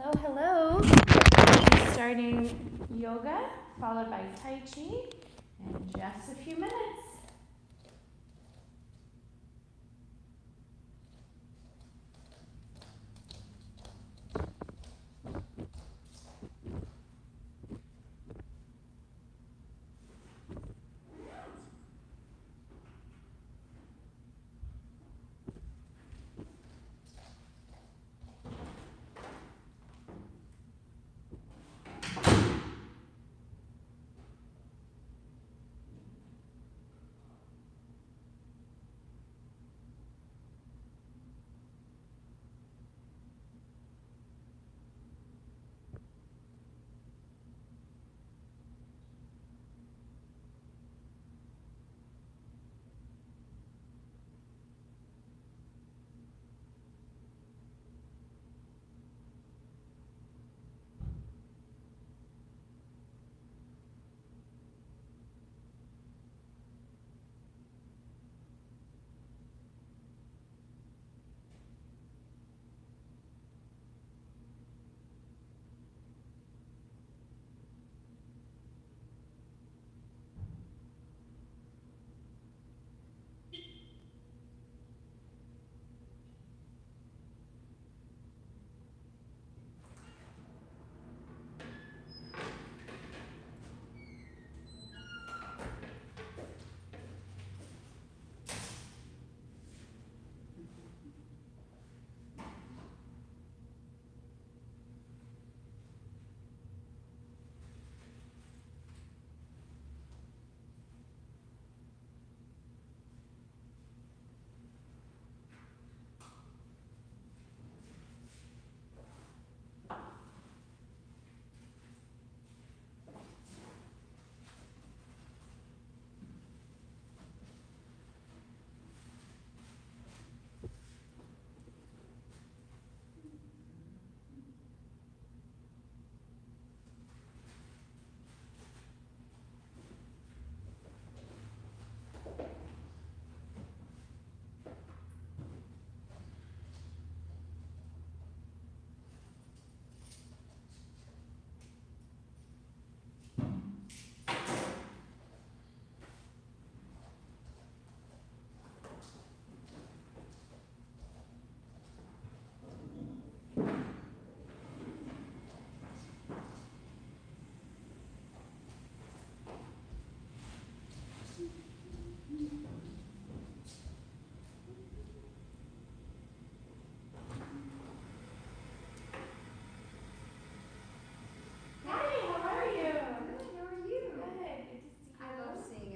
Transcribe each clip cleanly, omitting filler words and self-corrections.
Hello, hello. We'll be starting yoga, followed by Tai Chi in just a few minutes.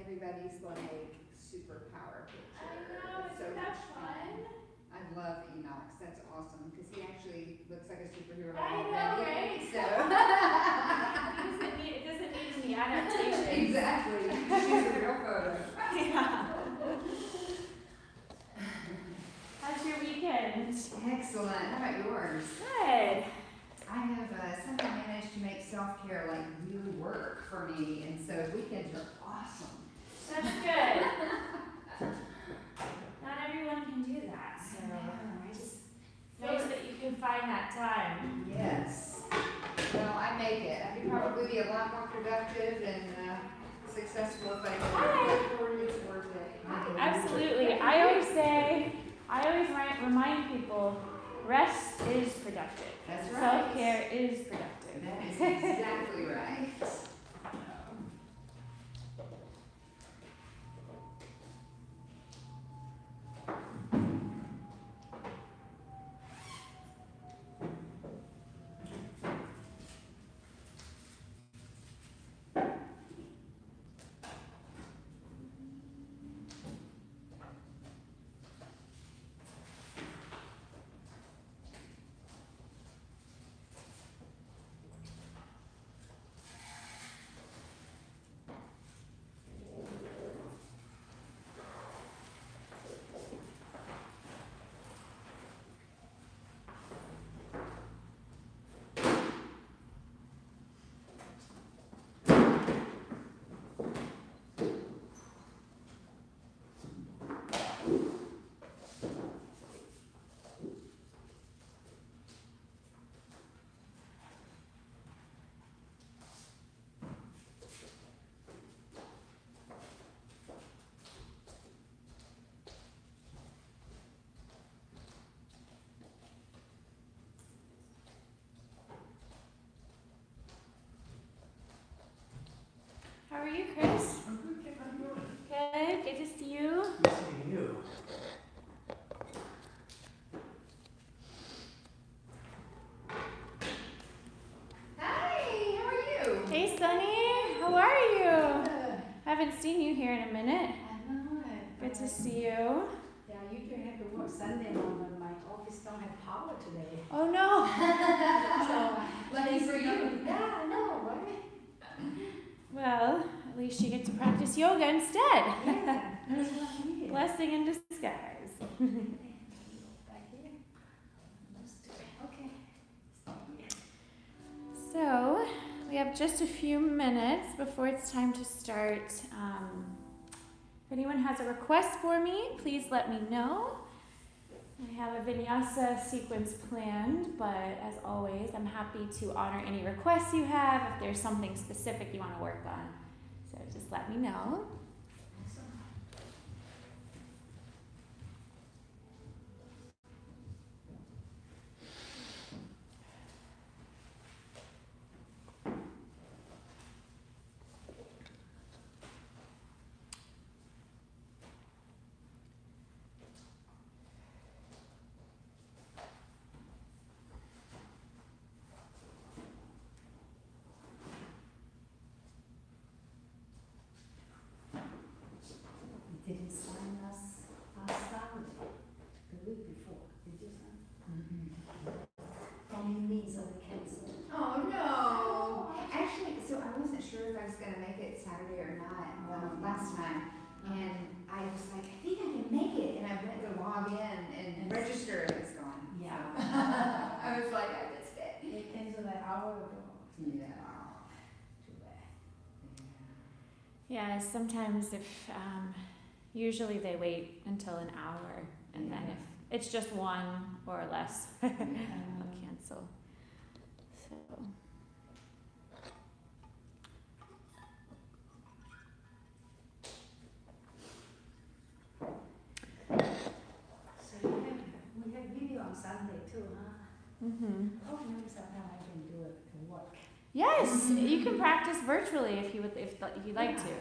Everybody's like superpower picture. I know, It's so isn't that much fun? I love Enox. That's awesome because he actually looks like a superhero I already. know, right? So It doesn't need any adaptation. Exactly. She's a real photo. Yeah. How's your weekend? Excellent. How about yours? Good. I have somehow managed to make self-care like really work for me, and so weekends are awesome. That's good. Not everyone can do that, so just know that you can find that time. Yes. Well, I make it. I could probably be a lot more productive and successful if I could. It's worth it. Absolutely. I always remind people, rest is productive. That's right. Self-care is productive. That is exactly right. Sunny. How are you? Haven't seen you here in a minute. I know it. Good to see you. Yeah, you usually have to work Sunday but my office don't have power today. Oh no. So, Lucky for you. Yeah, I know, right? Well, at least you get to practice yoga instead. Yeah, that's what I needed. Blessing in disguise. Back here. Let's do it. Okay. So, we have just a few minutes before it's time to start. If anyone has a request for me, please let me know. I have a vinyasa sequence planned, but as always, I'm happy to honor any requests you have if there's something specific you want to work on. So just let me know. You didn't sign us last Saturday, the week before, did you sign? Only means of the cancel. Oh, no. Actually, so I wasn't sure if I was gonna make it Saturday or not, last time. And I was like, I think I can make it, and I went to log in and register, and it's gone. Yeah. I was like, I missed it. They canceled an hour ago. Yeah. Too bad. Yeah, sometimes if, usually they wait until an hour, and then if it's just one or less, I'll cancel. So. So we have video on Sunday too, huh? Mm-hmm. Oh, maybe sometime I can do it for work. Yes, you can practice virtually if you would, if you'd like to.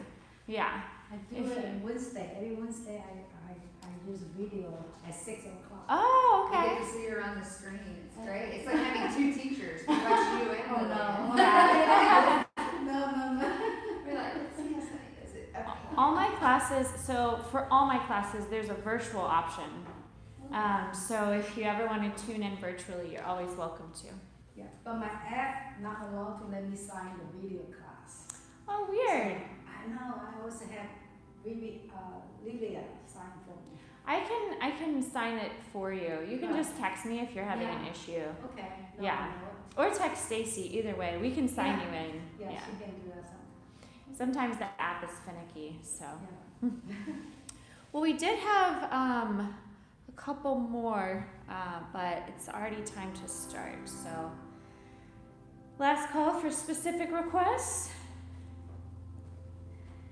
Yeah. I do If it you- on Wednesday. Every Wednesday I use video at 6 o'clock. Oh, You okay. get to see her on the screen, it's great. It's like having two teachers, we watch you and Oh, Lily. no. Yeah. No. We're like, let's see how Sunny does it. Okay. All my classes, so for all my classes, there's a virtual option. So if you ever want to tune in virtually, you're always welcome to. Yeah, but my app not allowed to let me sign the video class. Oh, weird. I know, I also have Livia sign for me. I can sign it for you. You can just text me if you're having an issue. Okay. Yeah. Or text Stacy, either way. We can sign you in. Yeah, Yeah. she can do that something. Sometimes the app is finicky, so. Yeah. Well, we did have a couple more, but it's already time to start, so. Last call for specific requests.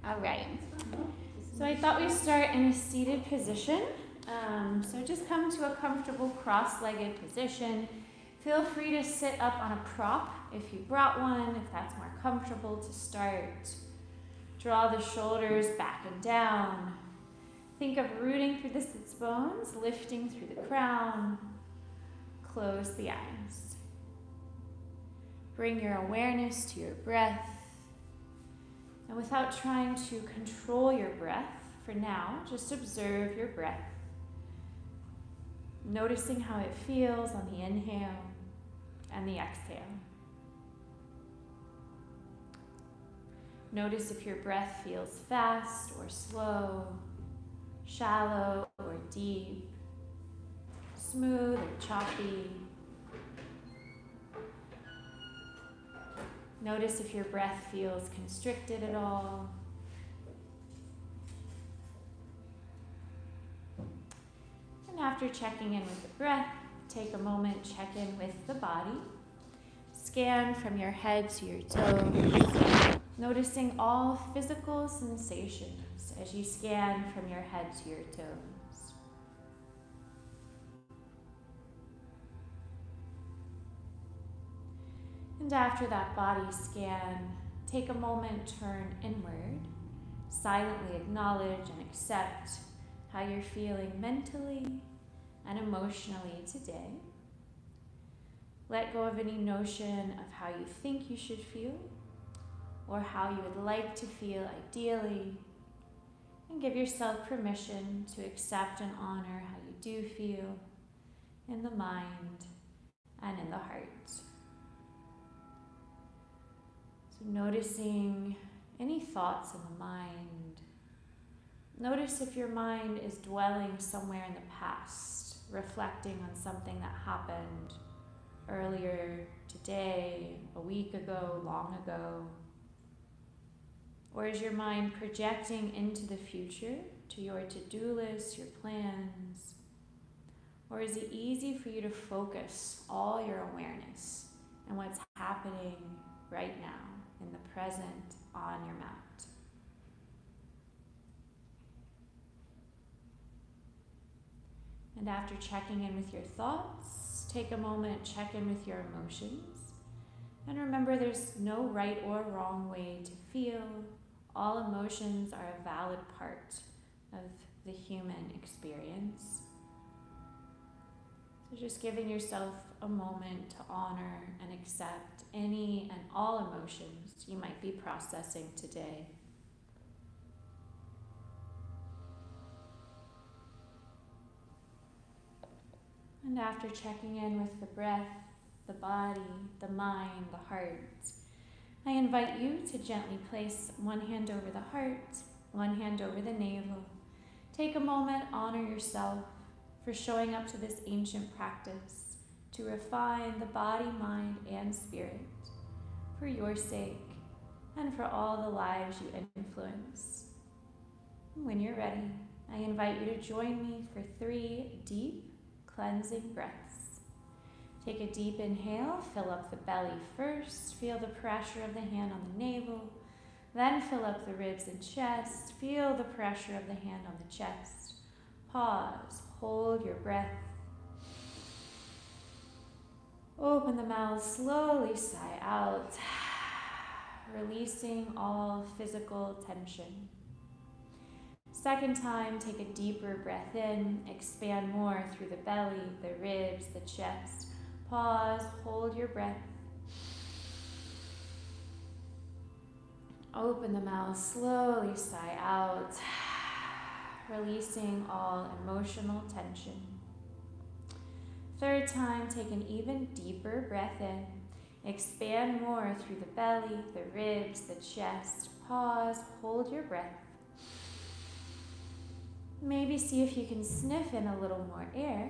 All right. So I thought we'd start in a seated position. So just come to a comfortable cross-legged position. Feel free to sit up on a prop if you brought one, if that's more comfortable to start. Draw the shoulders back and down. Think of rooting through the sits bones, lifting through the crown. Close the eyes. Bring your awareness to your breath. And without trying to control your breath, for now, just observe your breath. Noticing how it feels on the inhale and the exhale. Notice if your breath feels fast or slow, shallow or deep, smooth or choppy. Notice if your breath feels constricted at all. And after checking in with the breath, take a moment, check in with the body. Scan from your head to your toes, noticing all physical sensations as you scan from your head to your toes. And after that body scan, take a moment, turn inward, silently acknowledge and accept how you're feeling mentally and emotionally today. Let go of any notion of how you think you should feel or how you would like to feel ideally, and give yourself permission to accept and honor how you do feel in the mind and in the heart. So noticing any thoughts in the mind. Notice if your mind is dwelling somewhere in the past, reflecting on something that happened earlier today, a week ago, long ago. Or is your mind projecting into the future, to your to-do list, your plans? Or is it easy for you to focus all your awareness on what's happening right now, in the present, on your mat? And after checking in with your thoughts, take a moment, check in with your emotions. And remember, there's no right or wrong way to feel. All emotions are a valid part of the human experience. So just giving yourself a moment to honor and accept any and all emotions you might be processing today. And after checking in with the breath, the body, the mind, the heart, I invite you to gently place one hand over the heart, one hand over the navel. Take a moment, honor yourself for showing up to this ancient practice to refine the body, mind, and spirit for your sake and for all the lives you influence. When you're ready, I invite you to join me for 3 deep, cleansing breaths. Take a deep inhale, fill up the belly first, feel the pressure of the hand on the navel, then fill up the ribs and chest, feel the pressure of the hand on the chest. Pause, hold your breath. Open the mouth, slowly sigh out, releasing all physical tension. Second time, take a deeper breath in, expand more through the belly, the ribs, the chest. Pause, hold your breath. Open the mouth, slowly sigh out, releasing all emotional tension. Third time, take an even deeper breath in, expand more through the belly, the ribs, the chest. Pause, hold your breath. Maybe see if you can sniff in a little more air.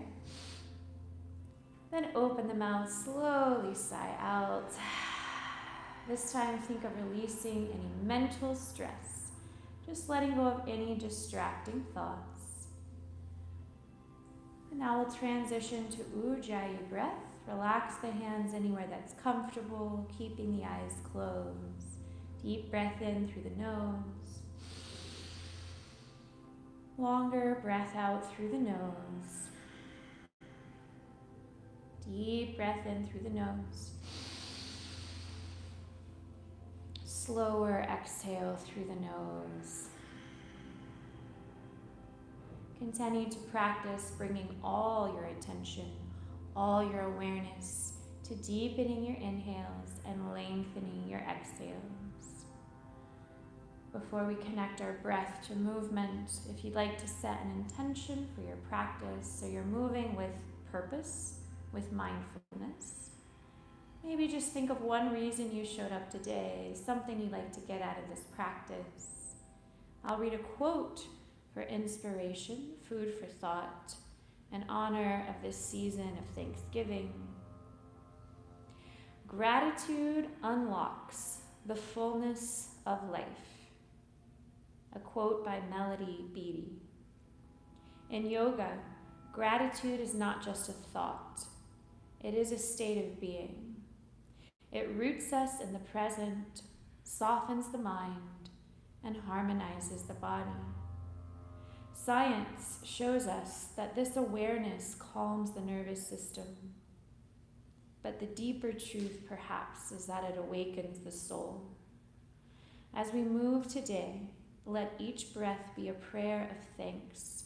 Then open the mouth, slowly sigh out. This time, think of releasing any mental stress, just letting go of any distracting thoughts. And now we'll transition to Ujjayi breath. Relax the hands anywhere that's comfortable, keeping the eyes closed. Deep breath in through the nose. Longer breath out through the nose. Deep breath in through the nose. Slower exhale through the nose. Continue to practice bringing all your attention, all your awareness to deepening your inhales and lengthening your exhales. Before we connect our breath to movement, if you'd like to set an intention for your practice so you're moving with purpose, with mindfulness, maybe just think of one reason you showed up today, something you'd like to get out of this practice. I'll read a quote for inspiration, food for thought, in honor of this season of Thanksgiving. Gratitude unlocks the fullness of life. A quote by Melody Beattie. In yoga, gratitude is not just a thought. It is a state of being. It roots us in the present, softens the mind, and harmonizes the body. Science shows us that this awareness calms the nervous system. But the deeper truth, perhaps, is that it awakens the soul. As we move today, let each breath be a prayer of thanks,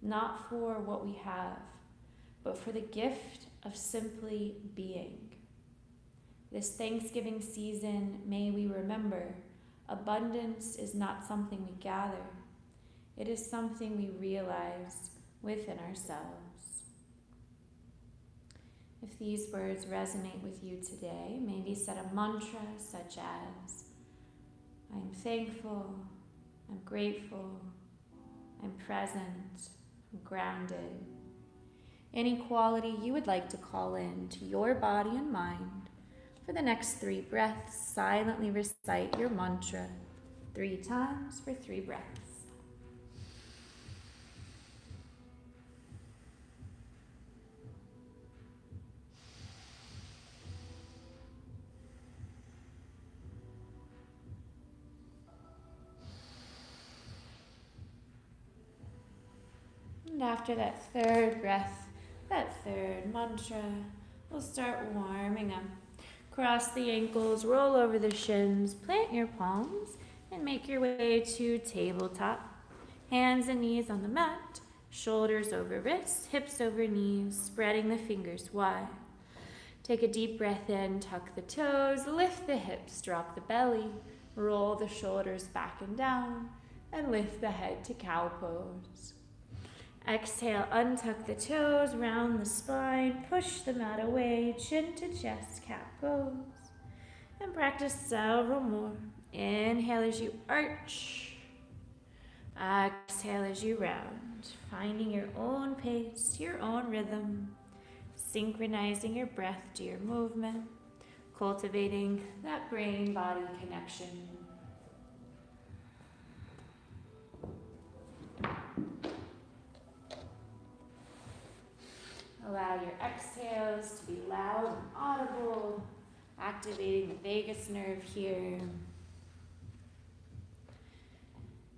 not for what we have, but for the gift of simply being. This Thanksgiving season, may we remember, abundance is not something we gather. It is something we realize within ourselves. If these words resonate with you today, maybe set a mantra such as, I am thankful, I'm grateful, I'm present, I'm grounded. Any quality you would like to call in to your body and mind. For the next 3 breaths, silently recite your mantra 3 times for 3 breaths. And after that 3rd breath, that 3rd mantra, we'll start warming up. Cross the ankles, roll over the shins, plant your palms, and make your way to tabletop. Hands and knees on the mat, shoulders over wrists, hips over knees, spreading the fingers wide. Take a deep breath in, tuck the toes, lift the hips, drop the belly, roll the shoulders back and down, and lift the head to cow pose. Exhale, untuck the toes, round the spine, push the mat away, chin to chest, cat pose. And practice several more. Inhale as you arch. Exhale as you round, finding your own pace, your own rhythm, synchronizing your breath to your movement, cultivating that brain-body connection. Allow your exhales to be loud and audible, activating the vagus nerve here.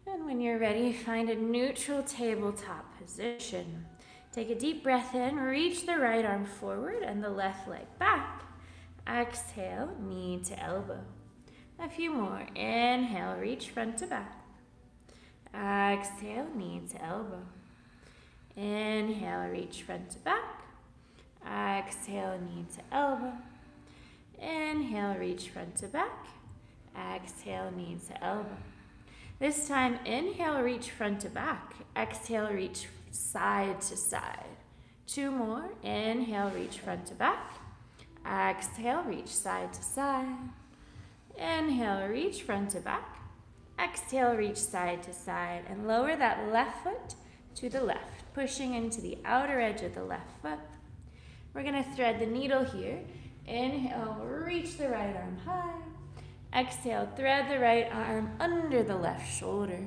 And when you're ready, find a neutral tabletop position. Take a deep breath in, reach the right arm forward and the left leg back. Exhale, knee to elbow. A few more. Inhale, reach front to back. Exhale, knee to elbow. Inhale, reach front to back. Exhale, knee to elbow. Inhale, reach front to back. Exhale, knee to elbow. This time, inhale, reach front to back. Exhale, reach side to side. 2 more. Inhale, reach front to back. Exhale, reach side to side. Inhale, reach front to back. Exhale, reach side to side. And lower that left foot to the left, pushing into the outer edge of the left foot. We're going to thread the needle here. Inhale, reach the right arm high. Exhale, thread the right arm under the left shoulder.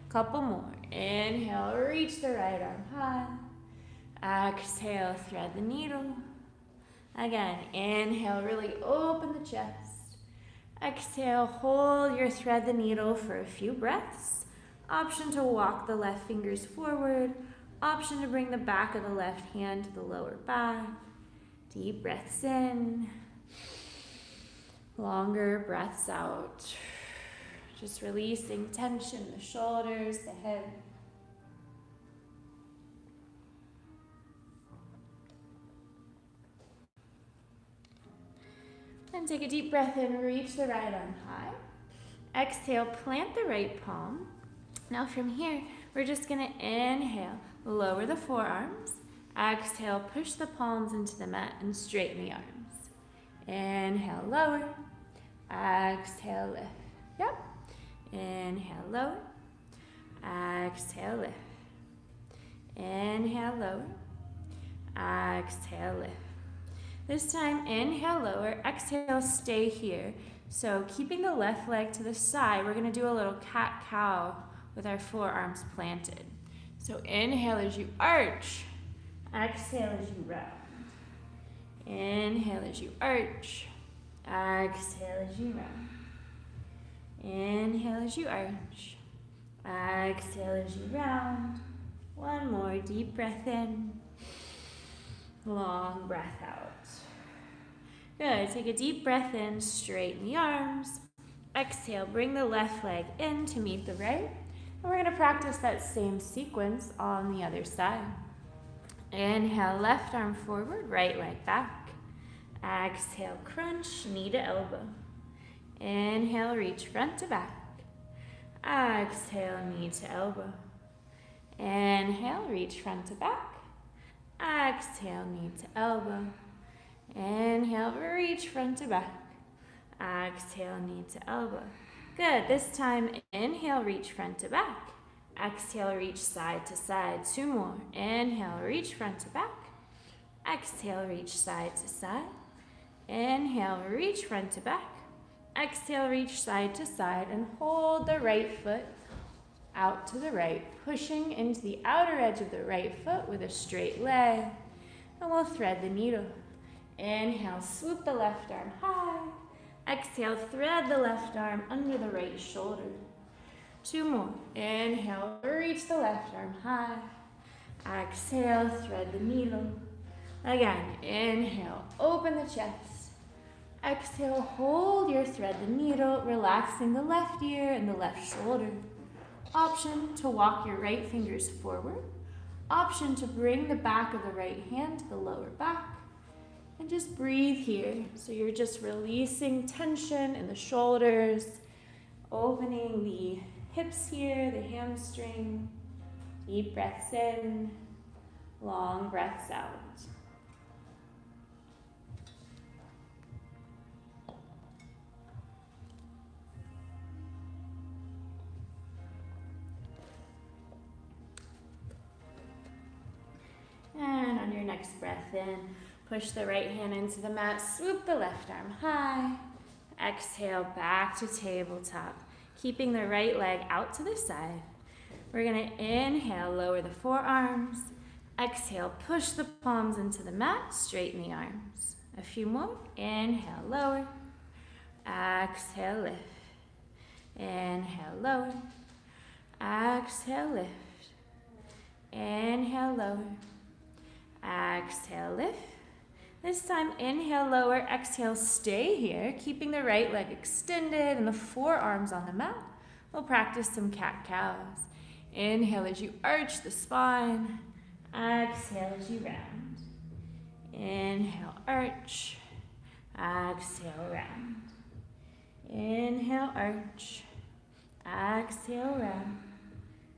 Couple more. Inhale, reach the right arm high. Exhale, thread the needle. Again, inhale, really open the chest. Exhale, hold your thread the needle for a few breaths. Option to walk the left fingers forward. Option to bring the back of the left hand to the lower back. Deep breaths in. Longer breaths out. Just releasing tension in the shoulders, the head. And take a deep breath in, reach the right arm high. Exhale, plant the right palm. Now from here, we're just gonna inhale, lower the forearms. Exhale, push the palms into the mat and straighten the arms. Inhale, lower. Exhale, lift. Yep. Inhale, lower. Exhale, lift. Inhale, lower. Exhale, lift. This time, inhale, lower. Exhale, stay here. So keeping the left leg to the side, we're going to do a little cat-cow with our forearms planted. So inhale as you arch. Exhale as you round. Inhale as you arch. Exhale as you round. Inhale as you arch. Exhale as you round. One more deep breath in. Long breath out. Good. Take a deep breath in, straighten the arms. Exhale, bring the left leg in to meet the right. And we're going to practice that same sequence on the other side. Inhale, left arm forward, right leg back. Exhale, crunch, knee to elbow. Inhale, reach front to back. Exhale, knee to elbow. Inhale, reach front to back. Exhale, knee to elbow. Inhale, reach front to back. Exhale, knee to elbow. Good. This time, inhale, reach front to back. Exhale, reach side to side. 2 more. Inhale, reach front to back. Exhale, reach side to side. Inhale, reach front to back. Exhale, reach side to side, and hold the right foot out to the right, pushing into the outer edge of the right foot with a straight leg. And we'll thread the needle. Inhale, swoop the left arm high. Exhale, thread the left arm under the right shoulder. 2 more. Inhale, reach the left arm high. Exhale, thread the needle. Again, inhale, open the chest. Exhale, hold your thread the needle, relaxing the left ear and the left shoulder. Option to walk your right fingers forward. Option to bring the back of the right hand to the lower back. And just breathe here. So you're just releasing tension in the shoulders, opening the hips here, the hamstring. Deep breaths in, long breaths out. And on your next breath in, push the right hand into the mat, swoop the left arm high. Exhale, back to tabletop, keeping the right leg out to the side. We're gonna inhale, lower the forearms. Exhale, push the palms into the mat, straighten the arms. A few more. Inhale, lower. Exhale, lift. Inhale, lower. Exhale, lift. Inhale, lower. Exhale, lift. This time, inhale, lower. Exhale, stay here, keeping the right leg extended and the forearms on the mat. We'll practice some cat-cows. Inhale as you arch the spine. Exhale as you round. Inhale, arch. Exhale, round. Inhale, arch. Exhale, round.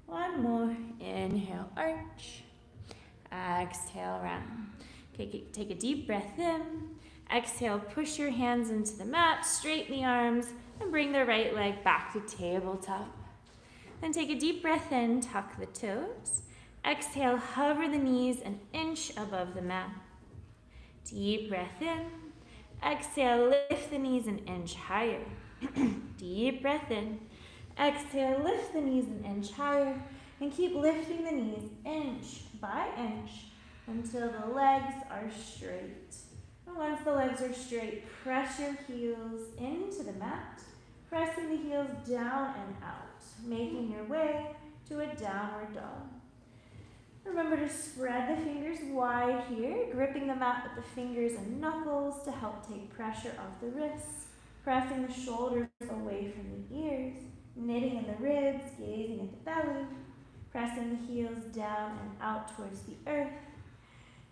One more. Inhale, arch. Exhale, round. Take a deep breath in. Exhale, push your hands into the mat, straighten the arms, and bring the right leg back to tabletop. Then take a deep breath in, tuck the toes. Exhale, hover the knees an inch above the mat. Deep breath in. Exhale, lift the knees an inch higher. Deep breath in. Exhale, lift the knees an inch higher. And keep lifting the knees inch by inch until the legs are straight. And once the legs are straight, press your heels into the mat, pressing the heels down and out, making your way to a downward dog. Remember to spread the fingers wide here, gripping the mat with the fingers and knuckles to help take pressure off the wrists, pressing the shoulders away from the ears, knitting in the ribs, gazing at the belly, pressing the heels down and out towards the earth.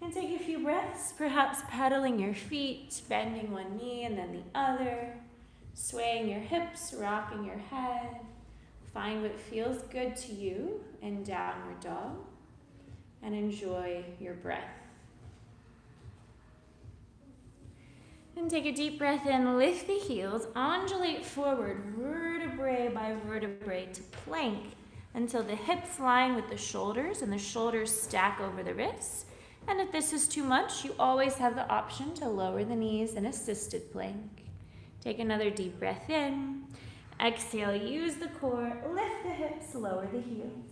And take a few breaths, perhaps pedaling your feet, bending one knee and then the other, swaying your hips, rocking your head. Find what feels good to you in downward dog and enjoy your breath. And take a deep breath in, lift the heels, undulate forward, vertebrae by vertebrae to plank until the hips line with the shoulders and the shoulders stack over the wrists. And if this is too much, you always have the option to lower the knees in assisted plank. Take another deep breath in. Exhale, use the core, lift the hips, lower the heels.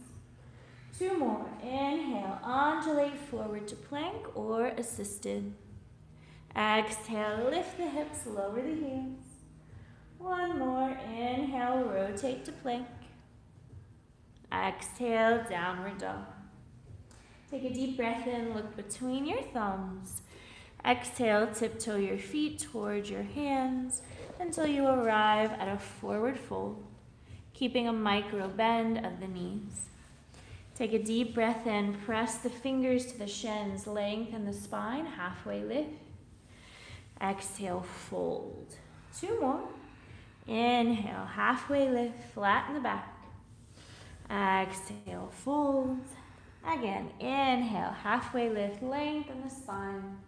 2 more. Inhale, undulate forward to plank or assisted. Exhale, lift the hips, lower the heels. 1 more. Inhale, rotate to plank. Exhale, downward dog. Take a deep breath in, look between your thumbs. Exhale, tiptoe your feet towards your hands until you arrive at a forward fold, keeping a micro bend of the knees. Take a deep breath in, press the fingers to the shins, lengthen the spine, halfway lift. Exhale, fold. 2 more. Inhale, halfway lift, flatten the back. Exhale, fold. Again, inhale, halfway lift, lengthen the spine.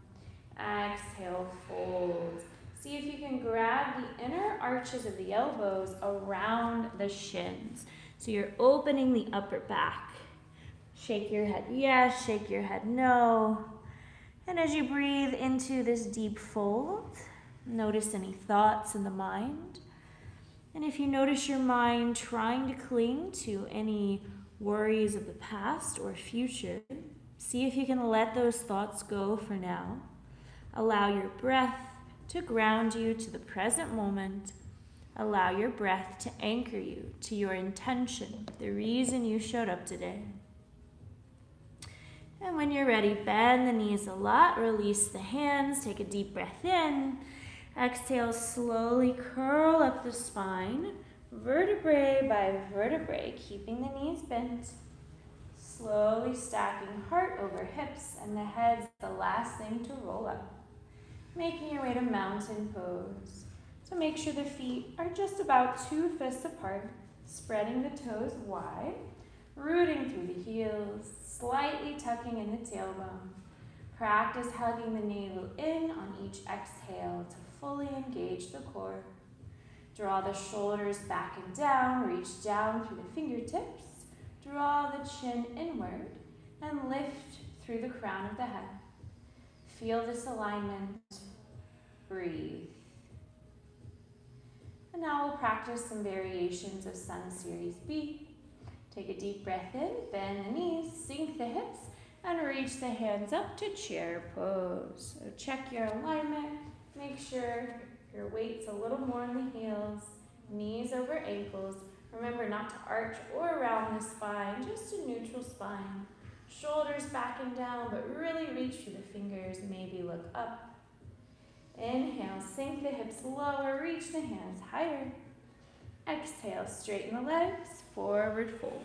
Exhale, fold. See if you can grab the inner arches of the elbows around the shins. So you're opening the upper back. Shake your head yes, shake your head no. And as you breathe into this deep fold, notice any thoughts in the mind. And if you notice your mind trying to cling to any worries of the past or future, see if you can let those thoughts go for now. Allow your breath to ground you to the present moment. Allow your breath to anchor you to your intention, the reason you showed up today. And when you're ready, bend the knees a lot, release the hands, take a deep breath in. Exhale, slowly curl up the spine, vertebrae by vertebrae, keeping the knees bent. Slowly stacking heart over hips, and the head's the last thing to roll up. Making your way to mountain pose. So make sure the feet are just about 2 fists apart, spreading the toes wide, rooting through the heels, slightly tucking in the tailbone. Practice hugging the navel in on each exhale to fully engage the core. Draw the shoulders back and down, reach down through the fingertips, draw the chin inward, and lift through the crown of the head. Feel this alignment. Breathe. And now we'll practice some variations of Sun Series B. Take a deep breath in, bend the knees, sink the hips, and reach the hands up to chair pose. So check your alignment. Make sure your weight's a little more on the heels, knees over ankles. Remember not to arch or round the spine, just a neutral spine. Shoulders back and down, but really reach through the fingers, maybe look up. Inhale, sink the hips lower, reach the hands higher. Exhale, straighten the legs, forward fold.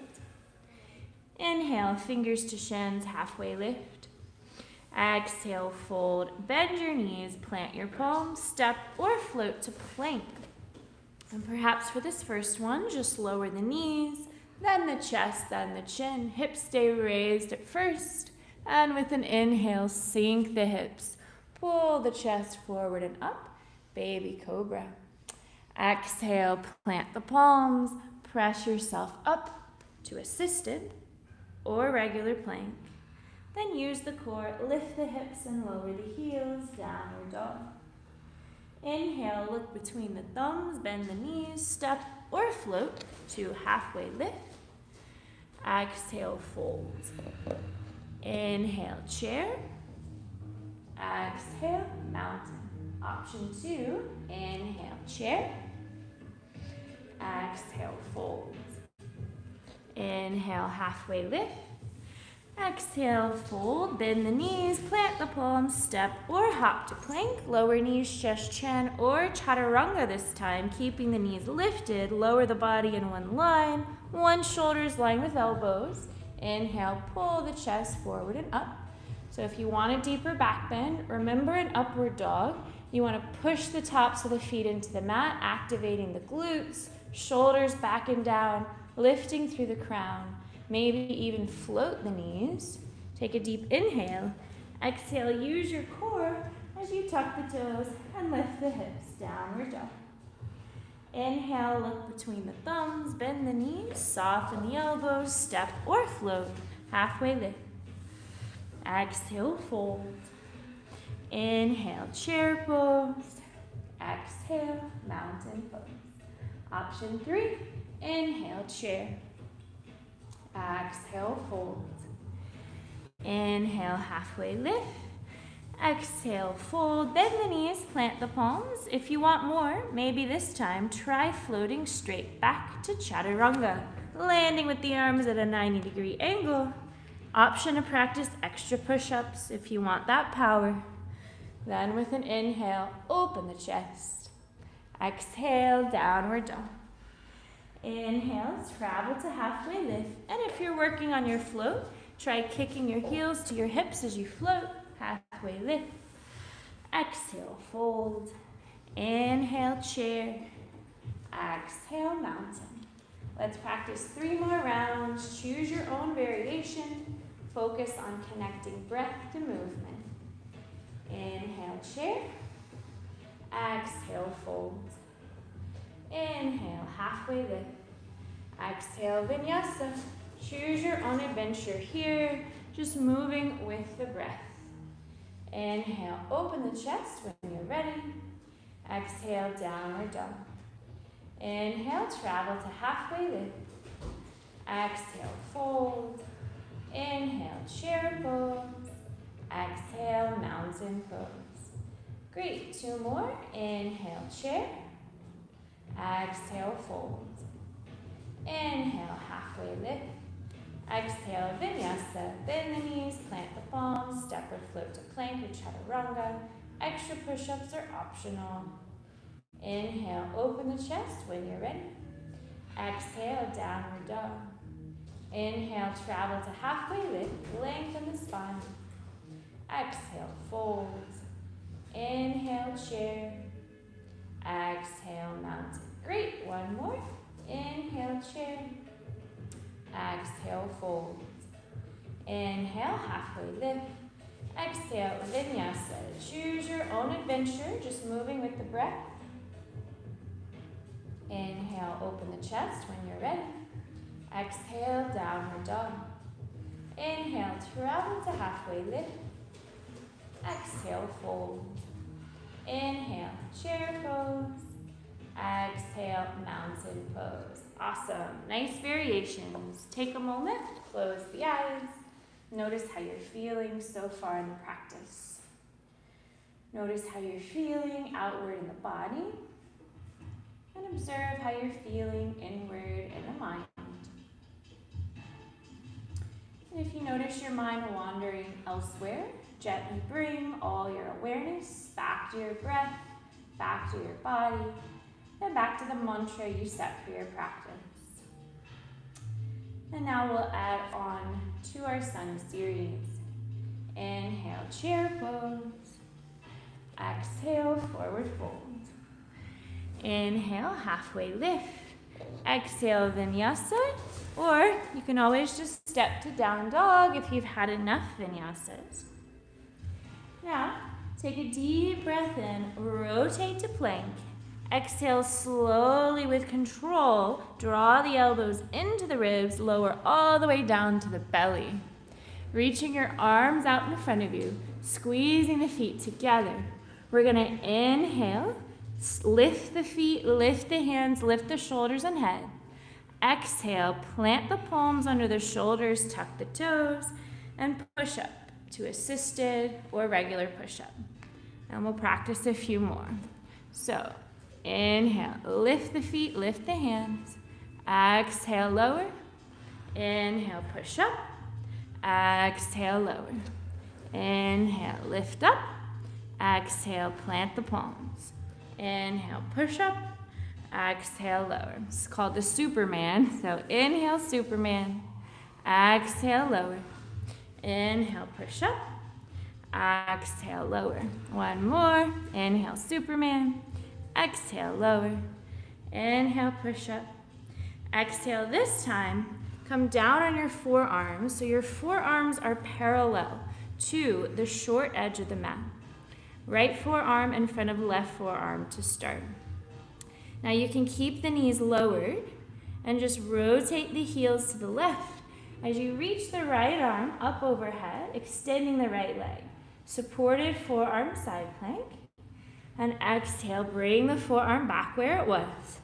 Inhale, fingers to shins, halfway lift. Exhale, fold, bend your knees, plant your palms, step or float to plank. And perhaps for this first one, just lower the knees, then the chest, then the chin. Hips stay raised at first, and with an inhale, sink the hips. Pull the chest forward and up, baby cobra. Exhale, plant the palms, press yourself up to assisted or regular plank. Then use the core, lift the hips and lower the heels, downward dog. Inhale, look between the thumbs, bend the knees, step or float to halfway lift. Exhale, fold. Inhale, chair. Exhale, mountain. Option 2, inhale, chair. Exhale, fold. Inhale, halfway lift. Exhale, fold, bend the knees, plant the palms, step or hop to plank. Lower knees, chest, chin, or chaturanga this time, keeping the knees lifted. Lower the body in one line. One shoulder's lined with elbows. Inhale, pull the chest forward and up. So if you want a deeper back bend, remember an upward dog. You want to push the tops of the feet into the mat, activating the glutes, shoulders back and down, lifting through the crown. Maybe even float the knees. Take a deep inhale. Exhale, use your core as you tuck the toes and lift the hips, downward dog. Inhale, look between the thumbs, bend the knees, soften the elbows, step or float, halfway lift. Exhale, fold. Inhale, chair pose. Exhale, mountain pose. Option 3, inhale, chair. Exhale, fold. Inhale, halfway lift. Exhale, fold. Bend the knees, plant the palms. If you want more, maybe this time try floating straight back to chaturanga, landing with the arms at a 90-degree angle. Option to practice extra push-ups if you want that power. Then with an inhale, open the chest. Exhale, downward dog. Inhale, travel to halfway lift. And if you're working on your float, try kicking your heels to your hips as you float, halfway lift. Exhale, fold. Inhale, chair. Exhale, mountain. Let's practice 3 more rounds. Choose your own variation. Focus on connecting breath to movement. Inhale, chair. Exhale, fold. Inhale, halfway lift. Exhale, vinyasa. Choose your own adventure here, just moving with the breath. Inhale, open the chest when you're ready. Exhale, downward dog. Inhale, travel to halfway lift. Exhale, fold. Inhale, chair pose. Exhale, mountain pose. Great, 2 more. Inhale, chair. Exhale, fold. Inhale, halfway lift. Exhale, vinyasa. Bend the knees, plant the palms, step or float to plank or chaturanga. Extra push-ups are optional. Inhale, open the chest when you're ready. Exhale, downward dog. Inhale, travel to halfway lift, lengthen the spine. Exhale, fold. Inhale, chair. Exhale, mountain. Great, 1 more. Inhale, chair. Exhale, fold. Inhale, halfway lift. Exhale, vinyasa. Choose your own adventure, just moving with the breath. Inhale, open the chest when you're ready. Exhale, downward dog. Inhale, travel to halfway lift. Exhale, fold. Inhale, chair pose. Exhale, mountain pose. Awesome. Nice variations. Take a moment, close the eyes. Notice how you're feeling so far in the practice. Notice how you're feeling outward in the body. And observe how you're feeling inward in the mind. And if you notice your mind wandering elsewhere, gently bring all your awareness back to your breath, back to your body, and back to the mantra you set for your practice. And now we'll add on to our sun series. Inhale, chair pose. Exhale, forward fold. Inhale, halfway lift. Exhale, vinyasa. Or you can always just step to down dog if you've had enough vinyasas. Now, take a deep breath in, rotate to plank. Exhale slowly with control. Draw the elbows into the ribs, lower all the way down to the belly. Reaching your arms out in front of you, squeezing the feet together. We're gonna inhale, lift the feet, lift the hands, lift the shoulders and head. Exhale, plant the palms under the shoulders, tuck the toes, and push up to assisted or regular push-up. And we'll practice a few more. So, inhale, lift the feet, lift the hands. Exhale, lower. Inhale, push up. Exhale, lower. Inhale, lift up. Exhale, plant the palms. Inhale, push up. Exhale, lower. It's called the Superman. So inhale, Superman. Exhale, lower. Inhale, push up. Exhale, lower. 1 more. Inhale, Superman. Exhale, lower. Inhale, push up. Exhale, this time, come down on your forearms. So your forearms are parallel to the short edge of the mat. Right forearm in front of left forearm to start. Now you can keep the knees lowered and just rotate the heels to the left as you reach the right arm up overhead, extending the right leg. Supported forearm side plank. And exhale, bring the forearm back where it was.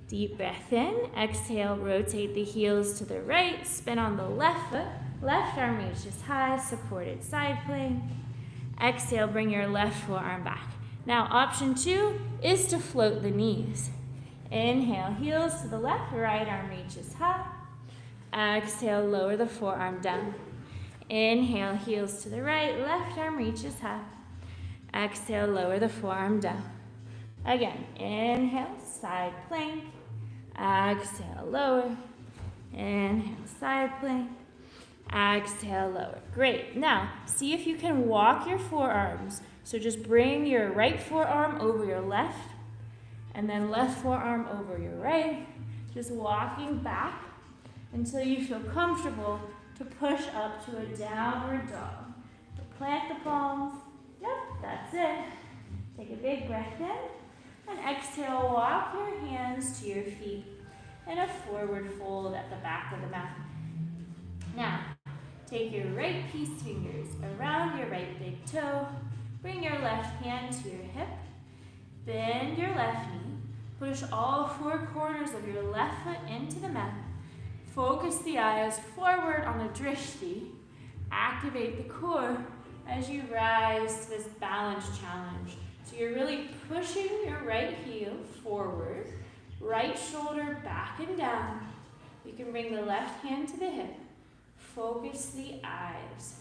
Deep breath in. Exhale, rotate the heels to the right. Spin on the left foot. Left arm reaches high, supported side plank. Exhale, bring your left forearm back. Now, option 2 is to float the knees. Inhale, heels to the left, right arm reaches high. Exhale, lower the forearm down. Inhale, heels to the right, left arm reaches high. Exhale, lower the forearm down. Again, inhale, side plank. Exhale, lower. Inhale, side plank. Exhale, lower. Great. Now, see if you can walk your forearms So just bring your right forearm over your left, and then left forearm over your right. Just walking back until you feel comfortable to push up to a downward dog. So plant the palms. Yep, that's it. Take a big breath in. And exhale, walk your hands to your feet in a forward fold at the back of the mat. Now, take your right peace fingers around your right big toe. Bring your left hand to your hip. Bend your left knee. Push all four corners of your left foot into the mat. Focus the eyes forward on the drishti. Activate the core as you rise to this balance challenge. So you're really pushing your right heel forward, right shoulder back and down. You can bring the left hand to the hip. Focus the eyes.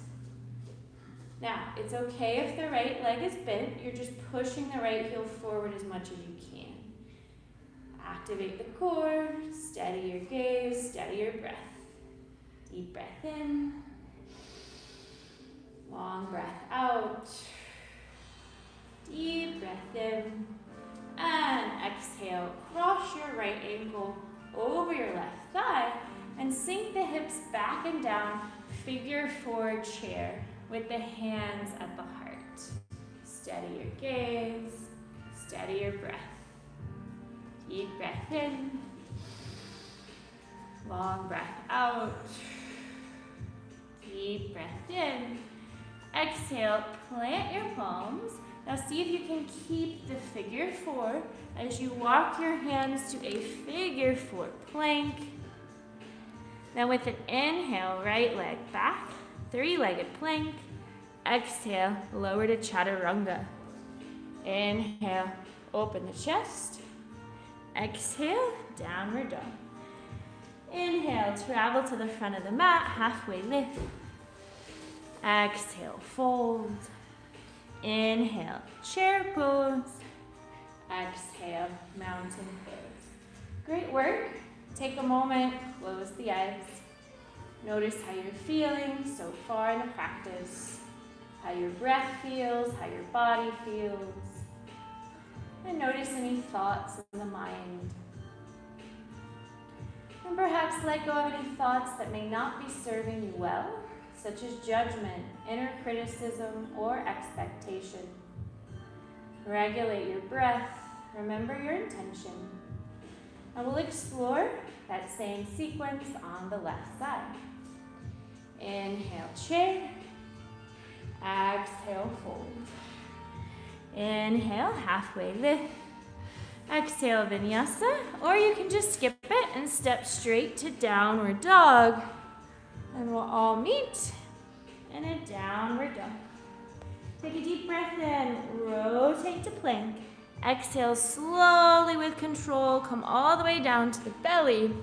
Now, it's okay if the right leg is bent. You're just pushing the right heel forward as much as you can. Activate the core, steady your gaze, steady your breath. Deep breath in. Long breath out. Deep breath in. And exhale, cross your right ankle over your left thigh and sink the hips back and down, figure four chair with the hands at the heart. Steady your gaze, steady your breath. Deep breath in. Long breath out. Deep breath in. Exhale, plant your palms. Now see if you can keep the figure four as you walk your hands to a figure four plank. Now with an inhale, right leg back, three-legged plank. Exhale, lower to chaturanga. Inhale, open the chest. Exhale, downward dog. Inhale, travel to the front of the mat, halfway lift. Exhale, fold. Inhale, chair pose. Exhale, mountain pose. Great work. Take a moment, close the eyes. Notice how you're feeling so far in the practice. How your breath feels, how your body feels. And notice any thoughts in the mind. And perhaps let go of any thoughts that may not be serving you well, such as judgment, inner criticism, or expectation. Regulate your breath. Remember your intention. And we'll explore that same sequence on the left side. Inhale, chair. Exhale, fold. Inhale, halfway lift. Exhale, vinyasa, or you can just skip it and step straight to downward dog. And we'll all meet in a downward dog. Take a deep breath in, rotate to plank. Exhale slowly with control, come all the way down to the belly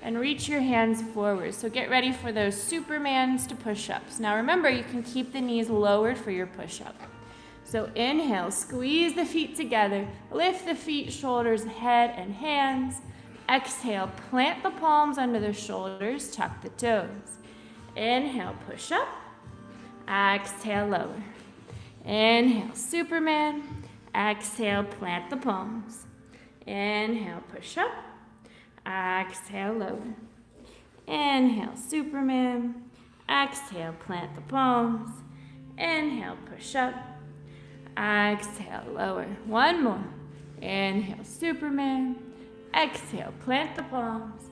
and reach your hands forward. So get ready for those Supermans to push-ups. Now remember, you can keep the knees lowered for your push-up. So inhale, squeeze the feet together, lift the feet, shoulders, head, and hands. Exhale, plant the palms under the shoulders, tuck the toes. Inhale, push up. Exhale, lower. Inhale, Superman. Exhale, plant the palms. Inhale, push up. Exhale, lower. Inhale, Superman. Exhale, plant the palms. Inhale, push up. Exhale, lower. One more. Inhale, Superman. Exhale, plant the palms.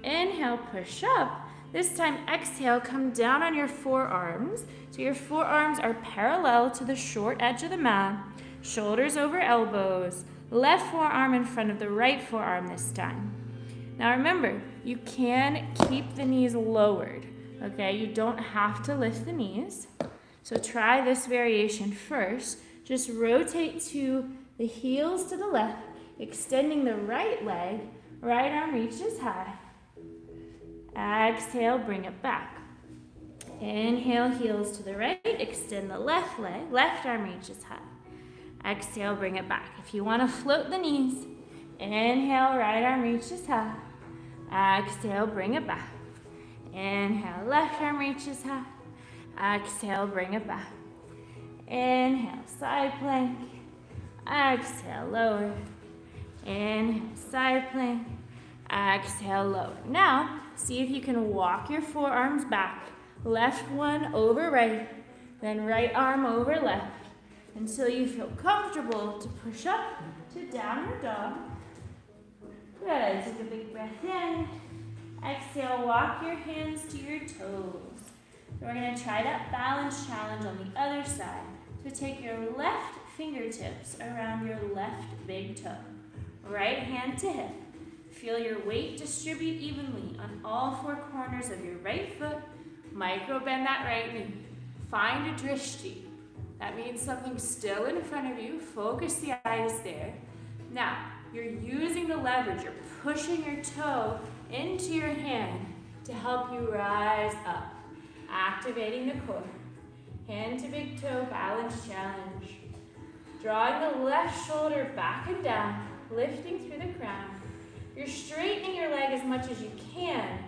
Inhale, push up. This time, exhale, come down on your forearms. So your forearms are parallel to the short edge of the mat. Shoulders over elbows. Left forearm in front of the right forearm this time. Now remember, you can keep the knees lowered, okay? You don't have to lift the knees. So try this variation first. Just rotate to the heels to the left, extending the right leg, right arm reaches high. Exhale, bring it back. Inhale, heels to the right, extend the left leg, left arm reaches high. Exhale, bring it back. If you want to float the knees, inhale, right arm reaches high. Exhale, bring it back. Inhale, left arm reaches high. Exhale, bring it back. Inhale, side plank. Exhale, lower. Inhale, side plank. Exhale, lower. Now, see if you can walk your forearms back. Left one over right, then right arm over left, until you feel comfortable to push up to downward dog. Good, take a big breath in. Exhale, walk your hands to your toes. We're gonna try that balance challenge on the other side. So take your left fingertips around your left big toe. Right hand to hip. Feel your weight distribute evenly on all four corners of your right foot. Micro bend that right knee. Find a drishti. That means something still in front of you. Focus the eyes there. Now, you're using the leverage. You're pushing your toe into your hand to help you rise up. Activating the core. Hand to big toe, balance challenge. Drawing the left shoulder back and down, lifting through the crown. You're straightening your leg as much as you can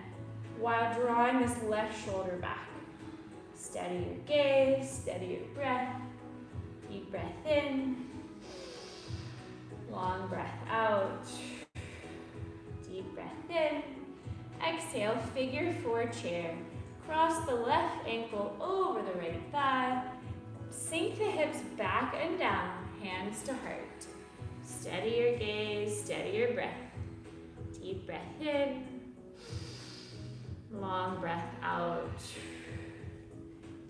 while drawing this left shoulder back. Steady your gaze, steady your breath. Deep breath in. Long breath out. Deep breath in. Exhale, figure four chair. Cross the left ankle over the right thigh. Sink the hips back and down, hands to heart. Steady your gaze, steady your breath. Deep breath in. Long breath out.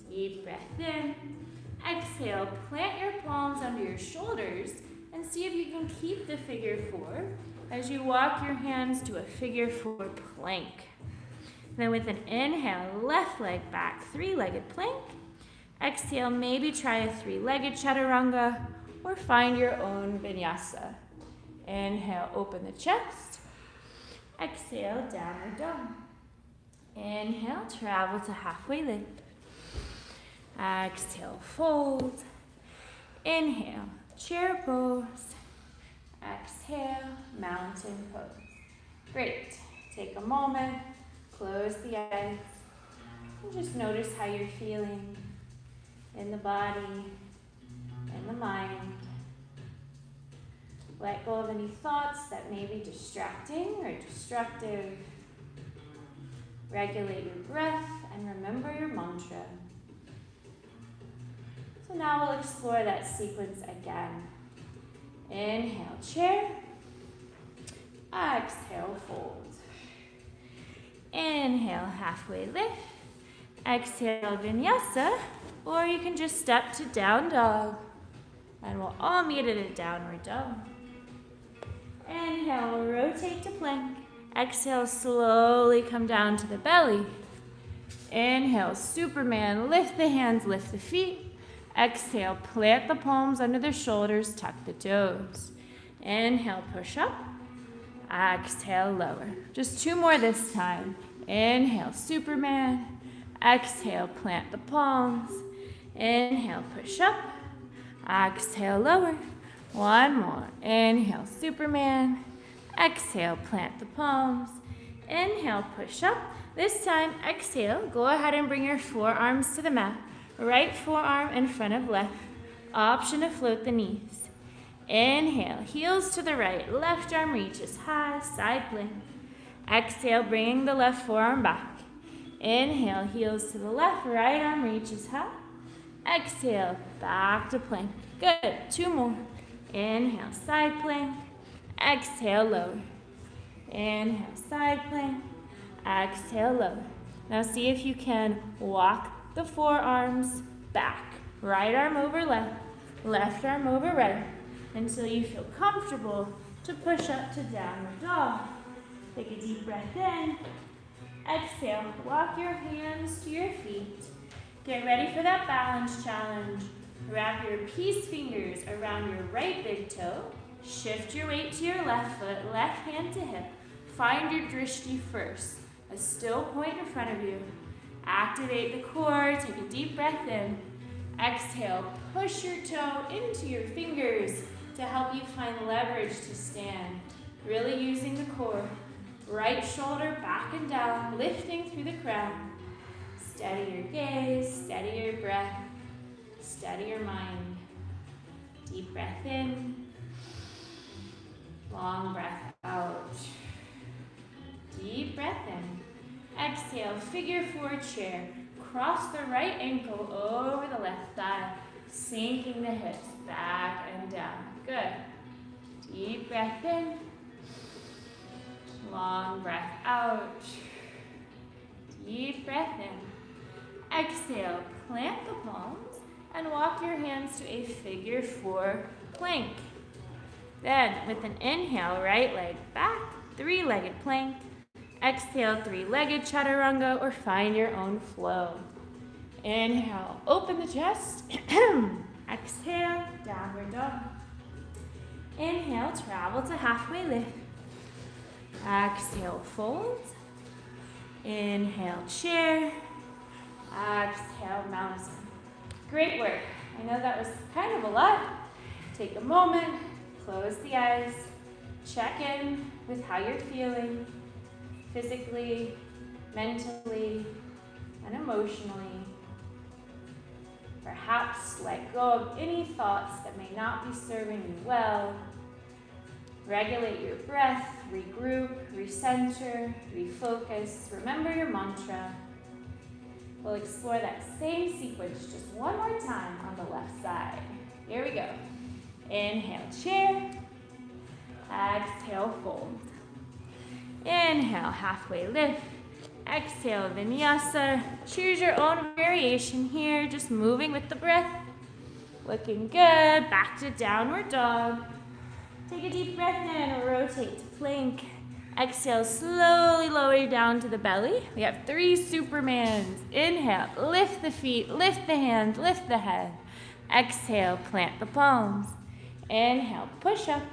Deep breath in. Exhale, plant your palms under your shoulders and see if you can keep the figure four as you walk your hands to a figure four plank. Then with an inhale, left leg back, three-legged plank. Exhale, maybe try a three-legged chaturanga or find your own vinyasa. Inhale, open the chest. Exhale, downward dog. Inhale, travel to halfway lift. Exhale, fold. Inhale, chair pose. Exhale, mountain pose. Great. Take a moment, close the eyes, and just notice how you're feeling in the body, in the mind. Let go of any thoughts that may be distracting or destructive. Regulate your breath and remember your mantra. So now we'll explore that sequence again. Inhale, chair. Exhale, fold. Inhale, halfway lift. Exhale, vinyasa. Or you can just step to down dog. And we'll all meet at a downward dog. Inhale, rotate to plank. Exhale, slowly come down to the belly. Inhale, Superman, lift the hands, lift the feet. Exhale, plant the palms under the shoulders, tuck the toes. Inhale, push up. Exhale, lower. Just two more this time. Inhale, Superman. Exhale, plant the palms. Inhale, push up. Exhale, lower. One more. Inhale, Superman. Exhale, plant the palms. Inhale, push up. This time, exhale, go ahead and bring your forearms to the mat. Right forearm in front of left. Option to float the knees. Inhale, heels to the right. Left arm reaches high, side plank. Exhale, bringing the left forearm back. Inhale, heels to the left. Right arm reaches high. Exhale, back to plank. Good. Two more. Inhale, side plank. Exhale, lower. Inhale, side plank. Exhale, lower. Now see if you can walk the forearms back. Right arm over left. Left arm over right. Until you feel comfortable to push up to downward dog. Take a deep breath in. Exhale, walk your hands to your feet. Get ready for that balance challenge. Wrap your peace fingers around your right big toe. Shift your weight to your left foot, left hand to hip. Find your drishti first, a still point in front of you. Activate the core, take a deep breath in. Exhale, push your toe into your fingers to help you find leverage to stand. Really using the core. Right shoulder back and down, lifting through the crown. Steady your gaze, steady your breath. Steady your mind. Deep breath in. Long breath out. Deep breath in. Exhale, figure four chair. Cross the right ankle over the left thigh, sinking the hips back and down. Good. Deep breath in. Long breath out. Deep breath in. Exhale, plant the palms and walk your hands to a figure four plank. Then, with an inhale, right leg back, three-legged plank. Exhale, three-legged chaturanga, or find your own flow. Inhale, open the chest. Exhale, downward dog. Inhale, travel to halfway lift. Exhale, fold. Inhale, chair. Exhale, mountain. Great work. I know that was kind of a lot. Take a moment, close the eyes, check in with how you're feeling physically, mentally, and emotionally. Perhaps let go of any thoughts that may not be serving you well. Regulate your breath, regroup, recenter, refocus. Remember your mantra. We'll explore that same sequence just one more time on the left side. Here we go. Inhale, chair. Exhale, fold. Inhale, halfway lift. Exhale, vinyasa. Choose your own variation here, just moving with the breath. Looking good. Back to downward dog. Take a deep breath in, rotate to plank. Exhale, slowly lower you down to the belly. We have three Supermans. Inhale, lift the feet, lift the hands, lift the head. Exhale, plant the palms. Inhale, push up.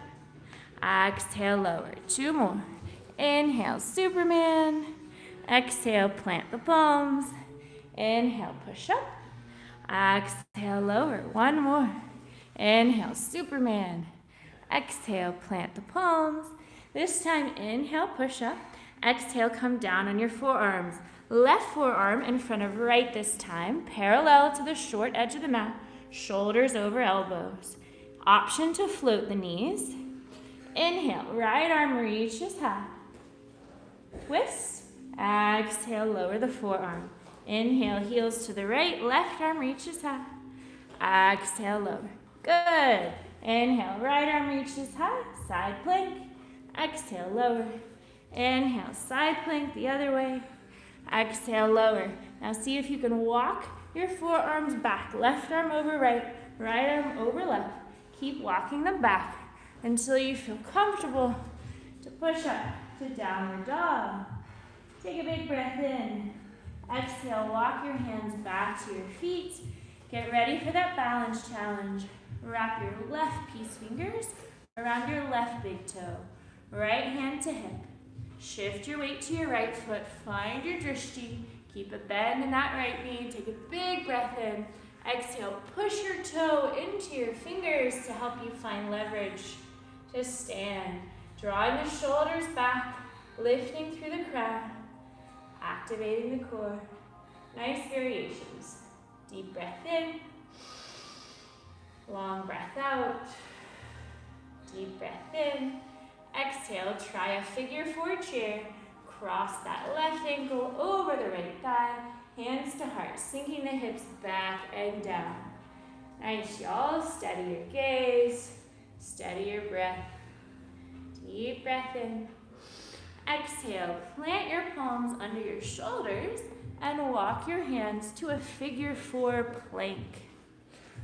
Exhale, lower. Two more. Inhale, Superman. Exhale, plant the palms. Inhale, push up. Exhale, lower. One more. Inhale, Superman. Exhale, plant the palms. This time, inhale, push up. Exhale, come down on your forearms. Left forearm in front of right this time, parallel to the short edge of the mat, shoulders over elbows. Option to float the knees. Inhale, right arm reaches high. Twist. Exhale, lower the forearm. Inhale, heels to the right, left arm reaches high. Exhale, lower. Good. Inhale, right arm reaches high, side plank. Exhale, lower. Inhale, side plank the other way. Exhale, lower. Now see if you can walk your forearms back. Left arm over right, right arm over left. Keep walking them back until you feel comfortable to push up to downward dog. Take a big breath in. Exhale, walk your hands back to your feet. Get ready for that balance challenge. Wrap your left peace fingers around your left big toe. Right hand to hip. Shift your weight to your right foot. Find your drishti. Keep a bend in that right knee. Take a big breath in. Exhale, push your toe into your fingers to help you find leverage. Just stand. Drawing the shoulders back, lifting through the crown, activating the core. Nice variations. Deep breath in. Long breath out. Deep breath in. Exhale, try a figure four chair. Cross that left ankle over the right thigh. Hands to heart, sinking the hips back and down. Nice, y'all. Steady your gaze. Steady your breath. Deep breath in. Exhale, plant your palms under your shoulders and walk your hands to a figure four plank.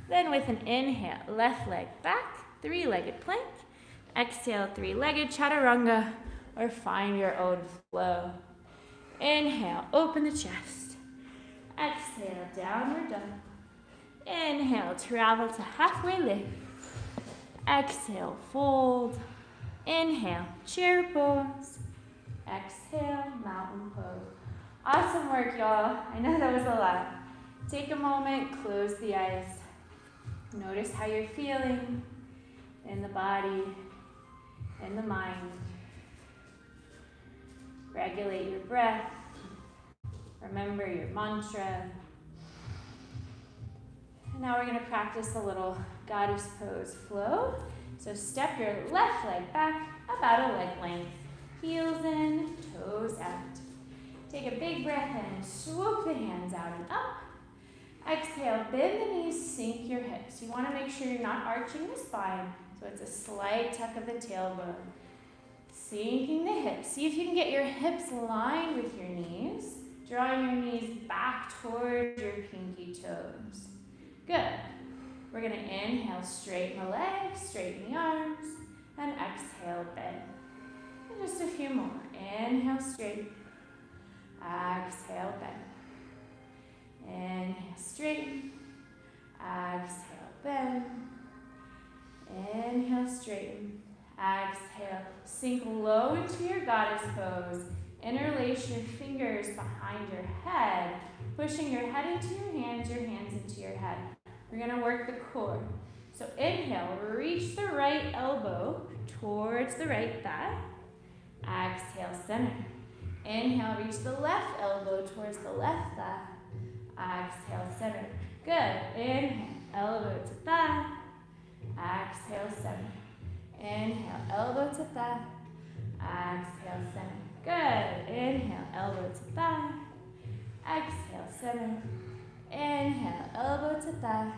Then with an inhale, left leg back, three-legged plank. Exhale, three-legged chaturanga, or find your own flow. Inhale, open the chest. Exhale, downward dog. Inhale, travel to halfway lift. Exhale, fold. Inhale, chair pose. Exhale, mountain pose. Awesome work, y'all. I know that was a lot. Take a moment, close the eyes. Notice how you're feeling in the body, in the mind. Regulate your breath. Remember your mantra. Now we're going to practice a little goddess pose flow. So step your left leg back about a leg length. Heels in, toes out. Take a big breath in, swoop the hands out and up. Exhale, bend the knees, sink your hips. You want to make sure you're not arching the spine, so it's a slight tuck of the tailbone. Sinking the hips. See if you can get your hips lined with your knees, drawing your knees back towards your pinky toes. Good. We're going to inhale, straighten the legs, straighten the arms, and exhale, bend. And just a few more. Inhale, straight. Exhale, bend. Inhale, straighten. Exhale, bend. Inhale, straighten. Exhale, sink low into your goddess pose. Interlace your fingers behind your head, pushing your head into your hands into your head. We're going to work the core. So inhale, reach the right elbow towards the right thigh. Exhale, center. Inhale, reach the left elbow towards the left thigh. Exhale, center. Good. Inhale, elbow to thigh. Exhale, center. Inhale, elbow to thigh. Exhale, center. Good. Inhale, elbow to thigh. Exhale, center. Inhale, elbow to thigh.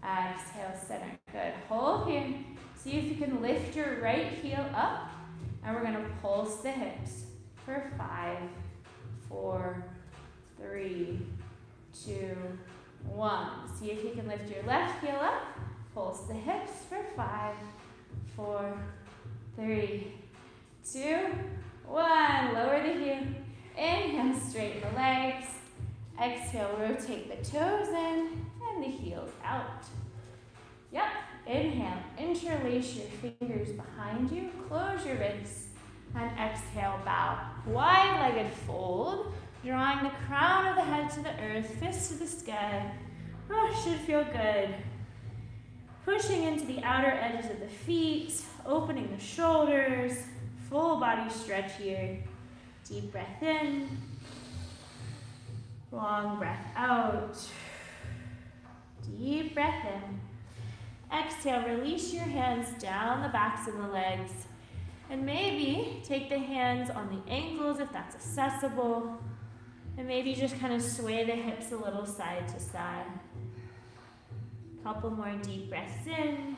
Exhale, center. Good. Hold here. See if you can lift your right heel up. And we're going to pulse the hips for 5, 4, 3, 2, 1. See if you can lift your left heel up. Pulse the hips for 5, 4, 3, 2, 1. Lower the heel. Inhale, straighten the legs. Exhale, rotate the toes in and the heels out. Yep. Inhale, interlace your fingers behind you. Close your wrists. And exhale, bow. Wide-legged fold. Drawing the crown of the head to the earth, fists to the sky. Oh, should feel good. Pushing into the outer edges of the feet. Opening the shoulders. Full body stretch here. Deep breath in. Long breath out. Deep breath in. Exhale, release your hands down the backs of the legs. And maybe take the hands on the ankles if that's accessible. And maybe just kind of sway the hips a little side to side. Couple more deep breaths in.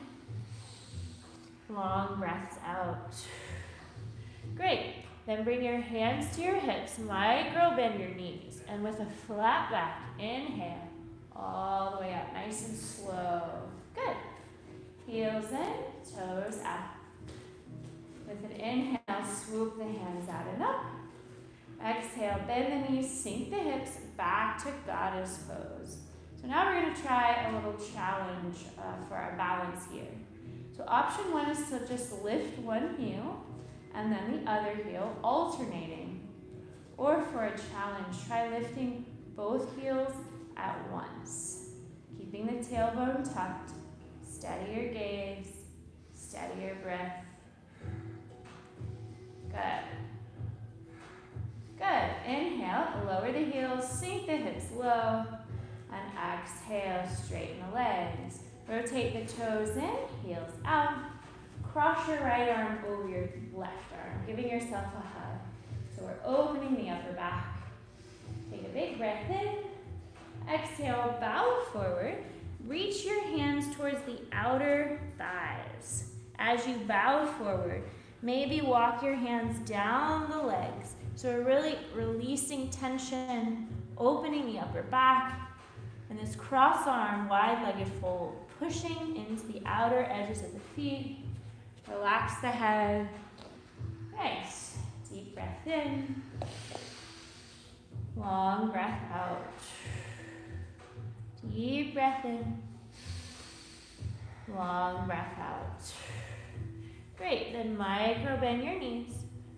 Long breaths out. Great. Then bring your hands to your hips, micro bend your knees, and with a flat back, inhale, all the way up, nice and slow. Good. Heels in, toes out. With an inhale, swoop the hands out and up. Exhale, bend the knees, sink the hips, back to goddess pose. So now we're going to try a little challenge for our balance here. So option 1 is to just lift one heel, and then the other heel, alternating. Or for a challenge, try lifting both heels at once. Keeping the tailbone tucked, steady your gaze, steady your breath. Good. Good. Inhale, lower the heels, sink the hips low, and exhale, straighten the legs. Rotate the toes in, heels out. Cross your right arm over your left arm, giving yourself a hug. So we're opening the upper back. Take a big breath in. Exhale, bow forward. Reach your hands towards the outer thighs. As you bow forward, maybe walk your hands down the legs. So we're really releasing tension, opening the upper back, and this cross arm, wide-legged fold, pushing into the outer edges of the feet. Relax the head. Nice. Deep breath in. Long breath out. Deep breath in. Long breath out. Great. Then micro bend your knees.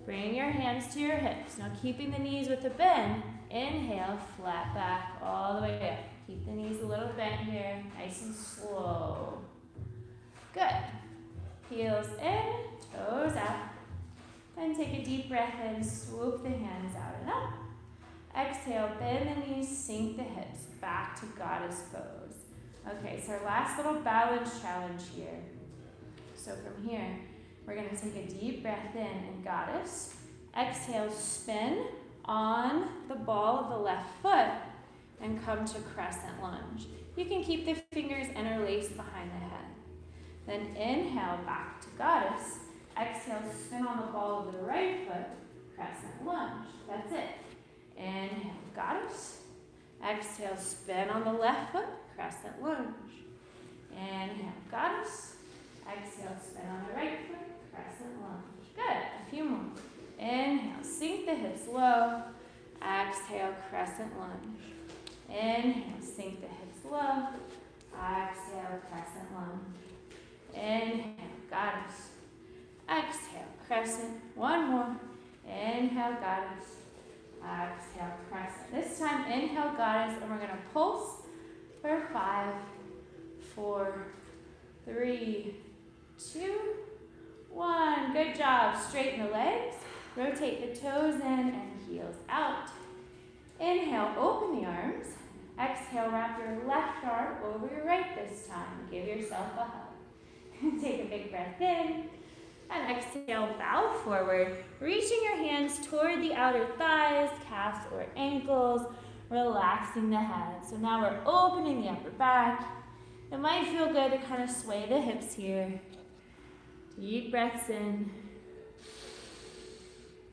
Bring your hands to your hips. Now keeping the knees with a bend. Inhale, flat back all the way up. Keep the knees a little bent here. Nice and slow. Good. Heels in, toes out. Then take a deep breath in, swoop the hands out and up. Exhale, bend the knees, sink the hips, back to goddess pose. Okay, so our last little balance challenge here. So from here, we're gonna take a deep breath in and goddess. Exhale, spin on the ball of the left foot and come to crescent lunge. You can keep the fingers interlaced behind the head. Then inhale back to goddess. Exhale, spin on the ball of the right foot, crescent lunge. That's it. Inhale, goddess. Exhale, spin on the left foot, crescent lunge. Inhale, goddess. Exhale, spin on the right foot, crescent lunge. Good, a few more. Inhale, sink the hips low. Exhale, crescent lunge. Inhale, sink the hips low. Exhale, crescent lunge. Inhale, goddess. Exhale, crescent. One more. Inhale, goddess. Exhale, crescent. This time, inhale, goddess, and we're going to pulse for 5, 4, 3, 2, 1. Good job. Straighten the legs. Rotate the toes in and heels out. Inhale, open the arms. Exhale, wrap your left arm over your right this time. Give yourself a hug. Take a big breath in. And exhale, bow forward, reaching your hands toward the outer thighs, calves, or ankles, relaxing the head. So now we're opening the upper back. It might feel good to kind of sway the hips here. Deep breaths in.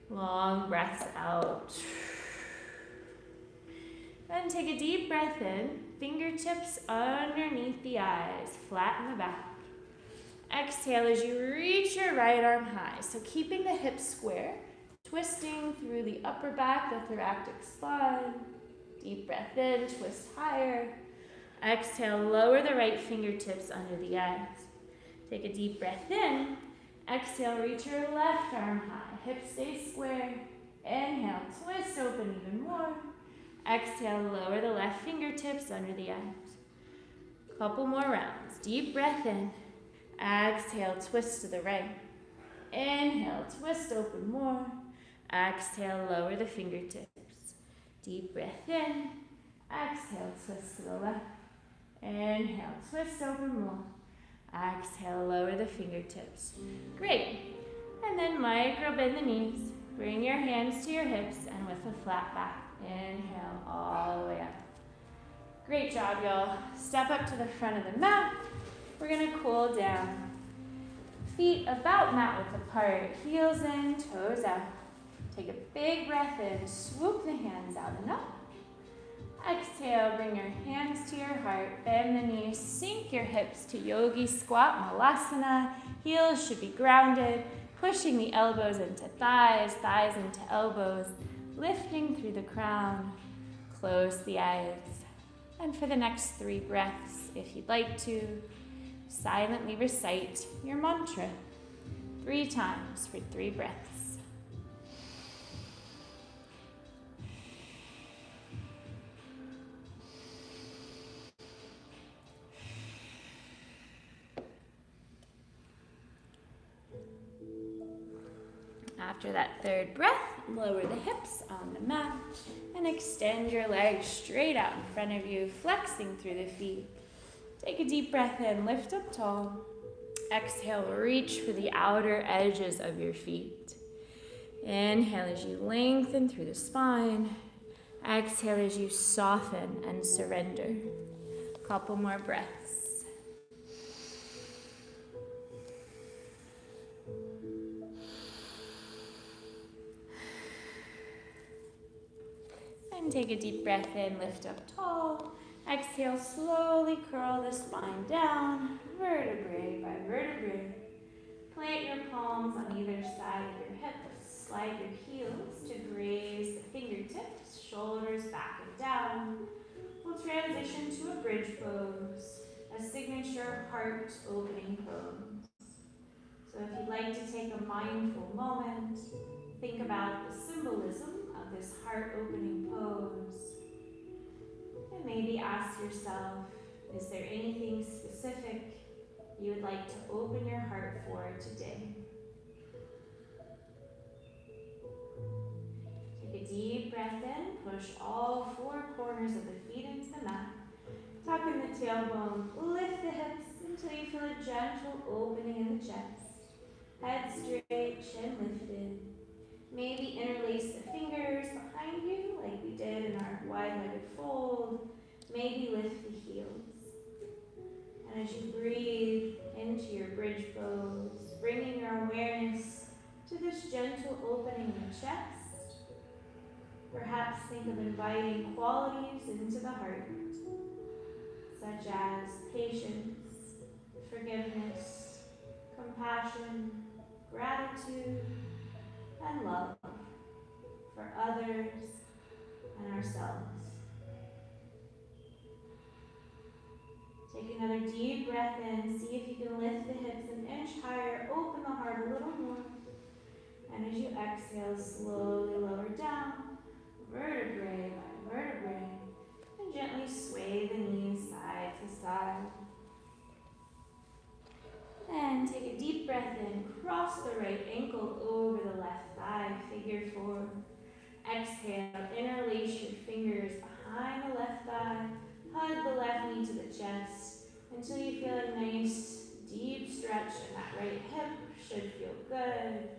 Long breaths out. Then take a deep breath in, fingertips underneath the eyes, flatten the back. Exhale as you reach your right arm high. So keeping the hips square, twisting through the upper back, the thoracic spine. Deep breath in, twist higher. Exhale, lower the right fingertips under the eyes. Take a deep breath in. Exhale, reach your left arm high. Hips stay square. Inhale, twist open even more. Exhale, lower the left fingertips under the eyes. Couple more rounds. Deep breath in. Exhale, twist to the right. Inhale, twist open more. Exhale, lower the fingertips. Deep breath in. Exhale, twist to the left. Inhale, twist open more. Exhale, lower the fingertips. Great. And then micro bend the knees. Bring your hands to your hips and with a flat back. Inhale all the way up. Great job, y'all. Step up to the front of the mat. We're gonna cool down. Feet about mat width apart, heels in, toes out. Take a big breath in, swoop the hands out and up. Exhale, bring your hands to your heart, bend the knees, sink your hips to yogi squat, malasana. Heels should be grounded, pushing the elbows into thighs, thighs into elbows, lifting through the crown. Close the eyes. And for the next 3 breaths, if you'd like to, silently recite your mantra 3 times for 3 breaths. After that 3rd breath, lower the hips on the mat and extend your legs straight out in front of you, flexing through the feet. Take a deep breath in, lift up tall. Exhale, reach for the outer edges of your feet. Inhale as you lengthen through the spine. Exhale as you soften and surrender. Couple more breaths. And take a deep breath in, lift up tall. Exhale, slowly curl the spine down, vertebrae by vertebrae. Plant your palms on either side of your hips. Slide your heels to graze the fingertips, shoulders back and down. We'll transition to a bridge pose, a signature heart opening pose. So if you'd like to take a mindful moment, think about the symbolism of this heart-opening pose. And maybe ask yourself, is there anything specific you would like to open your heart for today? Take a deep breath in, push all 4 corners of the feet into the mat. Tuck in the tailbone, lift the hips until you feel a gentle opening in the chest. Head straight, chin lifted. Maybe interlace the fingers behind you like we did in our wide-legged fold. Maybe lift the heels. And as you breathe into your bridge pose, bringing your awareness to this gentle opening in the chest, perhaps think of inviting qualities into the heart, such as patience, forgiveness, compassion, gratitude, and love for others and ourselves. Take another deep breath in. See if you can lift the hips an inch higher. Open the heart a little more. And as you exhale, slowly lower down, vertebrae by vertebrae. And gently sway the knees side to side. And take a deep breath in. Cross the right ankle over the left thigh, figure four. Exhale, interlace your fingers behind the left thigh. Hug the left knee to the chest until you feel a nice deep stretch in that right hip. Should feel good.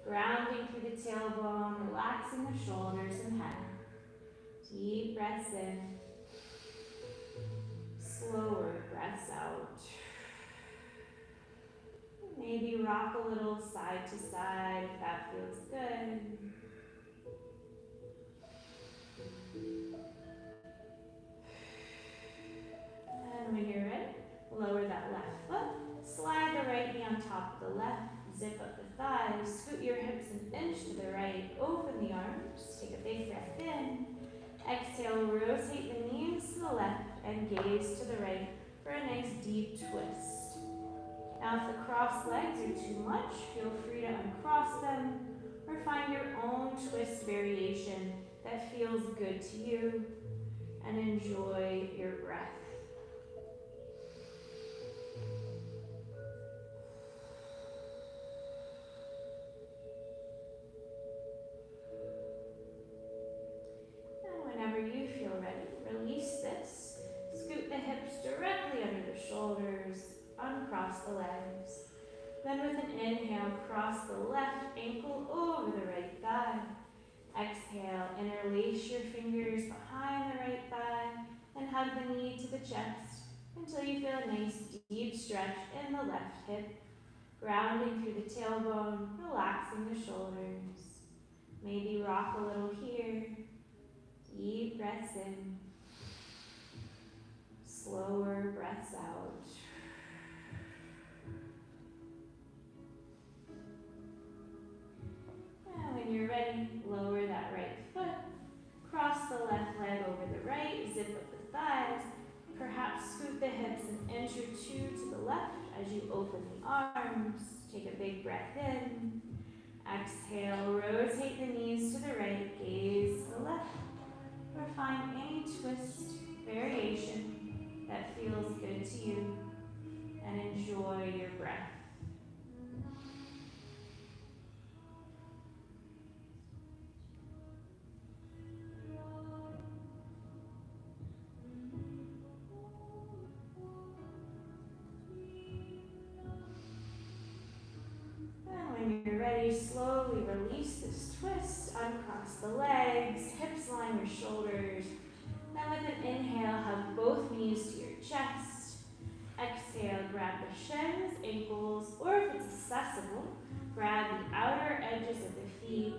Grounding through the tailbone, relaxing the shoulders and head. Deep breaths in. Slower breaths out. Maybe rock a little side to side if that feels good. And when you're ready, lower that left foot. Slide the right knee on top of the left. Zip up the thighs. Scoot your hips an inch to the right. Open the arms. Take a big breath in. Exhale, rotate the knees to the left and gaze to the right for a nice deep twist. Now if the crossed legs are too much, feel free to uncross them or find your own twist variation that feels good to you, and enjoy your breath. And whenever you feel ready, release this. Scoot the hips directly under the shoulders, uncross the legs. Then with an inhale, cross the left ankle over the right thigh. Exhale, interlace your fingers behind the right thigh and hug the knee to the chest until you feel a nice deep stretch in the left hip. Grounding through the tailbone, relaxing the shoulders. Maybe rock a little here. Deep breaths in. Slower breaths out. And when you're ready, lower that right foot. Cross the left leg over the right. Zip up the thighs. Perhaps scoot the hips an inch or two to the left as you open the arms. Take a big breath in. Exhale, rotate the knees to the right, gaze to the left. Or find any twist variation that feels good to you, and enjoy your breath. When you're ready, slowly release this twist, uncross the legs, hips line your shoulders. Then with an inhale, hug both knees to your chest. Exhale, grab the shins, ankles, or if it's accessible, grab the outer edges of the feet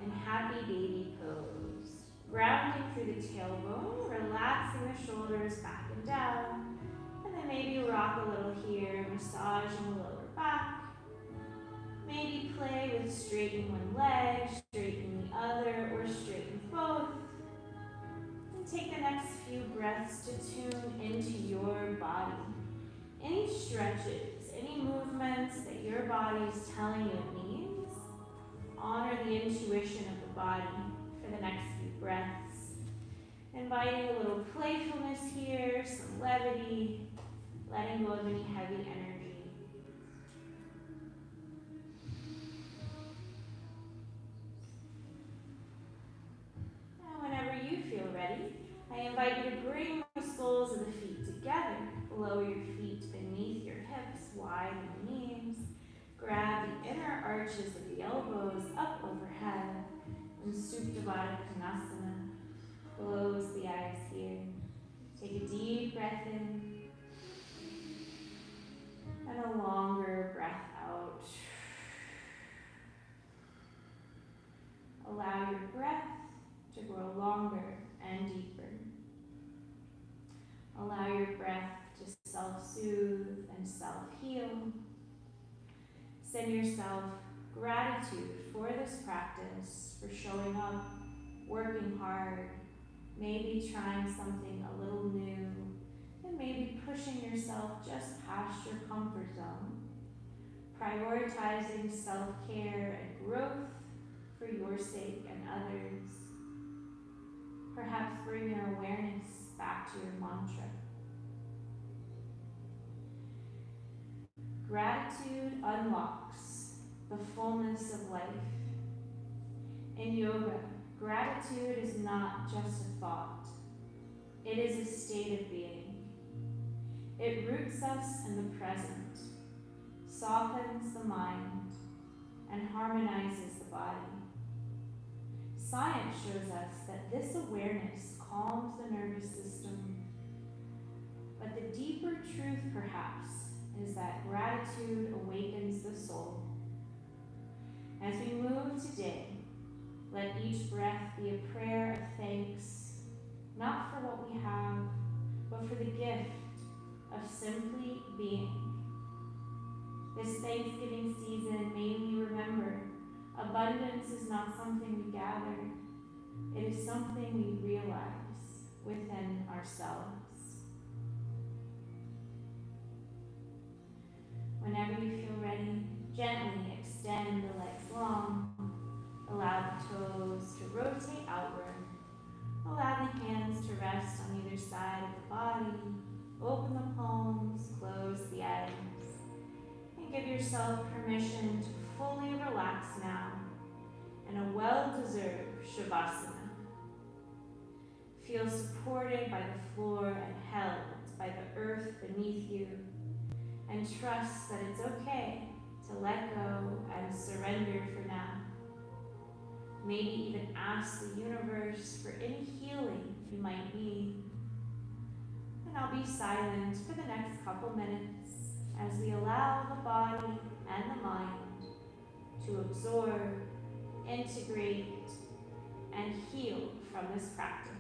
in happy baby pose. Grounding through the tailbone, relaxing the shoulders back and down. And then maybe rock a little here, massaging the lower back. Maybe play with straightening one leg, straightening the other, or straighten both. And take the next few breaths to tune into your body. Any stretches, any movements that your body is telling you it needs, honor the intuition of the body for the next few breaths. Inviting a little playfulness here, some levity, letting go of any heavy energy. Whenever you feel ready, I invite you to bring the soles of the feet arches of the elbows up overhead in Supta Baddha Konasana. Close the eyes here. Take a deep breath in and a longer breath out. Allow your breath to grow longer and deeper. Allow your breath to self-soothe and self-heal. Send yourself gratitude for this practice, for showing up, working hard, maybe trying something a little new, and maybe pushing yourself just past your comfort zone. Prioritizing self-care and growth for your sake and others. Perhaps bring your awareness back to your mantra. Gratitude unlocks the fullness of life. In yoga, gratitude is not just a thought. It is a state of being. It roots us in the present, softens the mind, and harmonizes the body. Science shows us that this awareness calms the nervous system. But the deeper truth, perhaps, is that gratitude awakens the soul. As we move today, let each breath be a prayer of thanks, not for what we have, but for the gift of simply being. This Thanksgiving season, may we remember, abundance is not something we gather, it is something we realize within ourselves. Whenever you feel ready, gently extend the legs long. Allow the toes to rotate outward. Allow the hands to rest on either side of the body. Open the palms, close the eyes. And give yourself permission to fully relax now in a well-deserved Shavasana. Feel supported by the floor and held by the earth beneath you. And trust that it's okay to let go and surrender for now. Maybe even ask the universe for any healing you might need. And I'll be silent for the next couple minutes as we allow the body and the mind to absorb, integrate, and heal from this practice.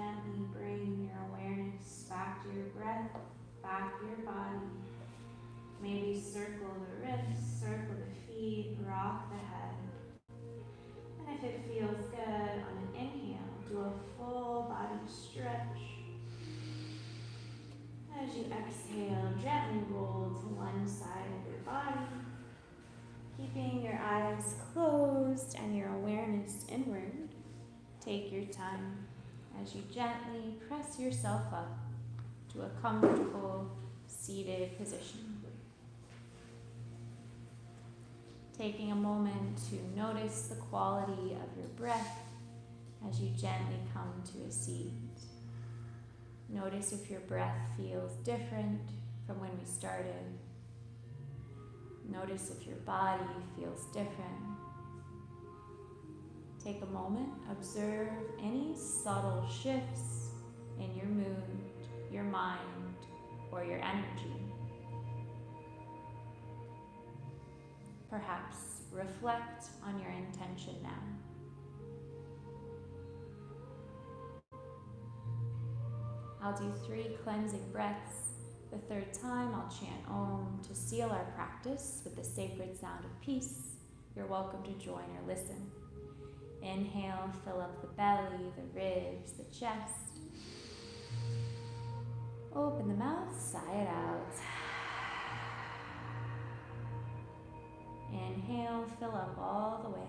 gently bring your awareness back to your breath, back to your body. Maybe circle the wrists, circle the feet, rock the head. And if it feels good, on an inhale, do a full body stretch. As you exhale, gently roll to one side of your body, keeping your eyes closed and your awareness inward. Take your time as you gently press yourself up to a comfortable seated position. Taking a moment to notice the quality of your breath as you gently come to a seat. Notice if your breath feels different from when we started. Notice if your body feels different. Take a moment, observe any subtle shifts in your mood, your mind, or your energy. Perhaps reflect on your intention now. I'll do 3 cleansing breaths. The third time, I'll chant Om to seal our practice with the sacred sound of peace. You're welcome to join or listen. Inhale, fill up the belly, the ribs, the chest. Open the mouth, sigh it out. Inhale, fill up all the way.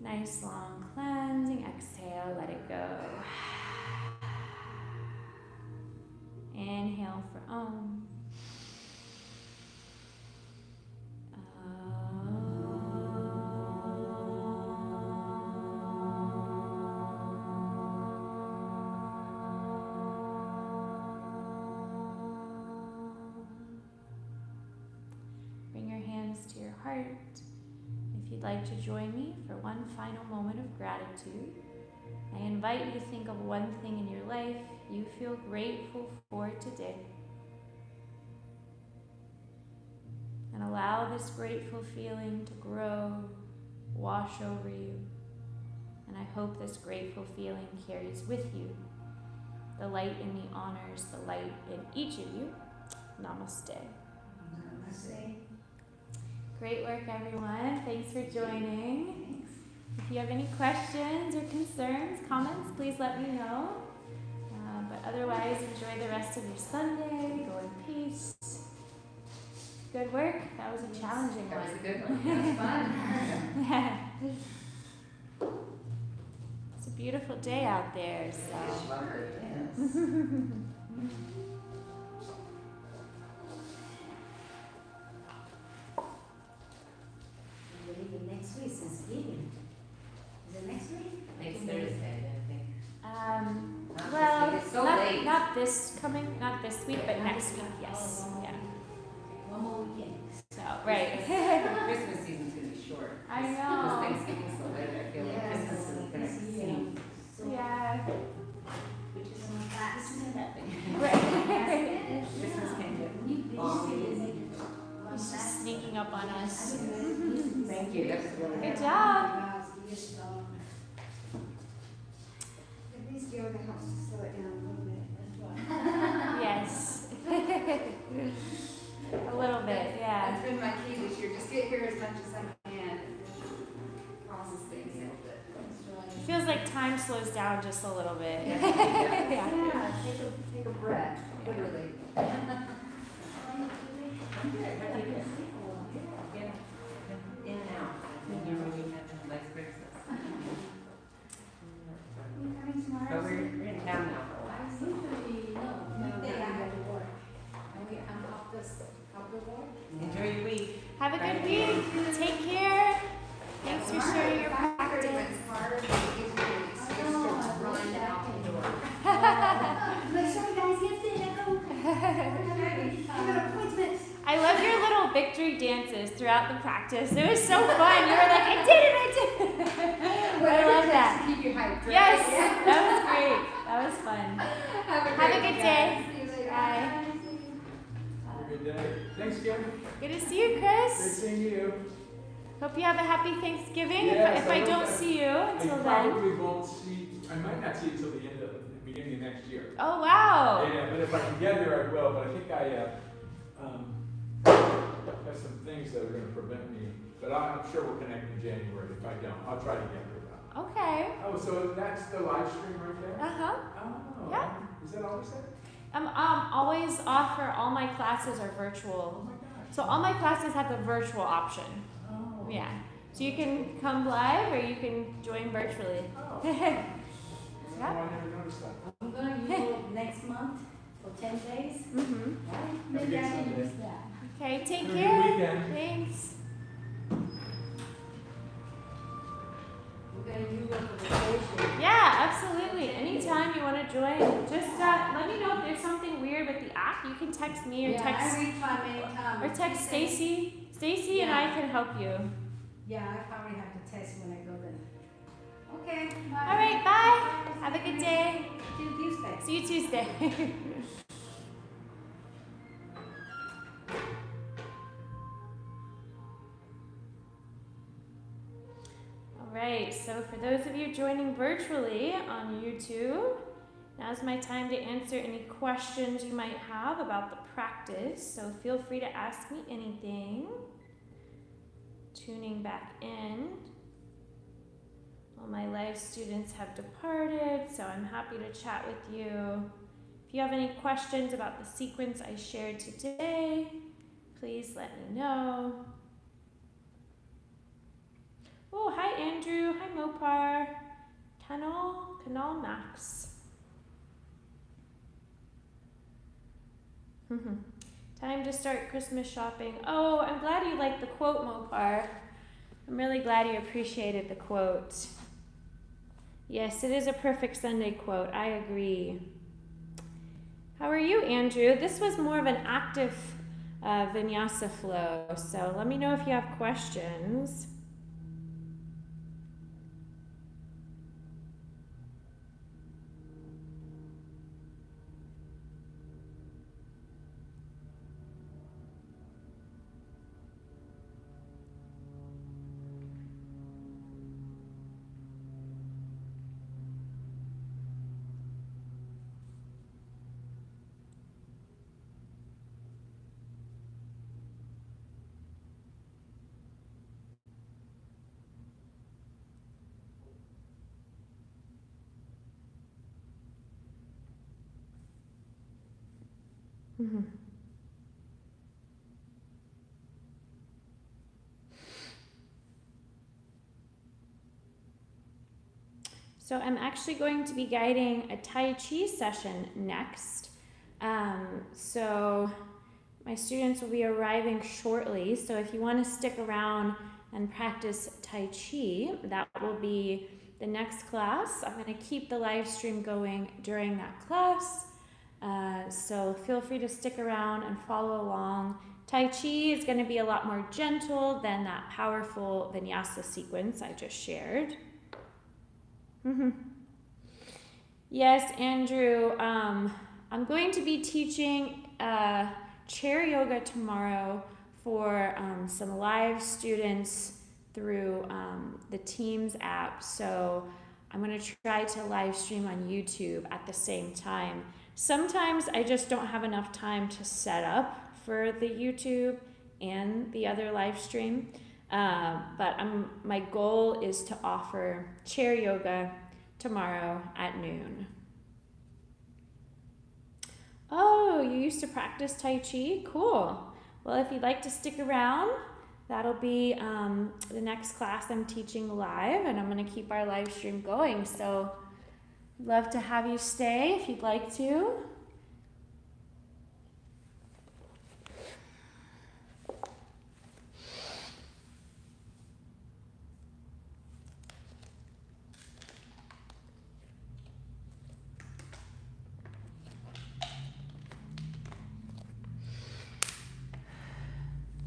Nice long cleansing exhale, let it go. Inhale for Om. Bring your hands to your heart. If you'd like to join me for one final moment of gratitude, I invite you to think of one thing in your life you feel grateful for today. And allow this grateful feeling to grow, wash over you. And I hope this grateful feeling carries with you. The light in me honors the light in each of you. Namaste. Namaste. Great work, everyone. Thanks for joining. If you have any questions or concerns, comments, please let me know. But otherwise, enjoy the rest of your Sunday. Go in peace. Good work. That was a challenging one. That was a good one. That was fun. It's a beautiful day out there, so. Yes. Maybe next week, Thanksgiving. Is it next week? Next Thursday, I think. Well, It's so late. not this week, but next week, yes. Yeah. One more weekend. So, right. Christmas season's gonna be short. I Because know. Thanksgiving's so late, I feel like Yes. Christmas is gonna exceed. Yeah. Which is on that, isn't that thing? Right. Christmas can get You long. He's just sneaking up on us. Thank you, that's really Good good. job. At least yoga helps to slow it down a little bit. Yes. A little bit, yeah. That's been my key this year, just get here as much as I can. And process things a little bit. It feels like time slows down just a little bit. Yeah, Yeah. take a breath, literally. In and out. And you're really having a nice Christmas. You coming tomorrow? But we're in town now for a while. Usually, no, they have to work. I'm off the work. Enjoy your week. Have a good week. Take care. Thanks for sharing your practice. Like, sorry guys, yesterday I go. I got an appointment. I love your little victory dances throughout the practice. It was so fun. You were like, I did it, I did it. I love that. Keep you hyped, right? Yes, that was great. That was fun. Have a Have a great good day. day. See you later. Bye. Have a good day. Thanks, Kim. Good to see you, Great Chris. seeing you. Hope you have a happy Thanksgiving. Yes, if I don't see you until then. I probably won't see, I might not see you until the beginning of next year. Oh, wow. Yeah, but if I can get here, I will. But I think I have some things that are going to prevent me. But I'm sure we'll connect in January. If I don't, I'll try to get here. Okay. Oh, so that's the live stream right there? Uh-huh. Oh. Yeah. Is that always there? I'm always offer, all my classes are Oh virtual. my gosh. So all my classes have the virtual option. Oh. Yeah. So you can come live or you can join virtually. Oh. Yeah. Oh, I never noticed that. I'm going to Europe next month for 10 days. Mm-hmm. Right? Maybe I can use that. Okay, take Have a good care. weekend. Thanks. We're going to Europe for vacation. Yeah, absolutely. Anytime you want to join, just let me know if there's something weird with the app. You can text me or Yeah, text I retried many times. or text Stacy. Stacy and I can help you. Yeah, I probably have to text when I go there. Okay, bye. All right, bye. Have a good day. Till Tuesday. See you Tuesday. All right, so for those of you joining virtually on YouTube, now's my time to answer any questions you might have about the practice. So feel free to ask me anything. Tuning back in. All my live students have departed, so I'm happy to chat with you. If you have any questions about the sequence I shared today, please let me know. Oh, hi Andrew, hi Mopar, Canal Max. Time to start Christmas shopping. Oh, I'm glad you liked the quote, Mopar. I'm really glad you appreciated the quote. Yes, it is a perfect Sunday quote. I agree. How are you, Andrew? This was more of an active vinyasa flow, so let me know if you have questions. So I'm actually going to be guiding a Tai Chi session next. So my students will be arriving shortly. So if you want to stick around and practice Tai Chi, that will be the next class. I'm going to keep the live stream going during that class. So feel free to stick around and follow along. Tai Chi is going to be a lot more gentle than that powerful vinyasa sequence I just shared. Yes, Andrew, I'm going to be teaching chair yoga tomorrow for some live students through the Teams app. So I'm going to try to live stream on YouTube at the same time. Sometimes I just don't have enough time to set up for the YouTube and the other live stream. But my goal is to offer chair yoga tomorrow at noon. Oh, you used to practice Tai Chi? Cool. Well, if you'd like to stick around, that'll be the next class I'm teaching live, and I'm going to keep our live stream going. So I'd love to have you stay if you'd like to.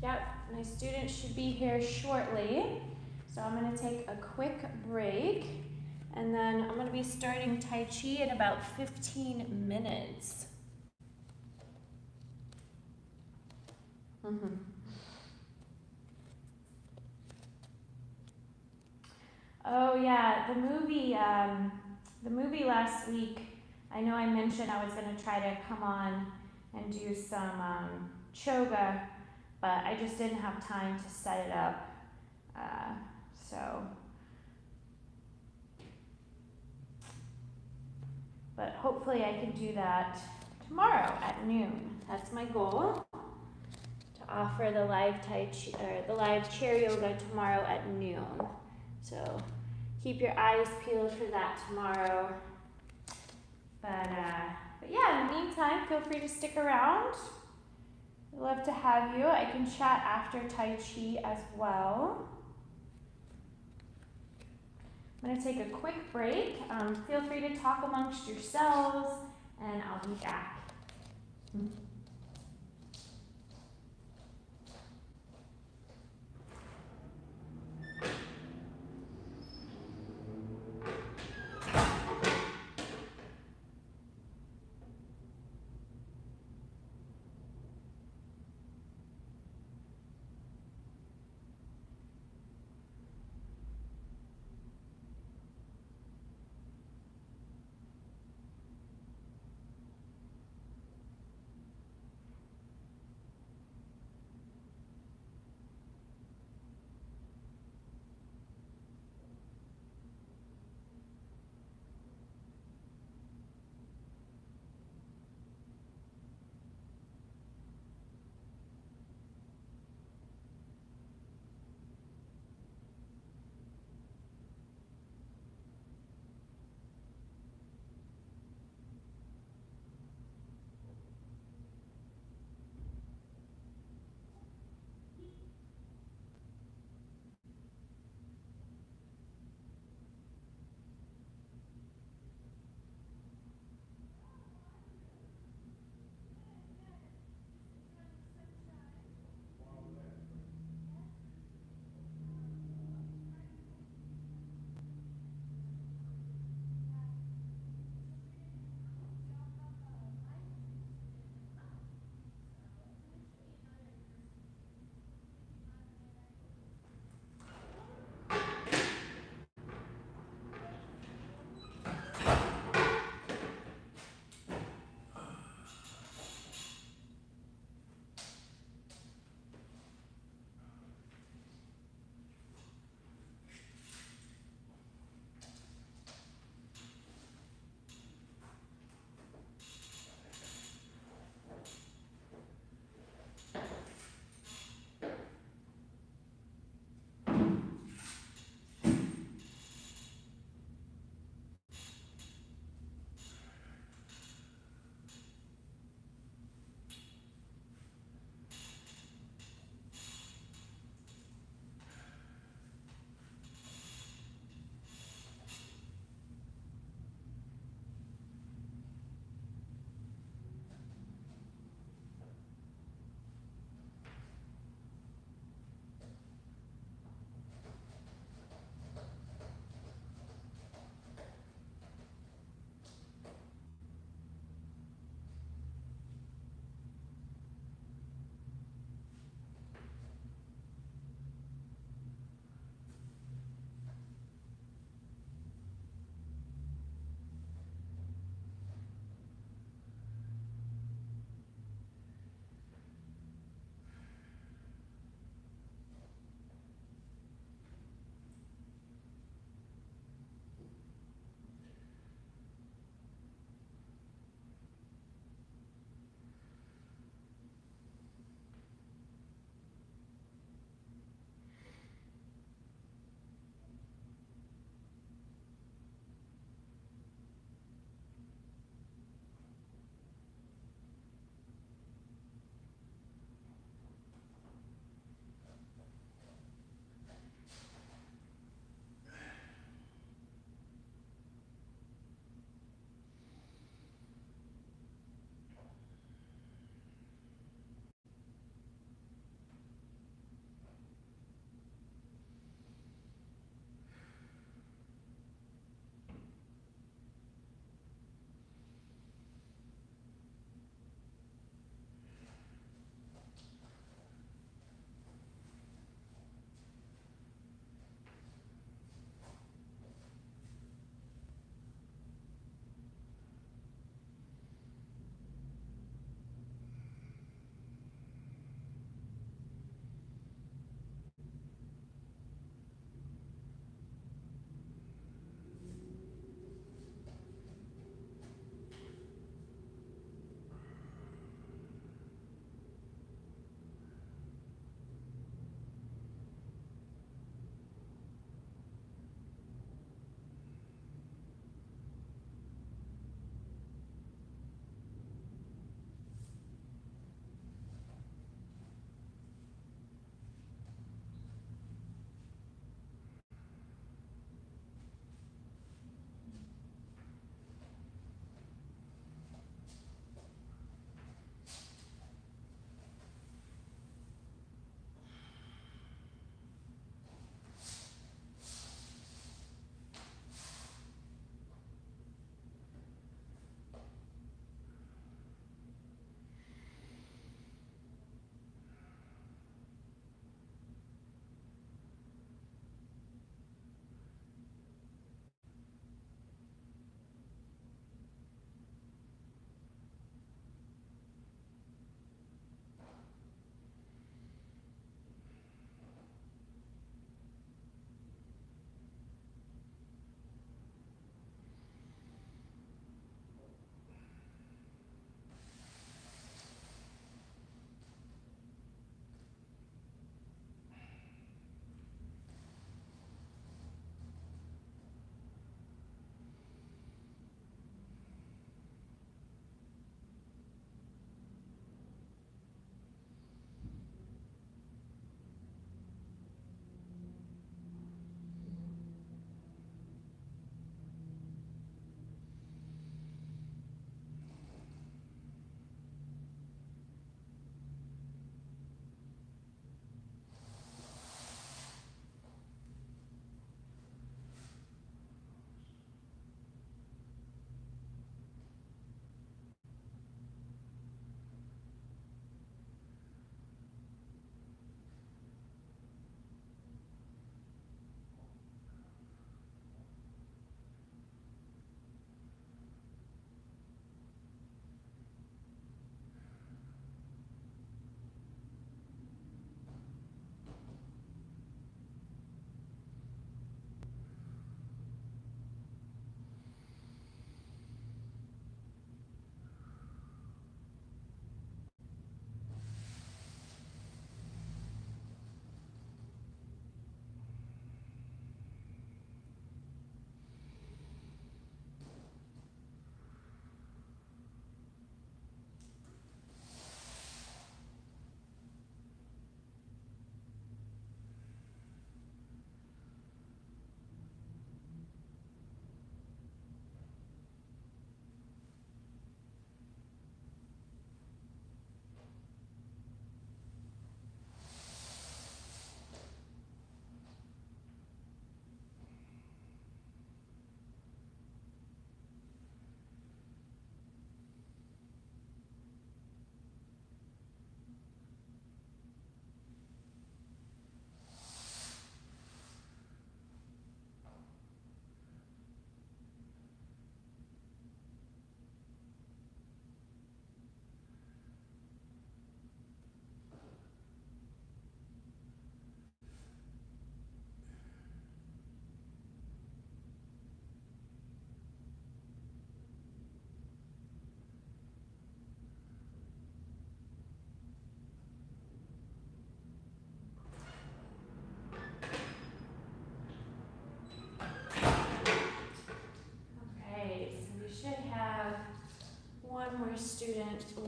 Yep, my students should be here shortly. So I'm going to take a quick break, and then I'm going to be starting Tai Chi in about 15 minutes. Oh yeah, the movie last week. I know I mentioned I was gonna try to come on and do some choga, but I just didn't have time to set it up. So, but hopefully I can do that tomorrow at noon. That's my goal. To offer the live Tai Chi or the live chair yoga tomorrow at noon. So keep your eyes peeled for that tomorrow. But yeah, in the meantime, feel free to stick around. I'd love to have you. I can chat after Tai Chi as well. I'm going to take a quick break. Feel free to talk amongst yourselves, and I'll be back.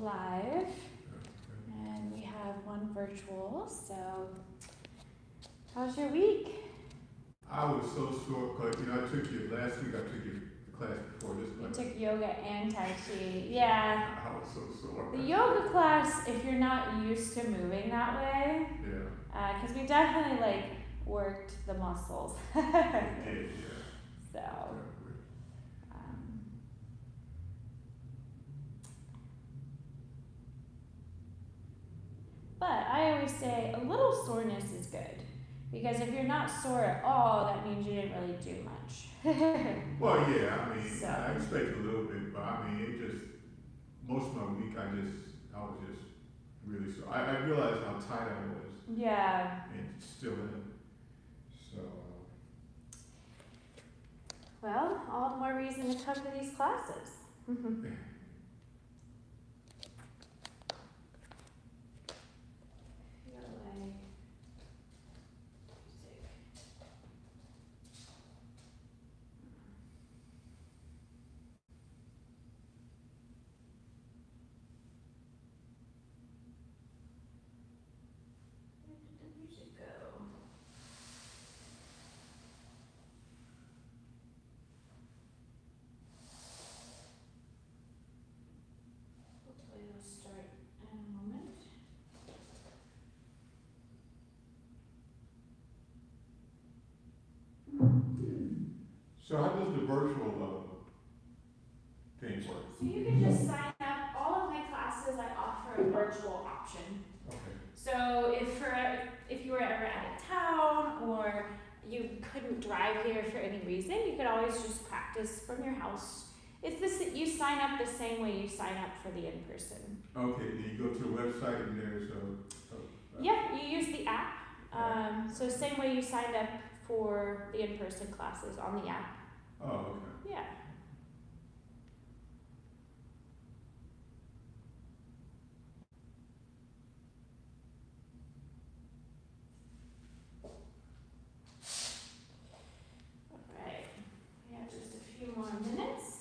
live, and we have one virtual. So, how's your week? I was so sore because, I took you last week, I took your class before this You one. took yoga and Tai Chi. Yeah. I was so sore. The yoga class, if you're not used to moving that way, Yeah. because we definitely like worked the muscles. It did, yeah. So, Definitely. um, but I always say a little soreness is good. Because if you're not sore at all, that means you didn't really do much. Well, yeah, I mean, So. I expect a little bit, but I mean, it just, most of my week, I was just really sore. I realized how tight I was Yeah. and still am. So, Well, all the more reason to come to these classes. Where did the music go? Hopefully it'll start in a moment. so how does the virtual thing work? So you can just sign up. All of my classes I offer a virtual option. Okay. So if you were ever out of town or you couldn't drive here for any reason, you could always just practice from your house. It's this, you sign up the same way you sign up for the in-person. Okay, then you go to the website and there's Yeah, you use the app. So same way you signed up for the in-person classes on the app. oh, okay. Yeah. All right. We have just a few more minutes.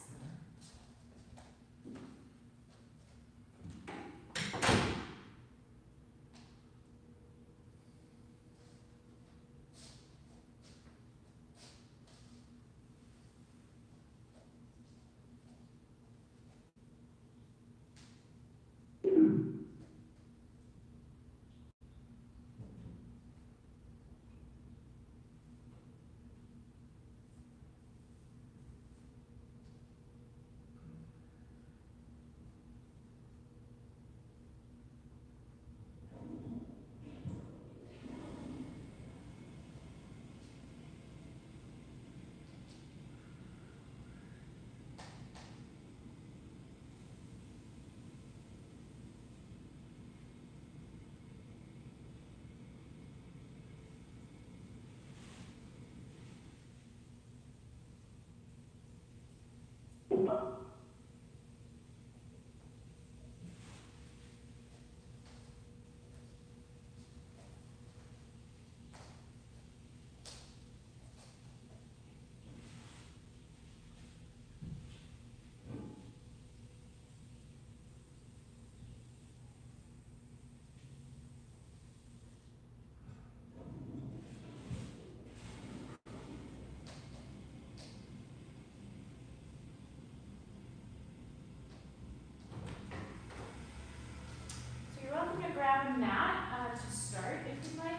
Grab a mat to start if you'd like.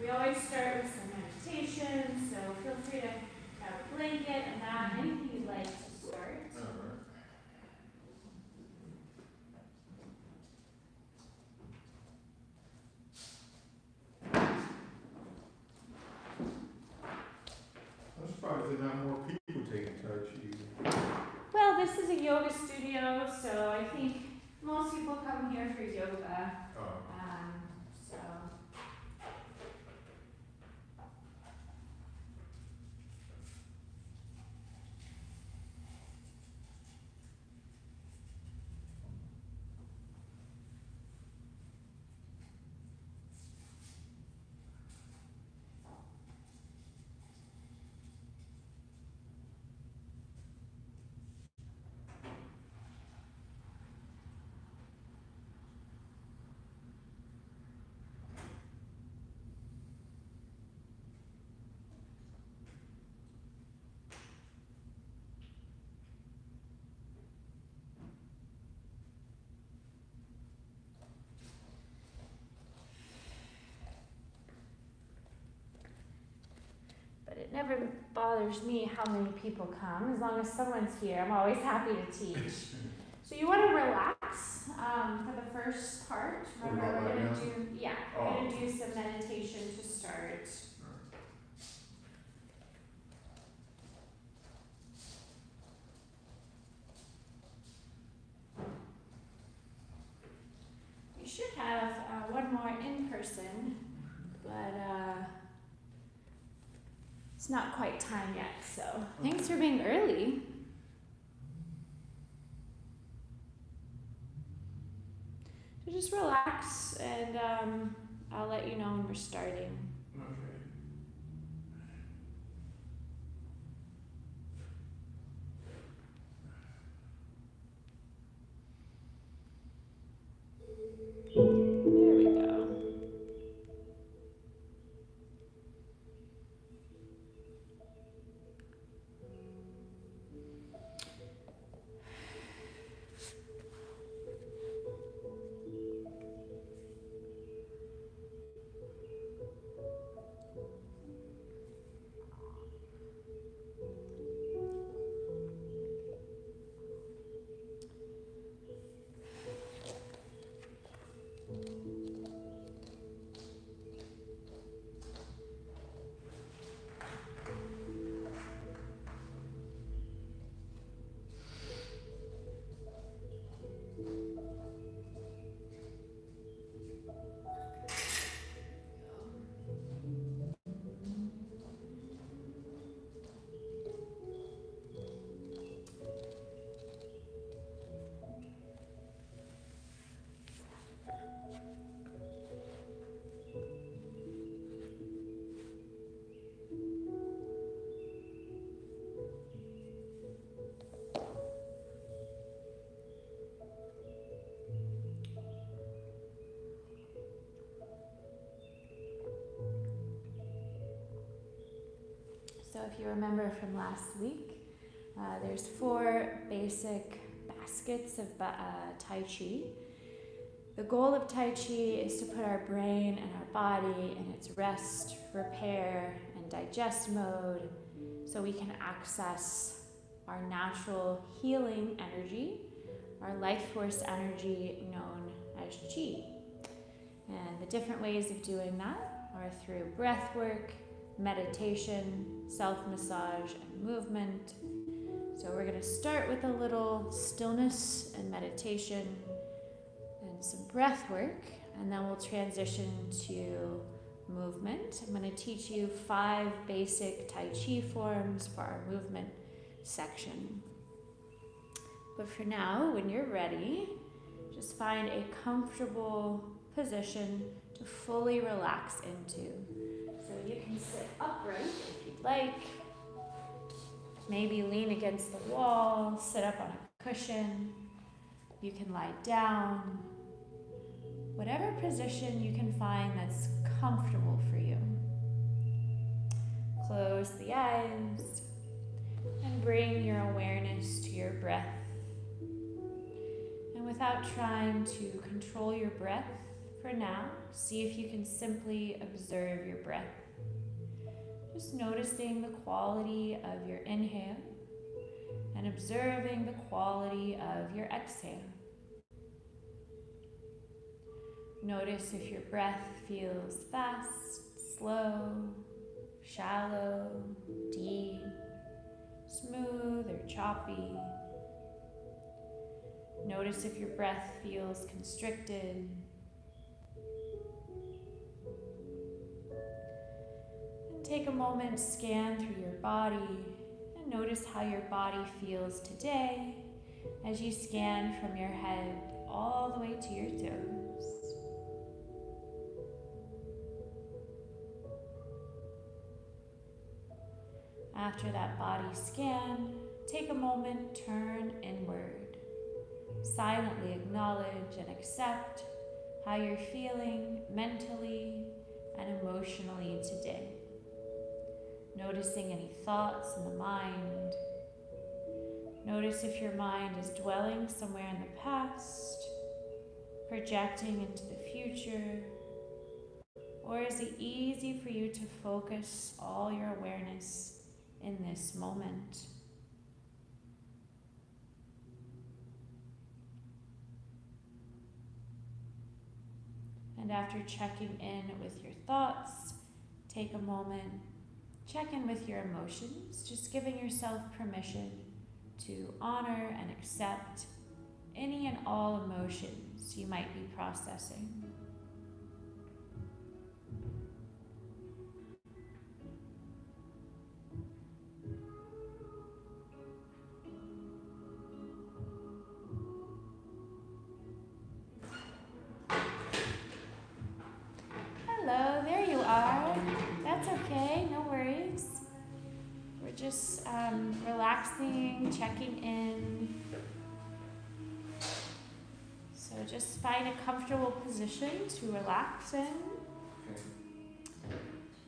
We always start with some meditation, so feel free to grab a blanket, a mat, anything you'd like to start. All right. I'm surprised there are not more people taking Tai Chi. Well, this is a yoga studio, so I think most people come here for yoga. Oh. So. never bothers me how many people come. As long as someone's here, I'm always happy to teach. So you want to relax for the first part. Remember, we're going to do some meditation to start. We should have one more in person, but it's not quite time yet, so thanks for being early. So just relax, and I'll let you know when we're starting. There we go. So if you remember from last week, there's 4 basic baskets of Tai Chi. The goal of Tai Chi is to put our brain and our body in its rest, repair, and digest mode so we can access our natural healing energy, our life force energy known as Chi. And the different ways of doing that are through breath work, meditation, self-massage, and movement. So we're going to start with a little stillness and meditation and some breath work, and then we'll transition to movement. I'm going to teach you 5 basic Tai Chi forms for our movement section. But for now, when you're ready, just find a comfortable position to fully relax into. So you can sit upright if you'd like. Maybe lean against the wall, sit up on a cushion. You can lie down. Whatever position you can find that's comfortable for you. Close the eyes and bring your awareness to your breath. And without trying to control your breath for now, see if you can simply observe your breath. Just noticing the quality of your inhale and observing the quality of your exhale. Notice if your breath feels fast, slow, shallow, deep, smooth, or choppy. Notice if your breath feels constricted. And take a moment, scan through your body, and notice how your body feels today as you scan from your head all the way to your toes. After that body scan, take a moment, turn inward. Silently acknowledge and accept how you're feeling mentally and emotionally today. Noticing any thoughts in the mind. Notice if your mind is dwelling somewhere in the past, projecting into the future, Or is it easy for you to focus all your awareness in this moment? And after checking in with your thoughts, take a moment, check in with your emotions, just giving yourself permission to honor and accept any and all emotions you might be processing. Hello, there you are. That's okay, no worries. We're just relaxing, checking in. So just find a comfortable position to relax in.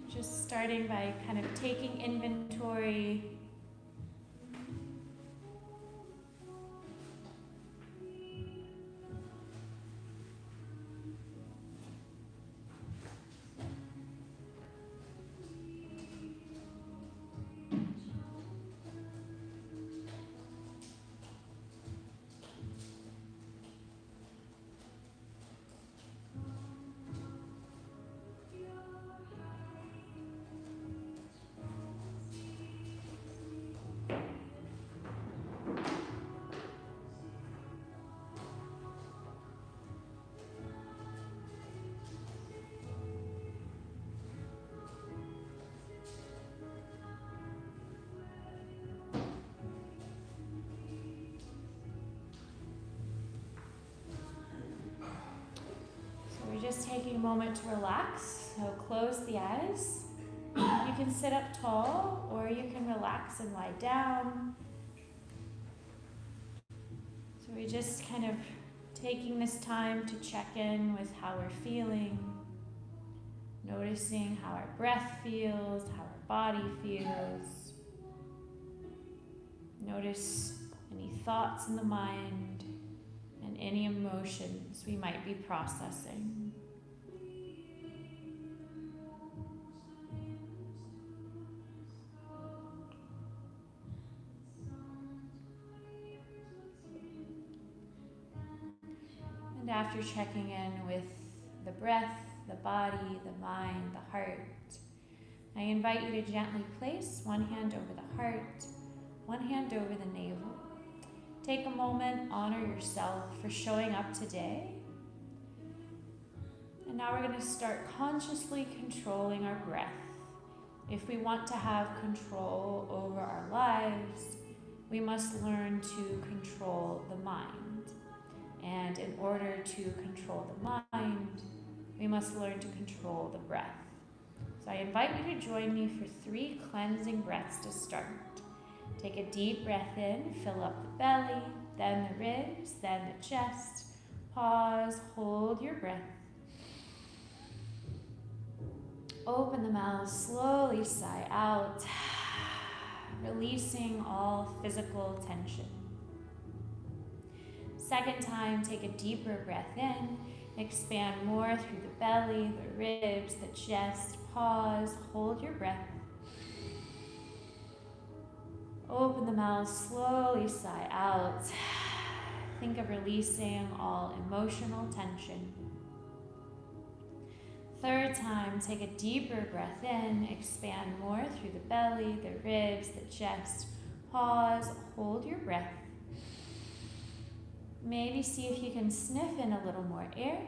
Just starting by kind of taking inventory. We're just taking a moment to relax, so close the eyes. You can sit up tall or you can relax and lie down. So we're just kind of taking this time to check in with how we're feeling, noticing how our breath feels, how our body feels. Notice any thoughts in the mind and any emotions we might be processing. And after checking in with the breath, the body, the mind, the heart, I invite you to gently place one hand over the heart, one hand over the navel. Take a moment, honor yourself for showing up today. And now we're going to start consciously controlling our breath. If we want to have control over our lives, we must learn to control the mind. And in order to control the mind, we must learn to control the breath. So I invite you to join me for 3 cleansing breaths to start. Take a deep breath in, fill up the belly, then the ribs, then the chest. Pause, hold your breath. Open the mouth, slowly sigh out, releasing all physical tension. Second time, take a deeper breath in, expand more through the belly, the ribs, the chest. Pause, hold your breath. Open the mouth, slowly sigh out. Think of releasing all emotional tension. Third time, take a deeper breath in, expand more through the belly, the ribs, the chest. Pause, hold your breath. Maybe see if you can sniff in a little more air.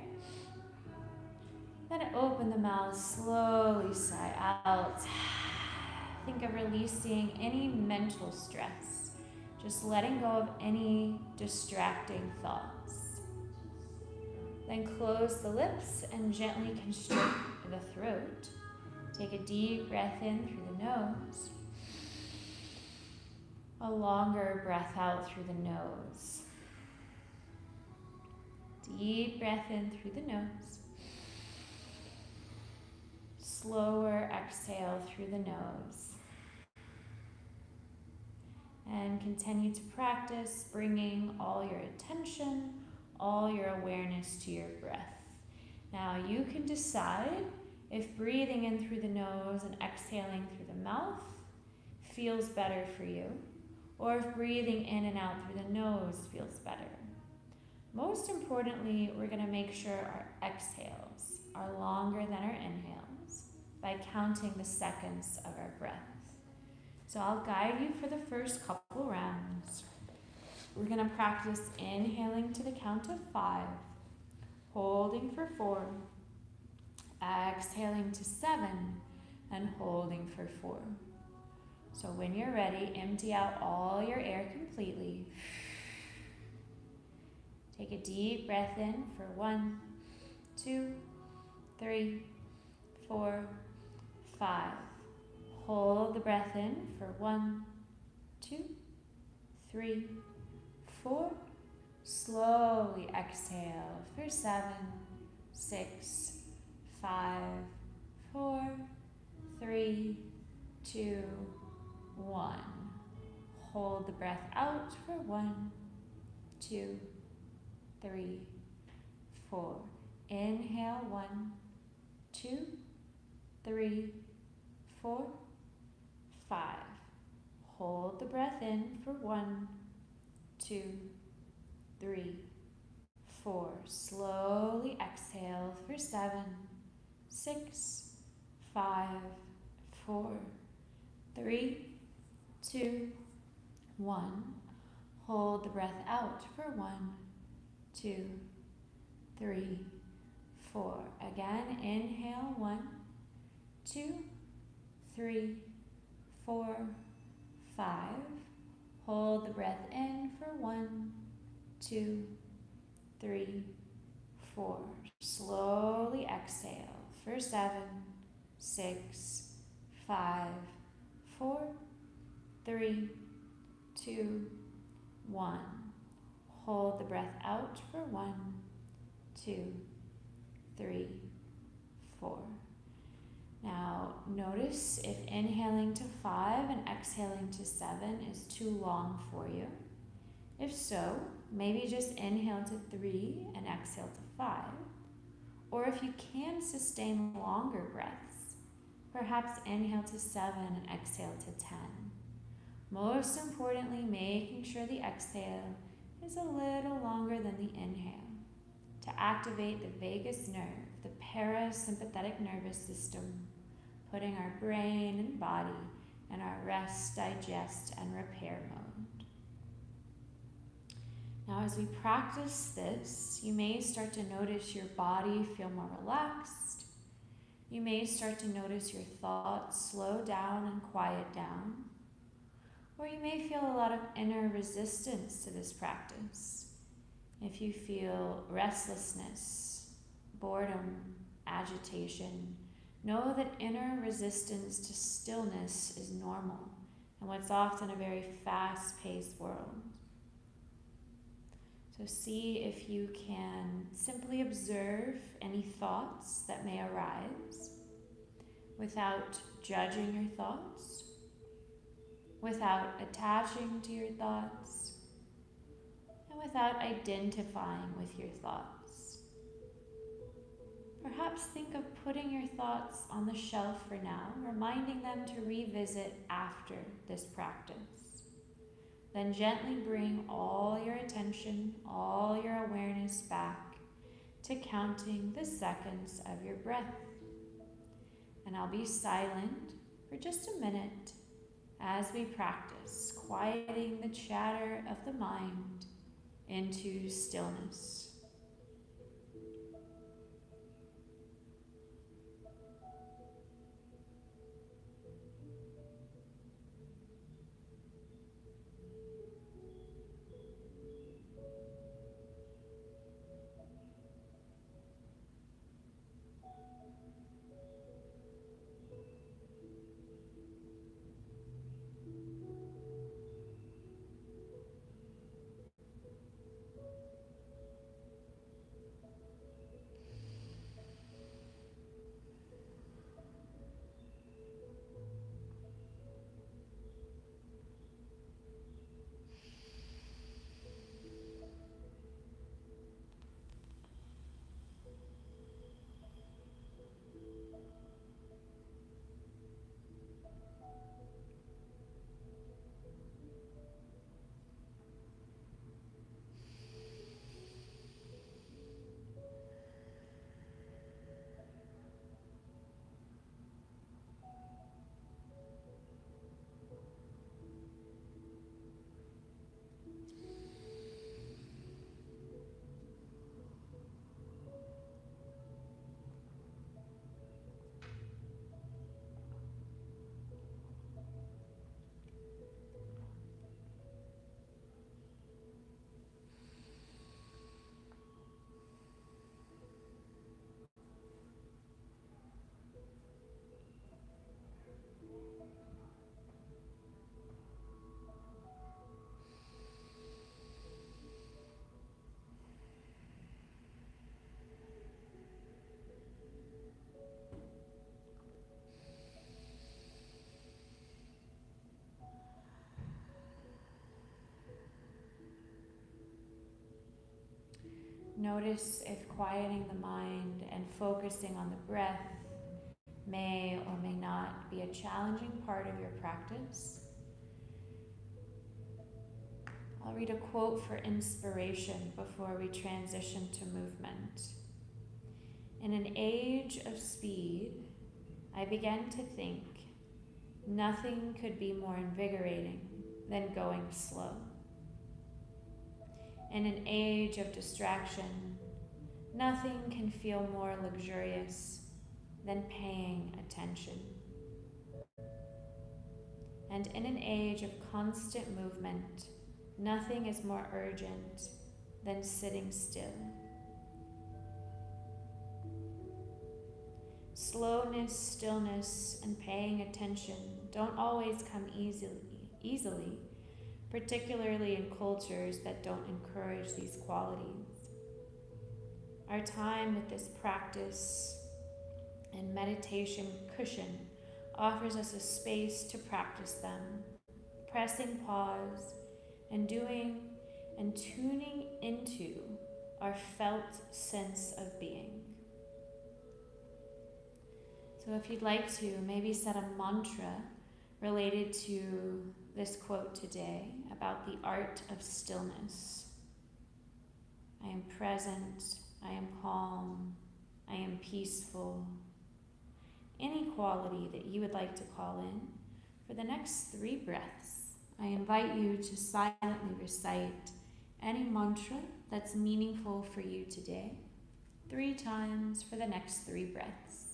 Then open the mouth, slowly sigh out. Think of releasing any mental stress, just letting go of any distracting thoughts. Then close the lips and gently constrict the throat. Take a deep breath in through the nose. A longer breath out through the nose. Deep breath in through the nose. Slower exhale through the nose. And continue to practice bringing all your attention, all your awareness to your breath. Now you can decide If breathing in through the nose and exhaling through the mouth feels better for you, or if breathing in and out through the nose feels better. Most importantly, we're going to make sure our exhales are longer than our inhales by counting the seconds of our breath. So I'll guide you for the first couple rounds. We're going to practice inhaling to the count of 5, holding for 4, exhaling to 7, and holding for 4. So when you're ready, empty out all your air completely. Take a deep breath in for 1, 2, 3, 4, 5. Hold the breath in for 1, 2, 3, 4. Slowly exhale for 7, 6, 5, 4, 3, 2, 1. Hold the breath out for 1, 2, 3, 4. Inhale 1, 2, 3, 4, 5. Hold the breath in for 1, 2, 3, 4. Slowly exhale for 7, 6, 5, 4, 3, 2, 1. Hold the breath out for 1, 2, 3, 4. Again, inhale 1, 2, 3, 4, 5. Hold the breath in for 1, 2, 3, 4. Slowly exhale for 7, 6, 5, 4, 3, 2, 1. Hold the breath out for 1, 2, 3, 4. Now notice if inhaling to 5 and exhaling to 7 is too long for you. If so, maybe just inhale to 3 and exhale to 5. Or if you can sustain longer breaths, perhaps inhale to 7 and exhale to 10. Most importantly, making sure the exhale is a little longer than the inhale to activate the vagus nerve, the parasympathetic nervous system, putting our brain and body in our rest, digest, and repair mode. Now, as we practice this, you may start to notice your body feel more relaxed. You may start to notice your thoughts slow down and quiet down. Or you may feel a lot of inner resistance to this practice. If you feel restlessness, boredom, agitation, know that inner resistance to stillness is normal in what's often a very fast-paced world. So see if you can simply observe any thoughts that may arise without judging your thoughts, without attaching to your thoughts, and without identifying with your thoughts. Perhaps think of putting your thoughts on the shelf for now, reminding them to revisit after this practice. Then gently bring all your attention, all your awareness back to counting the seconds of your breath. And I'll be silent for just a minute as we practice quieting the chatter of the mind into stillness. notice if quieting the mind and focusing on the breath may or may not be a challenging part of your practice. I'll read a quote for inspiration before we transition to movement. In an age of speed, I began to think nothing could be more invigorating than going slow. In an age of distraction, nothing can feel more luxurious than paying attention. And in an age of constant movement, nothing is more urgent than sitting still. Slowness, stillness, and paying attention don't always come easily, particularly in cultures that don't encourage these qualities. Our time with this practice and meditation cushion offers us a space to practice them, pressing pause and doing and tuning into our felt sense of being. So if you'd like to, maybe set a mantra related to this quote today about the art of stillness. I am present, I am calm, I am peaceful. Any quality that you would like to call in for the next 3 breaths. I invite you to silently recite any mantra that's meaningful for you today, 3 times for the next 3 breaths.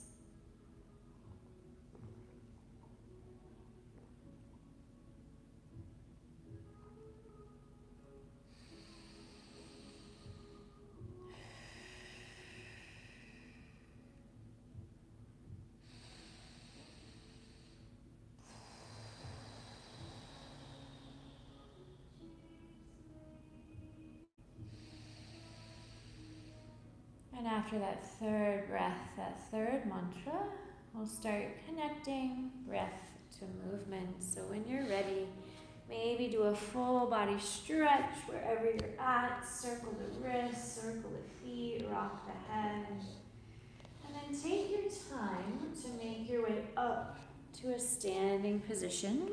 And after that 3rd breath, that 3rd mantra, we'll start connecting breath to movement. So when you're ready, maybe do a full body stretch wherever you're at. Circle the wrists, circle the feet, rock the head. And then take your time to make your way up to a standing position.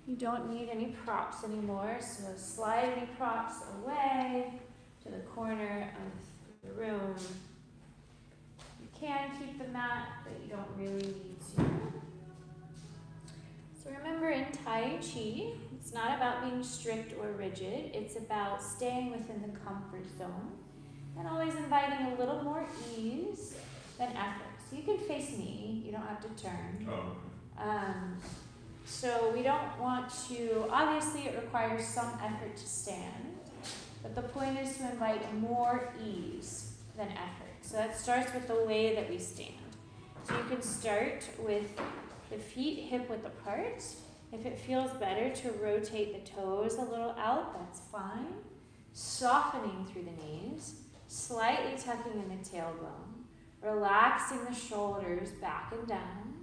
You don't need any props anymore, so slide any props away to the corner of the room. You can keep the mat, but you don't really need to. So remember, in Tai Chi, it's not about being strict or rigid. It's about staying within the comfort zone and always inviting a little more ease than effort. So you can face me. You don't have to turn. So we don't want to, obviously it requires some effort to stand, but the point is to invite more ease than effort. So that starts with the way that we stand. So you can start with the feet hip-width apart. If it feels better to rotate the toes a little out, that's fine. Softening through the knees, slightly tucking in the tailbone, relaxing the shoulders back and down.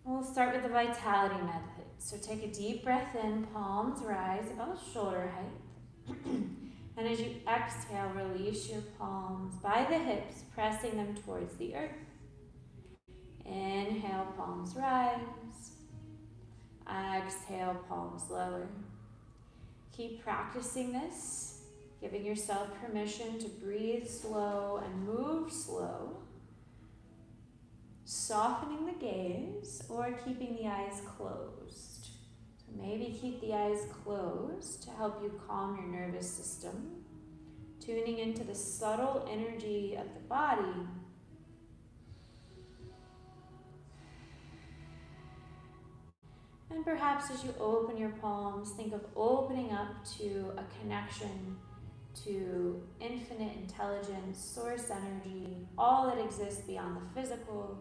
We'll start with the vitality method. So take a deep breath in, palms rise about shoulder height. And as you exhale, release your palms by the hips, pressing them towards the earth. Inhale, palms rise. Exhale, palms lower. Keep practicing this, giving yourself permission to breathe slow and move slow. Softening the gaze or keeping the eyes closed. So maybe keep the eyes closed to help you calm your nervous system. Tuning into the subtle energy of the body. And perhaps as you open your palms, think of opening up to a connection to infinite intelligence, source energy, all that exists beyond the physical.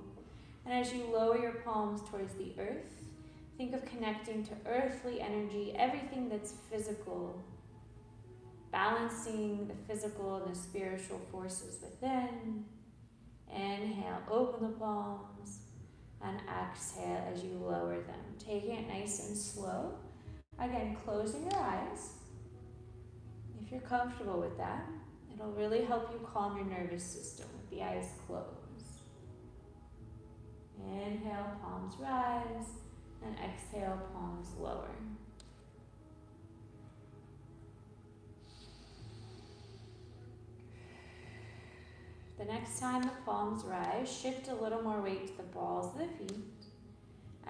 And as you lower your palms towards the earth, think of connecting to earthly energy, everything that's physical, balancing the physical and the spiritual forces within. Inhale, open the palms, and exhale as you lower them, taking it nice and slow. Again, closing your eyes if you're comfortable with that. It'll really help you calm your nervous system with the eyes closed. Inhale, palms rise, and exhale, palms lower. The next time the palms rise, shift a little more weight to the balls of the feet.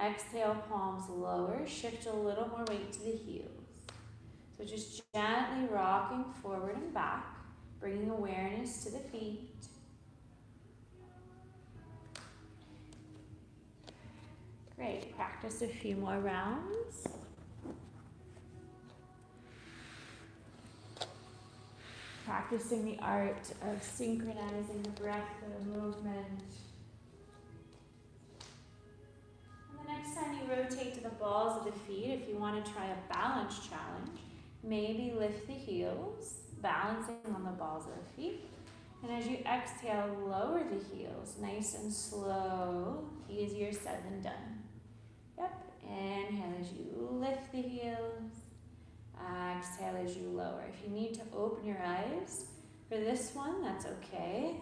Exhale, palms lower, shift a little more weight to the heels. So just gently rocking forward and back, bringing awareness to the feet. Great, practice a few more rounds. Practicing the art of synchronizing the breath with the movement. And the next time you rotate to the balls of the feet, if you want to try a balance challenge, maybe lift the heels, balancing on the balls of the feet. And as you exhale, lower the heels, nice and slow, easier said than done. Yep, inhale as you lift the heels, exhale as you lower. If you need to open your eyes for this one, that's okay.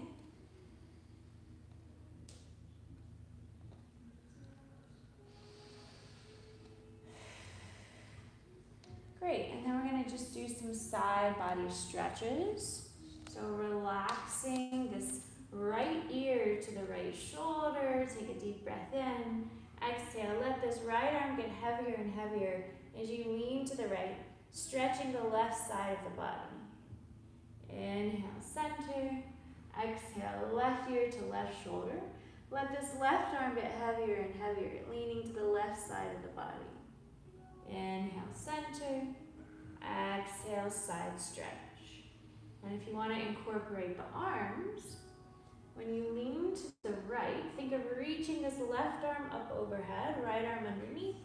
Great, and then we're going to just do some side body stretches. So relaxing this right ear to the right shoulder. Take a deep breath in. Exhale, let this right arm get heavier and heavier as you lean to the right, stretching the left side of the body. Inhale, center. Exhale, left ear to left shoulder. Let this left arm get heavier and heavier, leaning to the left side of the body. Inhale, center. Exhale, side stretch. And if you want to incorporate the arms, when you lean to the right, think of reaching this left arm up overhead, right arm underneath.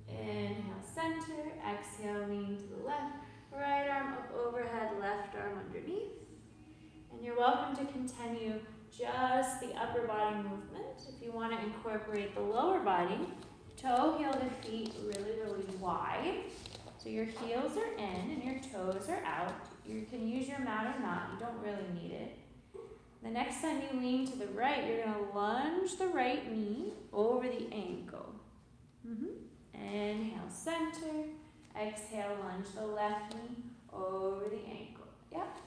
Inhale, center. Exhale, lean to the left, right arm up overhead, left arm underneath. And you're welcome to continue just the upper body movement. If you want to incorporate the lower body, toe heel to feet really, really wide. So your heels are in and your toes are out. You can use your mat or not, you don't really need it. The next time you lean to the right, you're going to lunge the right knee over the ankle. Inhale, center. Exhale, lunge the left knee over the ankle. Yep.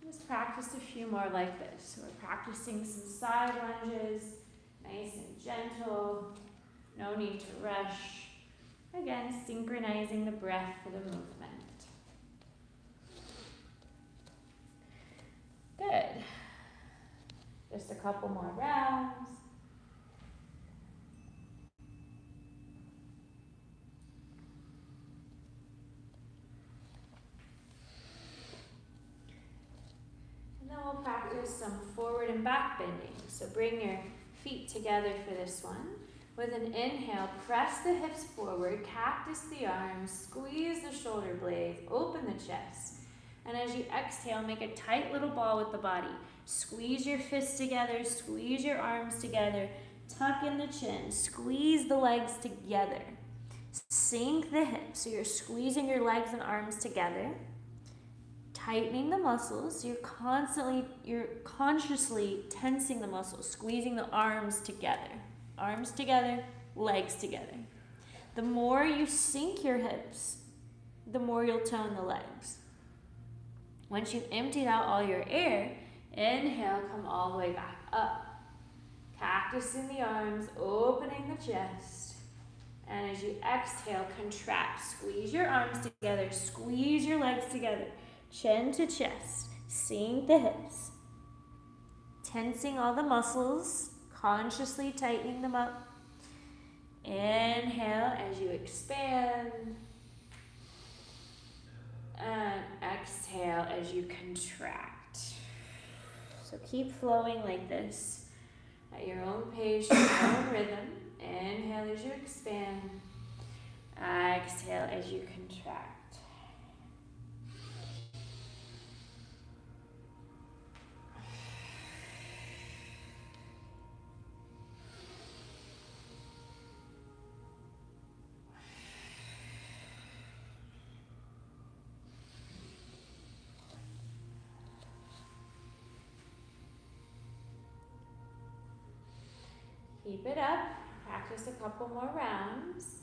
Just practice a few more like this. So we're practicing some side lunges, nice and gentle. No need to rush. Again, synchronizing the breath for the movement. Good. Just a couple more rounds. And then we'll practice some forward and back bending. So bring your feet together for this one. With an inhale, press the hips forward, cactus the arms, squeeze the shoulder blades, open the chest. And as you exhale, make a tight little ball with the body. Squeeze your fists together, squeeze your arms together, tuck in the chin, squeeze the legs together. Sink the hips, so you're squeezing your legs and arms together, tightening the muscles. So you're consciously tensing the muscles, squeezing the arms together. Arms together, legs together. The more you sink your hips, the more you'll tone the legs. Once you've emptied out all your air, inhale, come all the way back up. Cactus in the arms, opening the chest. And as you exhale, contract. Squeeze your arms together, squeeze your legs together. Chin to chest, sink the hips. Tensing all the muscles, consciously tightening them up. Inhale as you expand. And exhale as you contract. So keep flowing like this at your own pace, your own rhythm. Inhale as you expand. Exhale as you contract. Keep it up. Practice a couple more rounds.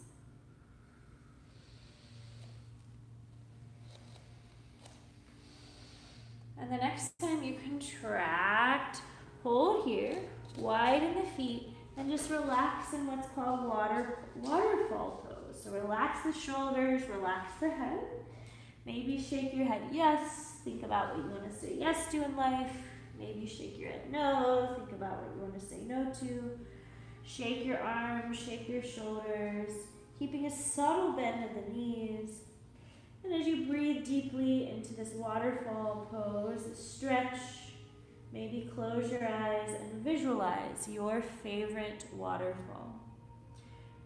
And the next time you contract, hold here, widen the feet, and just relax in what's called waterfall pose. So relax the shoulders, relax the head. Maybe shake your head yes. Think about what you want to say yes to in life. Maybe shake your head no. Think about what you want to say no to. Shake your arms, shake your shoulders, keeping a subtle bend of the knees. And as you breathe deeply into this waterfall pose, stretch, maybe close your eyes and visualize your favorite waterfall.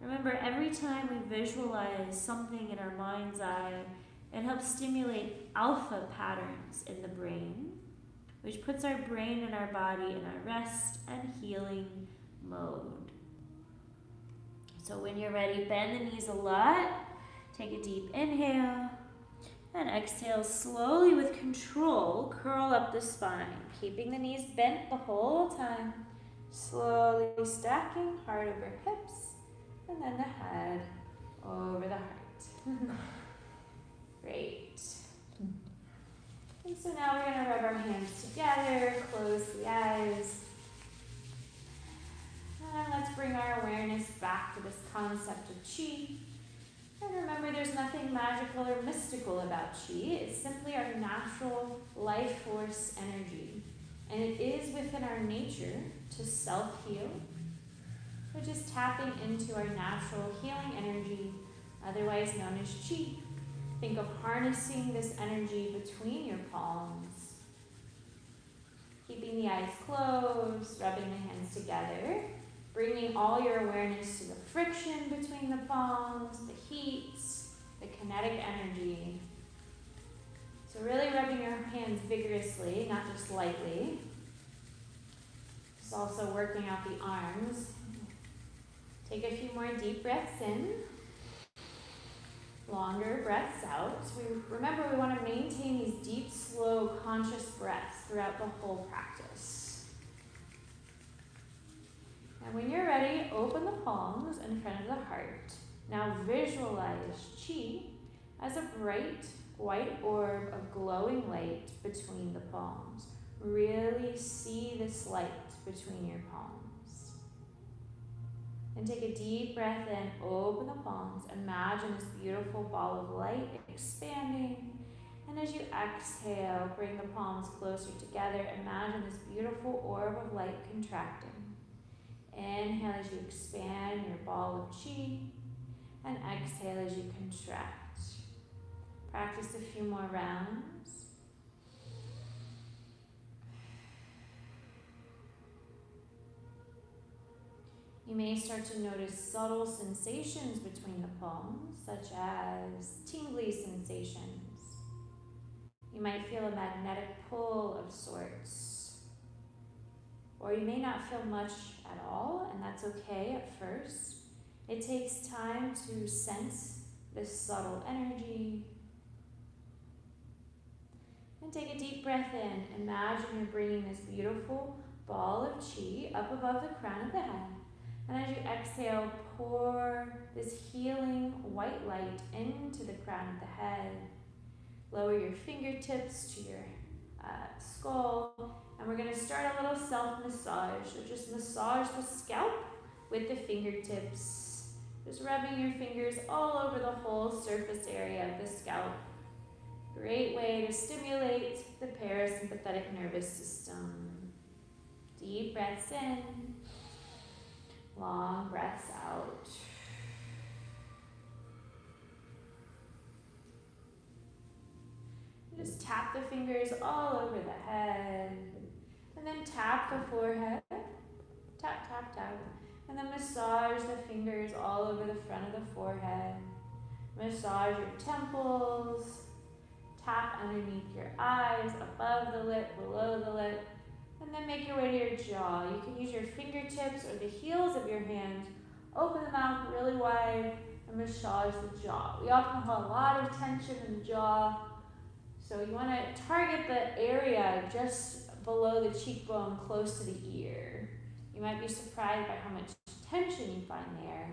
Remember, every time we visualize something in our mind's eye, it helps stimulate alpha patterns in the brain, which puts our brain and our body in a rest and healing mode. So when you're ready, bend the knees a lot. Take a deep inhale. And exhale slowly with control. Curl up the spine, keeping the knees bent the whole time. Slowly stacking heart over hips, and then the head over the heart. Great. And so now we're going to rub our hands together, close the eyes. And let's bring our awareness back to this concept of Chi. And remember, there's nothing magical or mystical about Chi. It's simply our natural life force energy. And it is within our nature to self-heal. We're just tapping into our natural healing energy, otherwise known as Chi. Think of harnessing this energy between your palms. Keeping the eyes closed, rubbing the hands together. Bringing all your awareness to the friction between the palms, the heat, the kinetic energy. So really rubbing your hands vigorously, not just lightly. Just also working out the arms. Take a few more deep breaths in. Longer breaths out. So remember, we want to maintain these deep, slow, conscious breaths throughout the whole practice. And when you're ready, open the palms in front of the heart. Now visualize Chi as a bright white orb of glowing light between the palms. Really see this light between your palms. And take a deep breath in, open the palms. Imagine this beautiful ball of light expanding. And as you exhale, bring the palms closer together. Imagine this beautiful orb of light contracting. Inhale as you expand your ball of Chi, and exhale as you contract. Practice a few more rounds. You may start to notice subtle sensations between the palms, such as tingly sensations. You might feel a magnetic pull of sorts. Or you may not feel much at all, and that's okay at first. It takes time to sense this subtle energy. And take a deep breath in. Imagine you're bringing this beautiful ball of Chi up above the crown of the head. And as you exhale, pour this healing white light into the crown of the head. Lower your fingertips to your skull. And we're going to start a little self-massage. So just massage the scalp with the fingertips. Just rubbing your fingers all over the whole surface area of the scalp. Great way to stimulate the parasympathetic nervous system. Deep breaths in. Long breaths out. Just tap the fingers all over the head. And then tap the forehead. Tap, tap, tap. And then massage the fingers all over the front of the forehead. Massage your temples. Tap underneath your eyes, above the lip, below the lip. And then make your way to your jaw. You can use your fingertips or the heels of your hands. Open the mouth really wide and massage the jaw. We often have a lot of tension in the jaw. So you want to target the area just below the cheekbone, close to the ear. You You might be surprised by how much tension you find there.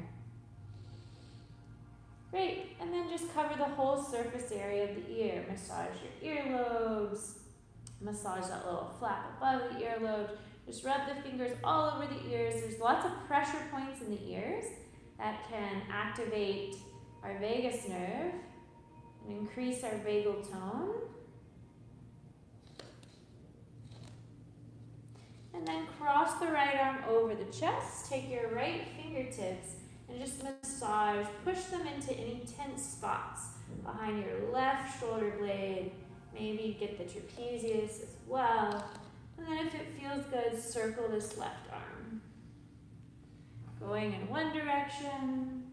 Great, and then just cover the whole surface area of the ear. Massage your earlobes, massage that little flap above the earlobe. Just rub the fingers all over the ears. There's lots of pressure points in the ears that can activate our vagus nerve and increase our vagal tone. And then cross the right arm over the chest. Take your right fingertips and just massage. Push them into any tense spots behind your left shoulder blade. Maybe get the trapezius as well. And then if it feels good, circle this left arm. Going in one direction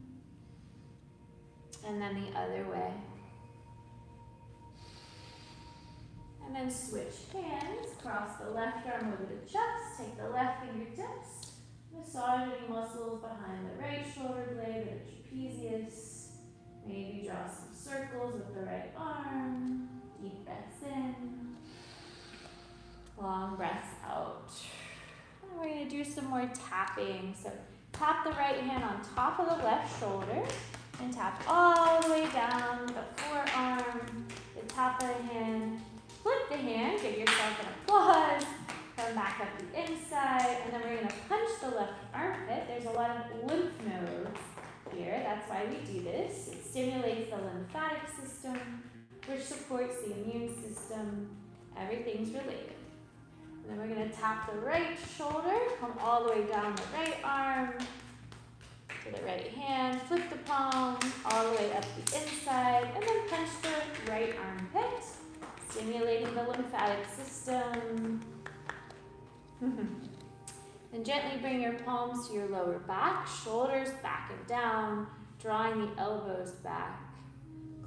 and then the other way. And then switch hands, cross the left arm over the chest, take the left fingertips, massage any muscles behind the right shoulder blade or the trapezius. Maybe draw some circles with the right arm. Deep breaths in. Long breaths out. And we're going to do some more tapping. So tap the right hand on top of the left shoulder and tap all the way down the forearm, the top of the hand. Flip the hand, give yourself an applause. Come back up the inside, and then we're going to punch the left armpit. There's a lot of lymph nodes here. That's why we do this. It stimulates the lymphatic system, which supports the immune system. Everything's related. And then we're going to tap the right shoulder, come all the way down the right arm to the right hand, flip the palm all the way up the inside, and then punch the right armpit, stimulating the lymphatic system. And gently bring your palms to your lower back, shoulders back and down, drawing the elbows back.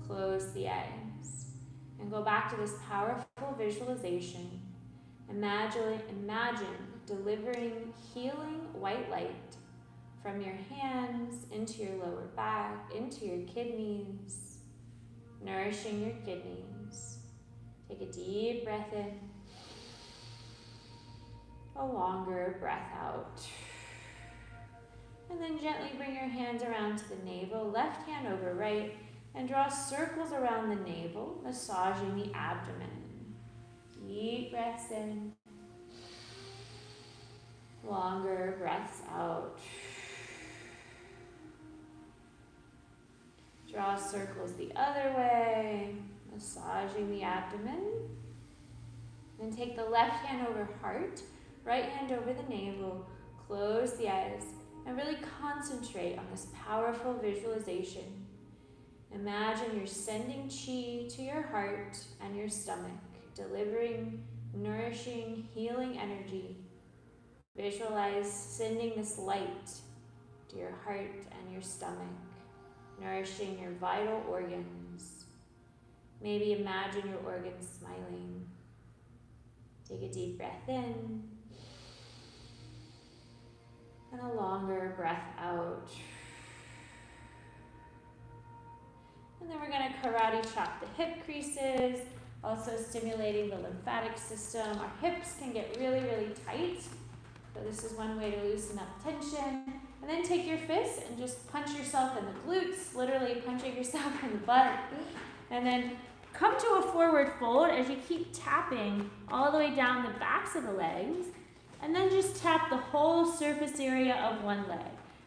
Close the eyes. And go back to this powerful visualization. Imagine delivering healing white light from your hands into your lower back, into your kidneys, nourishing your kidneys. Take a deep breath in, a longer breath out. And then gently bring your hands around to the navel, left hand over right, and draw circles around the navel, massaging the abdomen. Deep breaths in, longer breaths out. Draw circles the other way, massaging the abdomen. Then take the left hand over heart, right hand over the navel, close the eyes, and really concentrate on this powerful visualization. Imagine you're sending chi to your heart and your stomach, delivering, nourishing, healing energy. Visualize sending this light to your heart and your stomach, nourishing your vital organs. Maybe imagine your organs smiling. Take a deep breath in, and a longer breath out. And then we're going to karate chop the hip creases, also stimulating the lymphatic system. Our hips can get really, really tight, so this is one way to loosen up tension. And then take your fists and just punch yourself in the glutes, literally punching yourself in the butt. And then come to a forward fold as you keep tapping all the way down the backs of the legs. And then just tap the whole surface area of one leg,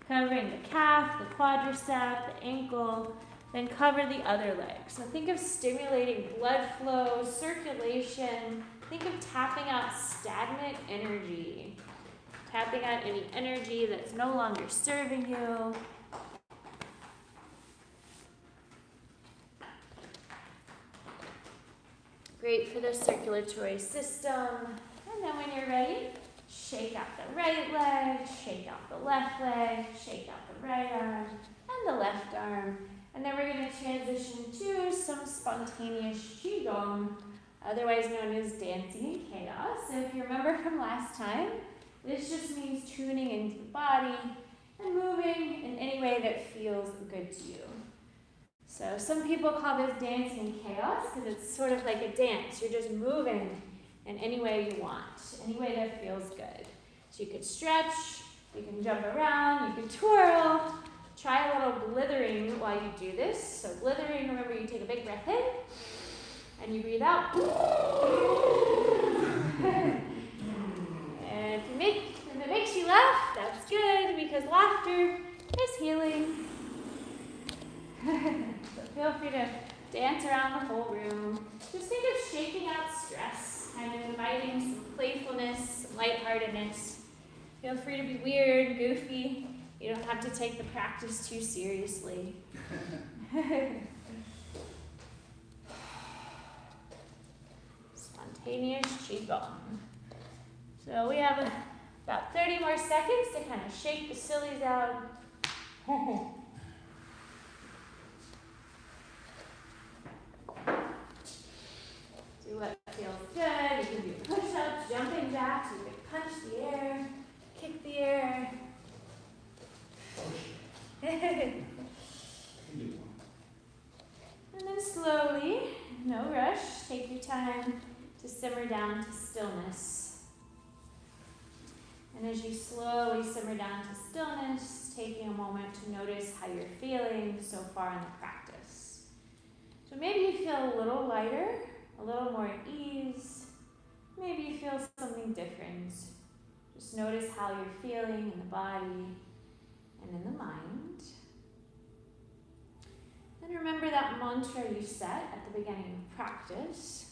covering the calf, the quadricep, the ankle, then cover the other leg. So think of stimulating blood flow, circulation. Think of tapping out stagnant energy. Tapping out any energy that's no longer serving you. Great for the circulatory system. And then when you're ready, shake out the right leg, shake out the left leg, shake out the right arm and the left arm. And then we're going to transition to some spontaneous qigong, otherwise known as dancing in chaos. So if you remember from last time, this just means tuning into the body and moving in any way that feels good to you. So some people call this dancing in chaos because it's sort of like a dance. You're just moving in any way you want, any way that feels good. So you could stretch, you can jump around, you can twirl. Try a little blithering while you do this. So blithering, remember you take a big breath in and you breathe out. And if it makes you laugh, that's good because laughter is healing. So feel free to dance around the whole room. Just think of shaking out stress, kind of inviting some playfulness, some lightheartedness. Feel free to be weird, goofy. You don't have to take the practice too seriously. Spontaneous Qigong. So we have about 30 more seconds to kind of shake the sillies out. Do what feels good. You can do push-ups, jumping jacks, you can punch the air, kick the air. And then slowly, no rush, take your time to simmer down to stillness. And as you slowly simmer down to stillness, taking a moment to notice how you're feeling so far in the practice. So maybe you feel a little lighter, a little more at ease. Maybe you feel something different. Just notice how you're feeling in the body and in the mind. And remember that mantra you set at the beginning of practice.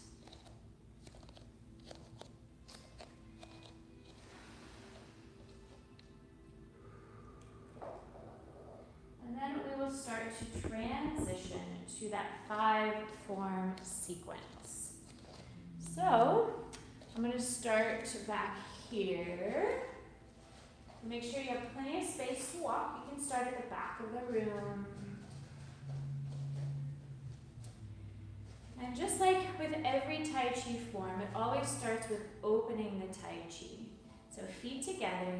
And then we will start to transition to that 5-form sequence. So I'm going to start back here. Make sure you have plenty of space to walk. You can start at the back of the room. And just like with every Tai Chi form, it always starts with opening the Tai Chi. So feet together.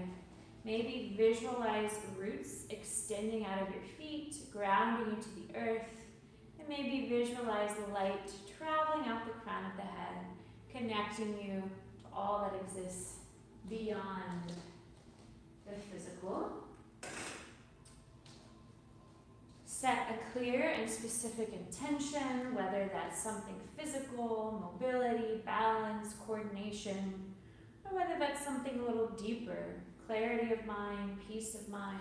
Maybe visualize roots extending out of your feet, grounding you to the earth. And maybe visualize the light traveling out the crown of the head, connecting you to all that exists beyond the physical. Set a clear and specific intention, whether that's something physical, mobility, balance, coordination, or whether that's something a little deeper, clarity of mind, peace of mind.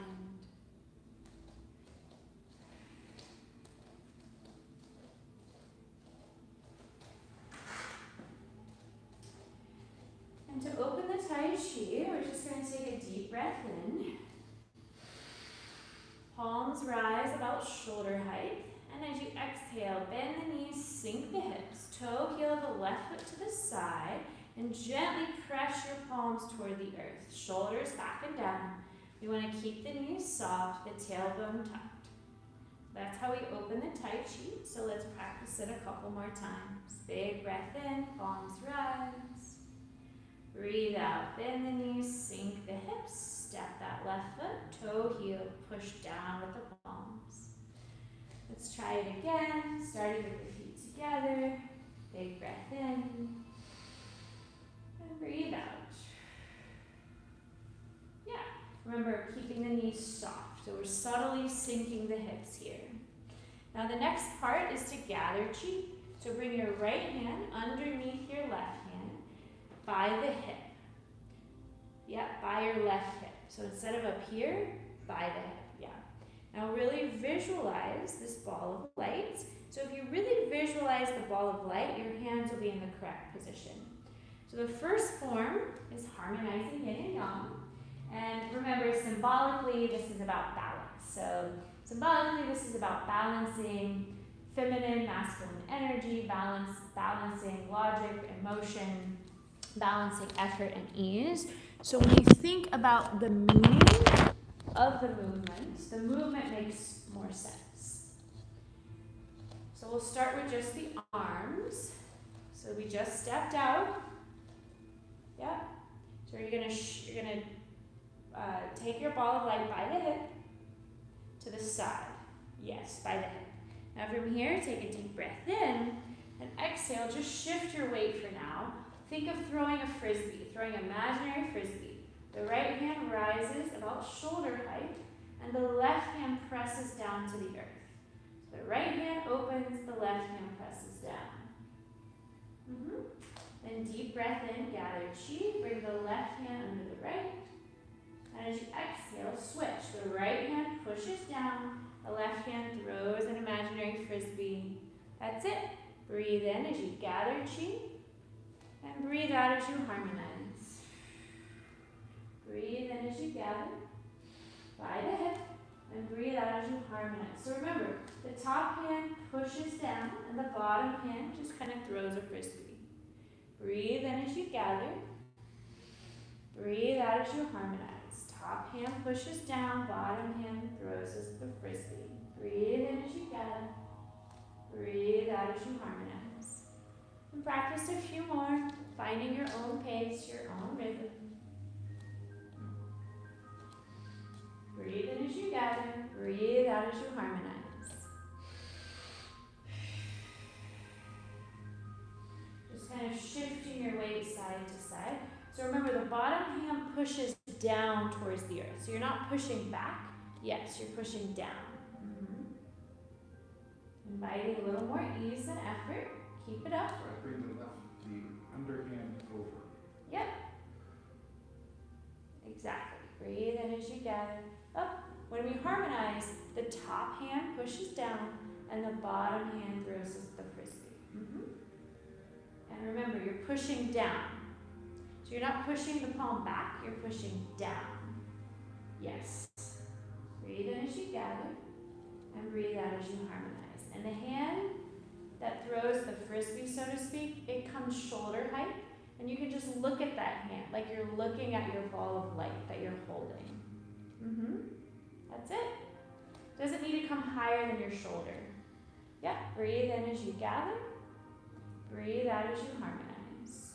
And to open the Tai Chi, we're just going to take a deep breath in. Palms rise about shoulder height. And as you exhale, bend the knees, sink the hips, toe heel of the left foot to the side, and gently press your palms toward the earth. Shoulders back and down. We want to keep the knees soft, the tailbone tucked. That's how we open the Tai Chi. So let's practice it a couple more times. Big breath in, palms rise. Breathe out, bend the knees, sink the hips. Step that left foot, toe heel, push down with the palms. Let's try it again, starting with the feet together. Big breath in. And breathe out. Yeah, remember keeping the knees soft. So we're subtly sinking the hips here. Now the next part is to gather chi. So bring your right hand underneath your left hand by the hip. Yeah, by your left hip. So instead of up here, by the hip, yeah. Now really visualize this ball of light. So if you really visualize the ball of light, your hands will be in the correct position. So the first form is harmonizing yin and yang. And remember, symbolically, this is about balance. So symbolically, this is about balancing feminine, masculine energy, balancing logic, emotion, balancing effort and ease. So when you think about the meaning of the movement makes more sense. So we'll start with just the arms. So we just stepped out. Yeah. So you're gonna take your ball of light by the hip to the side. Yes, by the hip. Now from here, take a deep breath in and exhale. Just shift your weight for now. Think of throwing a frisbee, throwing an imaginary frisbee. The right hand rises about shoulder height, and the left hand presses down to the earth. The right hand opens, the left hand presses down. Then deep breath in, gather chi, bring the left hand under the right. And as you exhale, switch. The right hand pushes down, the left hand throws an imaginary frisbee. That's it. Breathe in as you gather chi, and breathe out as you harmonize. Breathe in as you gather, by the hip, and breathe out as you harmonize. So remember, the top hand pushes down, and the bottom hand just kind of throws a frisbee. Breathe in as you gather. Breathe out as you harmonize. Top hand pushes down, bottom hand throws as the frisbee. Breathe in as you gather. Breathe out as you harmonize. And practice a few more, finding your own pace, your own rhythm. Breathe in as you gather. Breathe out as you harmonize. Kind of shifting your weight side to side. So remember, the bottom hand pushes down towards the earth. So you're not pushing back. Yes, you're pushing down. Inviting a little more ease and effort. Keep it up. So I bring the underhand over. Yep. Exactly. Breathe in as you gather. Up. When we harmonize, the top hand pushes down and the bottom hand throws as the frisbee. And remember, you're pushing down. So you're not pushing the palm back, you're pushing down. Yes. Breathe in as you gather, and breathe out as you harmonize. And the hand that throws the frisbee, so to speak, it comes shoulder height, and you can just look at that hand, like you're looking at your ball of light that you're holding. That's it. Doesn't need to come higher than your shoulder. Yeah, breathe in as you gather. Breathe out as you harmonize.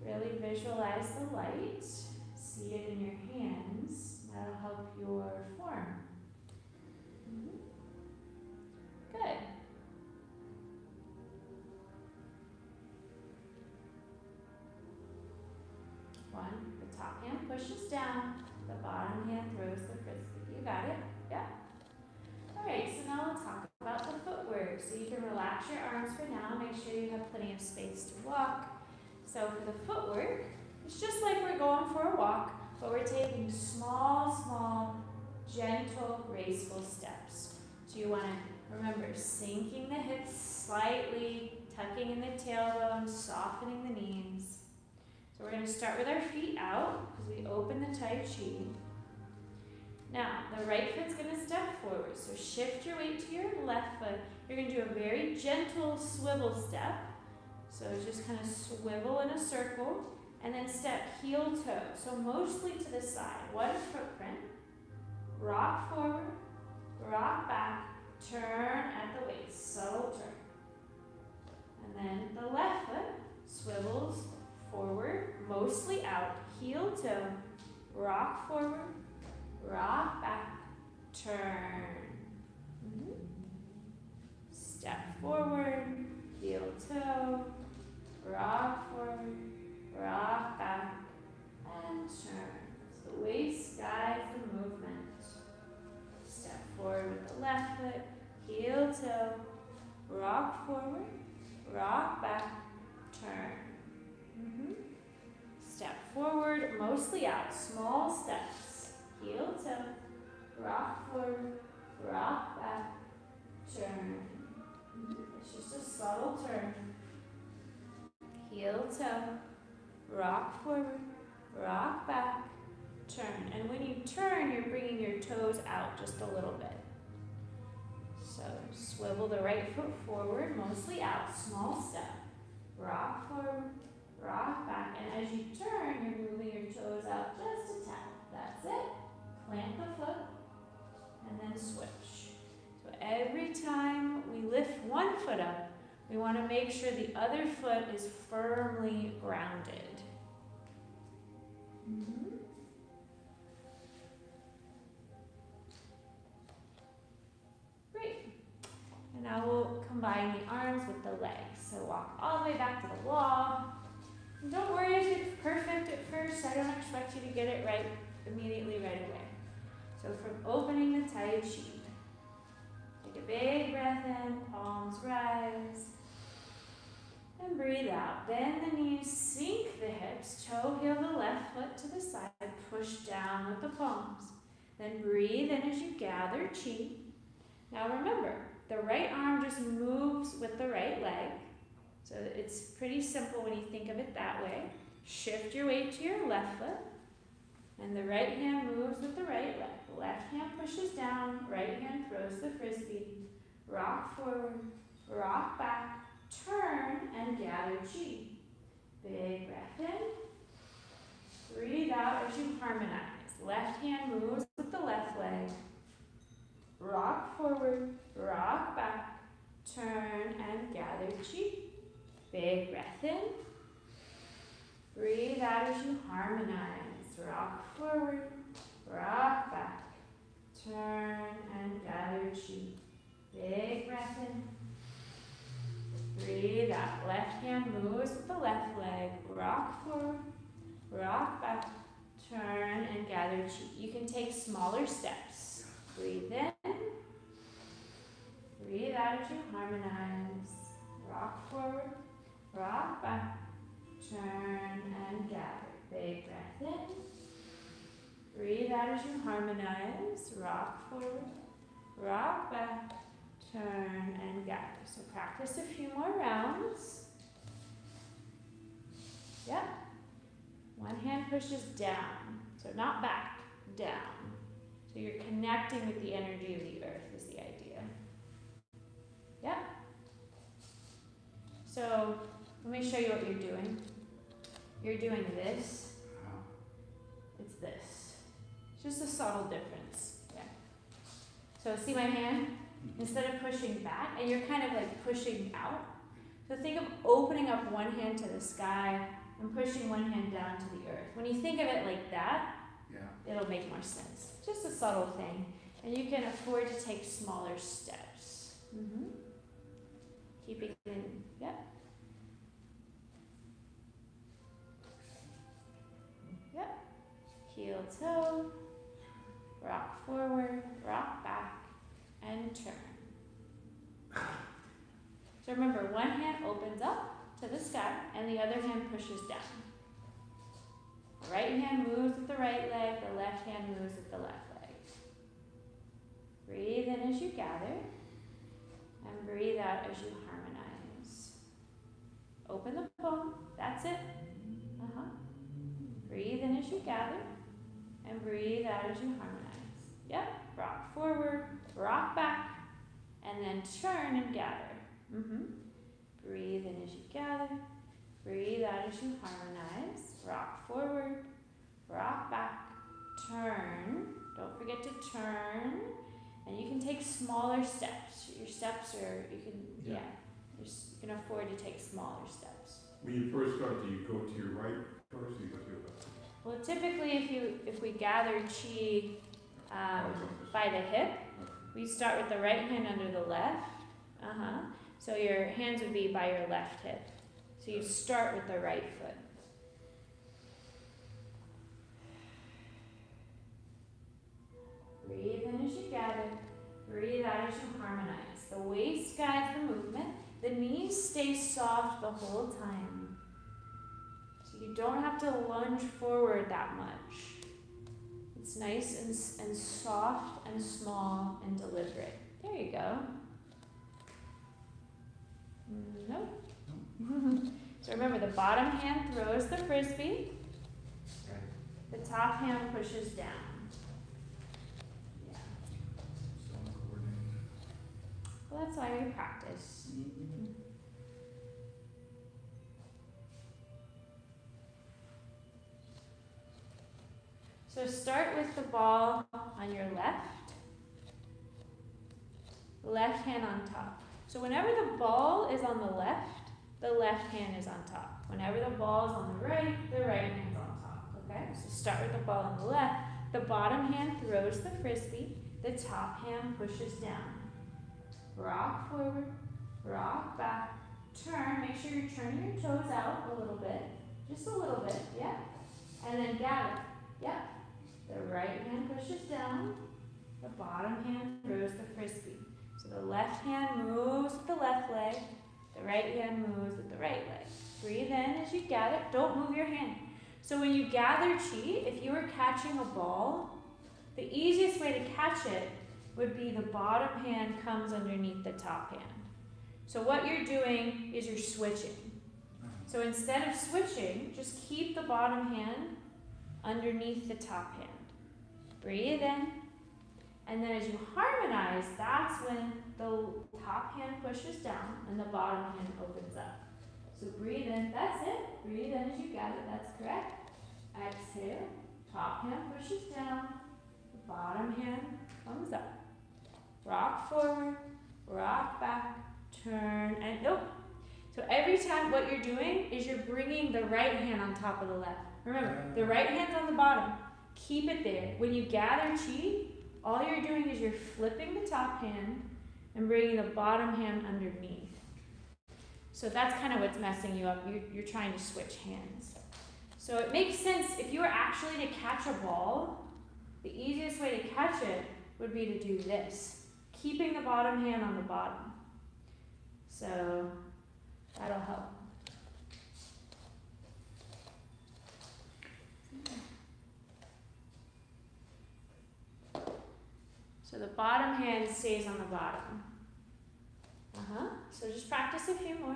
Really visualize the light. See it in your hands. That'll help your form. Good. One, the top hand pushes down, the bottom hand throws the frisbee. You got it? Yeah. Alright, so now we'll talk about the footwork. So you can relax your arms for now, make sure you have plenty of space to walk. So for the footwork, it's just like we're going for a walk, but we're taking small, gentle, graceful steps. So you want to remember sinking the hips slightly, tucking in the tailbone, softening the knees. So we're going to start with our feet out because we open the Tai Chi. Now, the right foot's going to step forward. So shift your weight to your left foot. You're going to do a very gentle swivel step. So just kind of swivel in a circle and then step heel toe. So mostly to the side. One footprint. Rock forward, rock back, turn at the waist. Subtle turn. And then the left foot swivels forward, mostly out, heel toe, rock forward, rock back, turn. Step forward, heel toe, rock forward, rock back, and turn. So the waist guides the movement. Step forward with the left foot, heel toe, rock forward, rock back, turn. Step forward, mostly out, small steps. Heel toe, rock forward, rock back, turn. It's just a subtle turn. Heel toe, rock forward, rock back, turn. And when you turn, you're bringing your toes out just a little bit. So swivel the right foot forward, mostly out, small step. Rock forward, rock back, and as you turn, you're moving your toes out just a tap. That's it. Plant the foot, and then switch. So every time we lift one foot up, we want to make sure the other foot is firmly grounded. Mhm. Great. And now we'll combine the arms with the legs. So walk all the way back to the wall. And don't worry if it's perfect at first. I don't expect you to get it right immediately right away. So from opening the Tai Chi, take a big breath in, palms rise. And breathe out. Bend the knees, sink the hips, toe heel the left foot to the side, push down with the palms. Then breathe in as you gather chi. Now remember, the right arm just moves with the right leg. So it's pretty simple when you think of it that way. Shift your weight to your left foot, and the right hand moves with the right leg. The left hand pushes down, right hand throws the frisbee. Rock forward, rock back, turn and gather chi. Big breath in. Breathe out as you harmonize. Left hand moves with the left leg. Rock forward, rock back, turn and gather chi. Big breath in. Breathe out as you harmonize. Rock forward, rock back, turn and gather chi. Big breath in. Breathe out. Left hand moves with the left leg. Rock forward, rock back, turn and gather chi. You can take smaller steps. Breathe in. Breathe out as you harmonize. Rock forward, rock back, turn and gather. Big breath in. Breathe out as you harmonize. Rock forward, rock back, turn and gather. So practice a few more rounds. Yep. One hand pushes down. So not back, down. So you're connecting with the energy of the earth is the idea. Yep. So let me show you what you're doing. You're doing this. It's this. It's just a subtle difference. Yeah. So see my hand? Instead of pushing back, and you're kind of like pushing out. So think of opening up one hand to the sky and pushing one hand down to the earth. When you think of it like that, it'll make more sense. Just a subtle thing. And you can afford to take smaller steps. Keeping in, yep. Yep. Heel toe, rock forward, rock back, and turn. So remember, one hand opens up to the sky and the other hand pushes down. The right hand moves with the right leg, the left hand moves with the left leg. Breathe in as you gather, and breathe out as you harmonize. Open the palm, that's it. Breathe in as you gather, and breathe out as you harmonize. Yep, rock forward, rock back, and then turn and gather. Breathe in as you gather, breathe out as you harmonize. Rock forward, rock back, turn. Don't forget to turn. And you can take smaller steps. Your steps are, you can afford to take smaller steps. When you first start, do you go to your right first or you go to your left? Well, typically if we gather chi by the hip, we start with the right hand under the left. So your hands would be by your left hip. So you start with the right foot. Breathe in as you gather. Breathe out as you harmonize. The waist guides the movement. The knees stay soft the whole time. So you don't have to lunge forward that much. It's nice and soft and small and deliberate. There you go. Nope. So remember, the bottom hand throws the frisbee. The top hand pushes down. Yeah. Well, that's why we practice. So start with the ball on your left hand on top. So whenever the ball is on the left hand is on top. Whenever the ball is on the right hand's on top. Okay, so start with the ball on the left. The bottom hand throws the frisbee. The top hand pushes down. Rock forward, rock back, turn. Make sure you're turning your toes out a little bit. Just a little bit, yeah. And then gather, yeah. The right hand pushes down. The bottom hand throws the frisbee. So the left hand moves with the left leg. The right hand moves with the right leg. Breathe in as you gather. Don't move your hand. So when you gather chi, if you were catching a ball, the easiest way to catch it would be the bottom hand comes underneath the top hand. So what you're doing is you're switching. So instead of switching, just keep the bottom hand underneath the top hand. Breathe in. And then as you harmonize, that's when the top hand pushes down and the bottom hand opens up. So breathe in, that's it. Breathe in as you gather, that's correct. Exhale, top hand pushes down, the bottom hand comes up. Rock forward, rock back, turn, and nope. So every time what you're doing is you're bringing the right hand on top of the left. Remember, the right hand's on the bottom. Keep it there. When you gather chi, all you're doing is you're flipping the top hand and bringing the bottom hand underneath. So that's kind of what's messing you up. You're trying to switch hands. So it makes sense if you were actually to catch a ball, the easiest way to catch it would be to do this, keeping the bottom hand on the bottom. So that'll help. So the bottom hand stays on the bottom. So just practice a few more.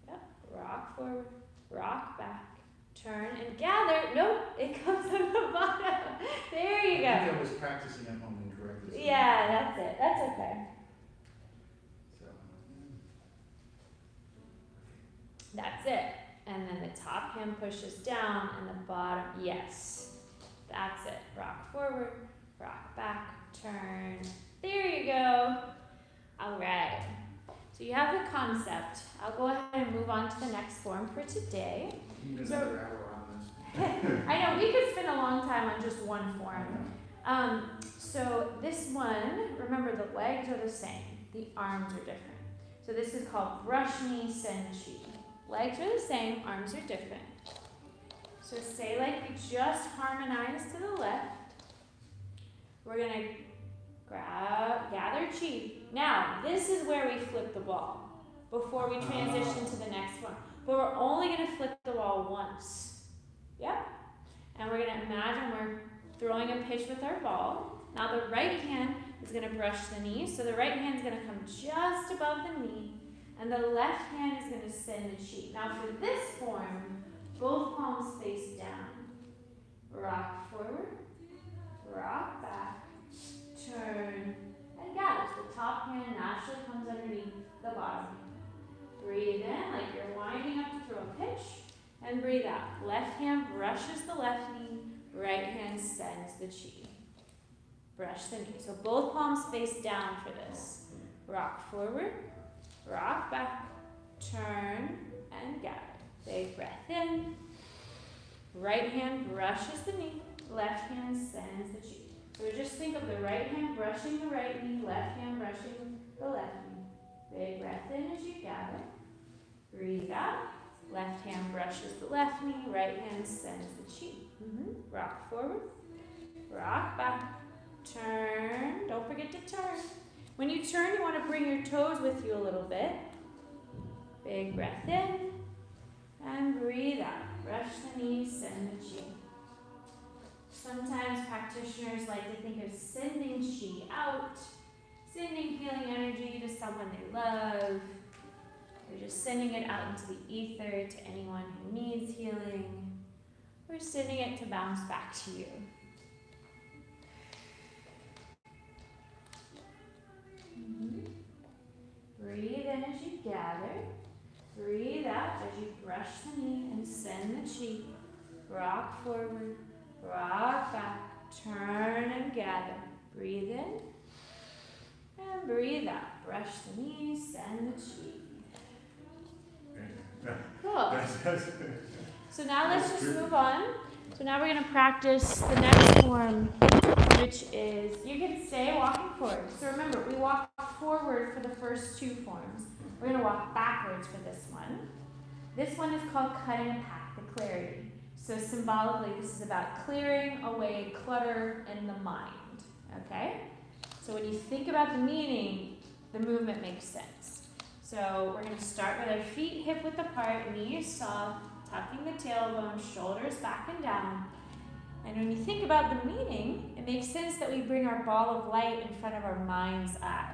Yep. Rock forward, rock back, turn and gather. Nope, it comes on the bottom. There you go. I think I was practicing at home incorrectly. Yeah, that's it. That's okay. So, That's it. And then the top hand pushes down and the bottom, yes. That's it. Rock forward, rock back, turn. There you go. All right. So you have the concept. I'll go ahead and move on to the next form for today. another hour on this. I know, we could spend a long time on just one form. So this one, remember the legs are the same. The arms are different. So this is called brush knee sen chi. Legs are the same, arms are different. So say like we just harmonized to the left. We're going to gather chi. Now, this is where we flip the ball before we transition to the next one. But we're only going to flip the ball once. Yep. And we're going to imagine we're throwing a pitch with our ball. Now the right hand is going to brush the knee. So the right hand is going to come just above the knee. And the left hand is going to send the chi. Now for this form, both palms face down. Rock forward, rock back, turn, and gather. So the top hand naturally comes underneath the bottom hand. Breathe in like you're winding up to throw a pitch, and breathe out. Left hand brushes the left knee, right hand sends the chi. Brush the knee. So both palms face down for this. Rock forward, rock back, turn, and gather. Big breath in. Right hand brushes the knee, left hand sends the chi. So just think of the right hand brushing the right knee, left hand brushing the left knee. Big breath in as you gather. Breathe out. Left hand brushes the left knee, right hand sends the chi. Rock forward, rock back, turn. Don't forget to turn. When you turn, you want to bring your toes with you a little bit. Big breath in and breathe out. Brush the knees, send the chi. Sometimes practitioners like to think of sending chi out, sending healing energy to someone they love, or just sending it out into the ether to anyone who needs healing, or sending it to bounce back to you. Breathe in as you gather. Breathe out as you brush the knee and send the chi. Rock forward, rock back, turn and gather. Breathe in and breathe out. Brush the knees, send the chi. Cool. That's So now let's just That's move on. So now we're going to practice the next form, which is, you can stay walking forward. So remember, we walk forward for the first two forms. We're going to walk backwards for this one. This one is called cutting a path to clarity. So symbolically, this is about clearing away clutter in the mind. Okay? So when you think about the meaning, the movement makes sense. So we're going to start with our feet hip width apart, knees soft, tucking the tailbone, shoulders back and down. And when you think about the meaning, it makes sense that we bring our ball of light in front of our mind's eye.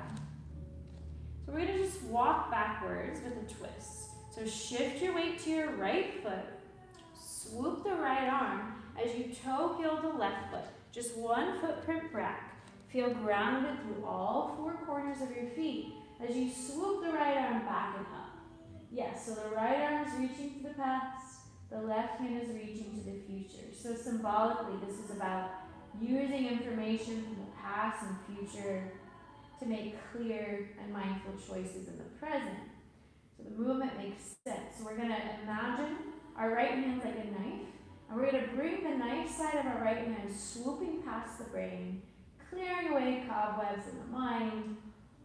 So we're going to just walk backwards with a twist. So shift your weight to your right foot, swoop the right arm as you toe heel the left foot. Just one footprint back. Feel grounded through all four corners of your feet as you swoop the right arm back and up. Yes, so the right arm is reaching to the past, the left hand is reaching to the future. So symbolically, this is about using information from the past and future to make clear and mindful choices in the present. So the movement makes sense. So we're going to imagine our right hand like a knife, and we're going to bring the knife side of our right hand swooping past the brain, clearing away cobwebs in the mind,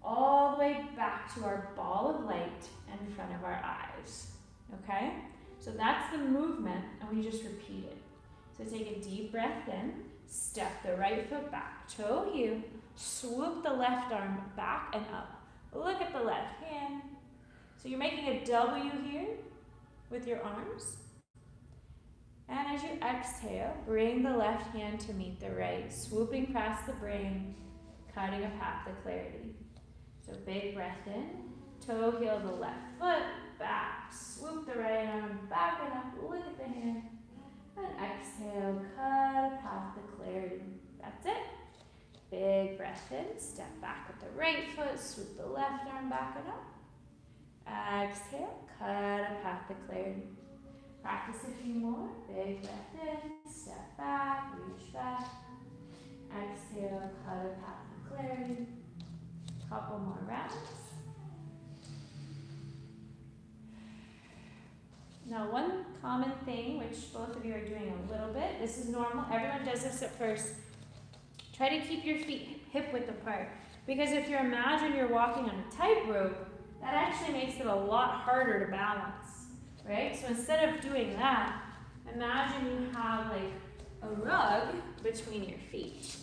all the way back to our ball of light in front of our eyes. Okay? So that's the movement, and we just repeat it. So take a deep breath in, step the right foot back, toe heel, swoop the left arm back and up. Look at the left hand. So you're making a W here with your arms. And as you exhale, bring the left hand to meet the right, swooping past the brain, cutting a path to clarity. So big breath in, toe heel the left foot, back, swoop the right arm back and up, look at the hand, and exhale, cut a path to clarity. That's it. Big breath in, step back with the right foot, swoop the left arm back and up. Exhale, cut a path to clarity. Practice a few more. Big breath in, step back, reach back. Exhale, cut a path to clarity. Couple more rounds. Now, one common thing, which both of you are doing a little bit, this is normal, everyone does this at first. Try to keep your feet hip width apart, because if you imagine you're walking on a tightrope, that actually makes it a lot harder to balance, right? So instead of doing that, imagine you have like a rug between your feet,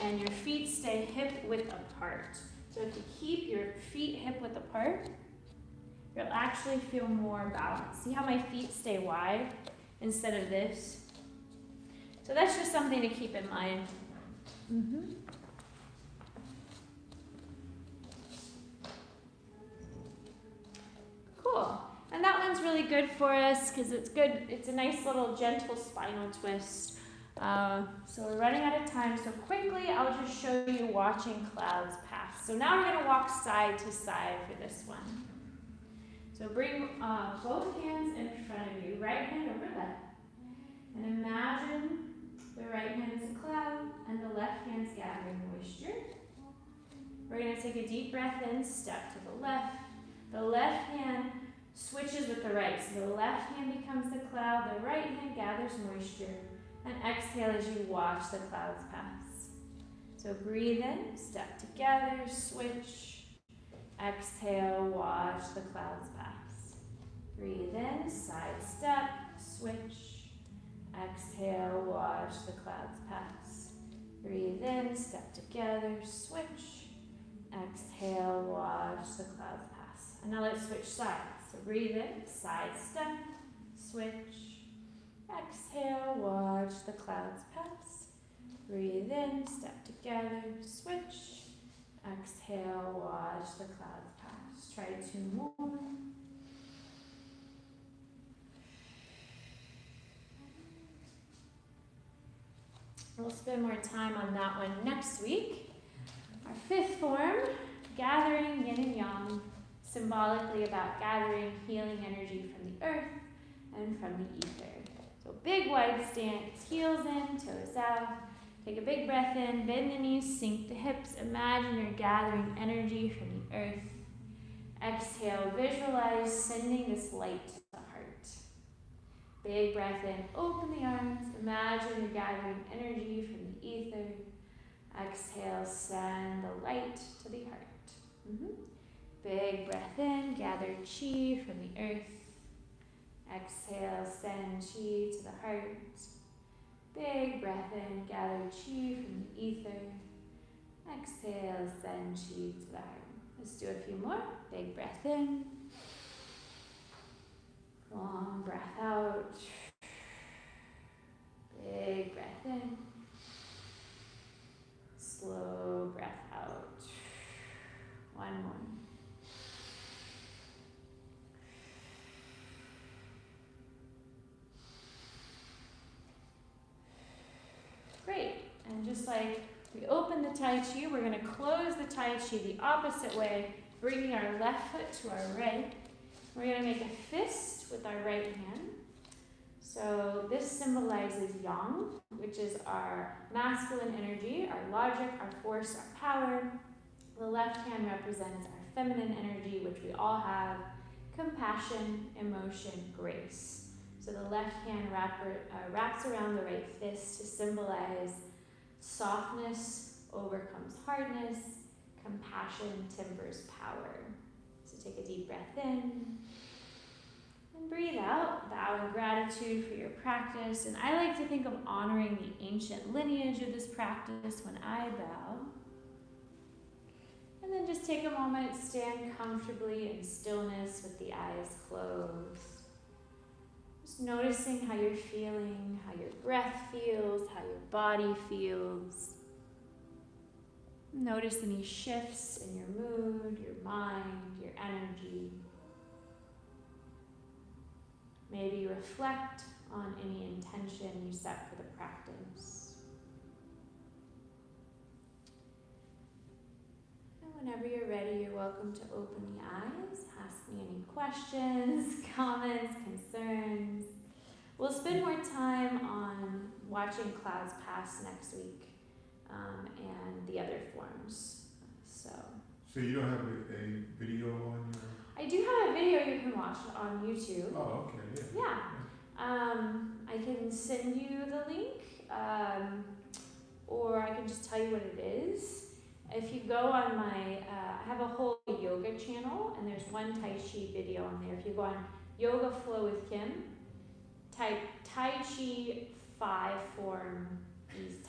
and your feet stay hip width apart. So if you keep your feet hip width apart, you'll actually feel more balanced. See how my feet stay wide instead of this? So that's just something to keep in mind. Cool. And that one's really good for us because it's good. It's a nice little gentle spinal twist. So we're running out of time. So quickly, I'll just show you watching clouds pass. So now we're going to walk side to side for this one. So bring both hands in front of you, right hand over left. And imagine the right hand is a cloud and the left hand's gathering moisture. We're going to take a deep breath in, step to the left. The left hand switches with the right. So the left hand becomes the cloud, the right hand gathers moisture. And exhale as you watch the clouds pass. So breathe in, step together, switch. Exhale, watch the clouds pass. Breathe in, side step, switch. Exhale, watch the clouds pass. Breathe in, step together, switch. Exhale, watch the clouds pass. And now let's switch sides. So breathe in, side step, switch. Exhale, watch the clouds pass. Breathe in, step together, switch. Exhale, watch the clouds pass. Try 2 more. We'll spend more time on that one next week. Our 5th form, gathering yin and yang, symbolically about gathering healing energy from the earth and from the ether. So big wide stance, heels in, toes out. Take a big breath in, bend the knees, sink the hips. Imagine you're gathering energy from the earth. Exhale, visualize sending this light to the heart. Big breath in, open the arms. Imagine you're gathering energy from the ether. Exhale, send the light to the heart. Big breath in, gather chi from the earth. Exhale, send chi to the heart. Big breath in, gather chi from the ether. Exhale, send chi to the heart. Let's do a few more. Big breath in. Long breath out. Big breath in. Slow breath out. One more. Great. And just like we open the Tai Chi, we're going to close the Tai Chi the opposite way, bringing our left foot to our right. We're going to make a fist with our right hand. So this symbolizes yang, which is our masculine energy, our logic, our force, our power. The left hand represents our feminine energy, which we all have, compassion, emotion, grace. So the left hand wraps around the right fist to symbolize softness overcomes hardness, compassion tempers power. So take a deep breath in and breathe out. Bow in gratitude for your practice. And I like to think of honoring the ancient lineage of this practice when I bow. And then just take a moment, stand comfortably in stillness with the eyes closed. Just noticing how you're feeling, how your breath feels, how your body feels. Notice any shifts in your mood, your mind, your energy. Maybe reflect on any intention you set for the practice. And whenever you're ready, you're welcome to open the eyes, ask me any questions, comments, concerns. We'll spend more time on watching clouds pass next week and the other forms. So you don't have a video on your? I do have a video you can watch on YouTube. Oh, okay, yeah. Yeah. I can send you the link, or I can just tell you what it is. If you go on my, I have a whole yoga channel, and there's one Tai Chi video on there. If you go on Yoga Flow with Kim, type Tai Chi 5 form,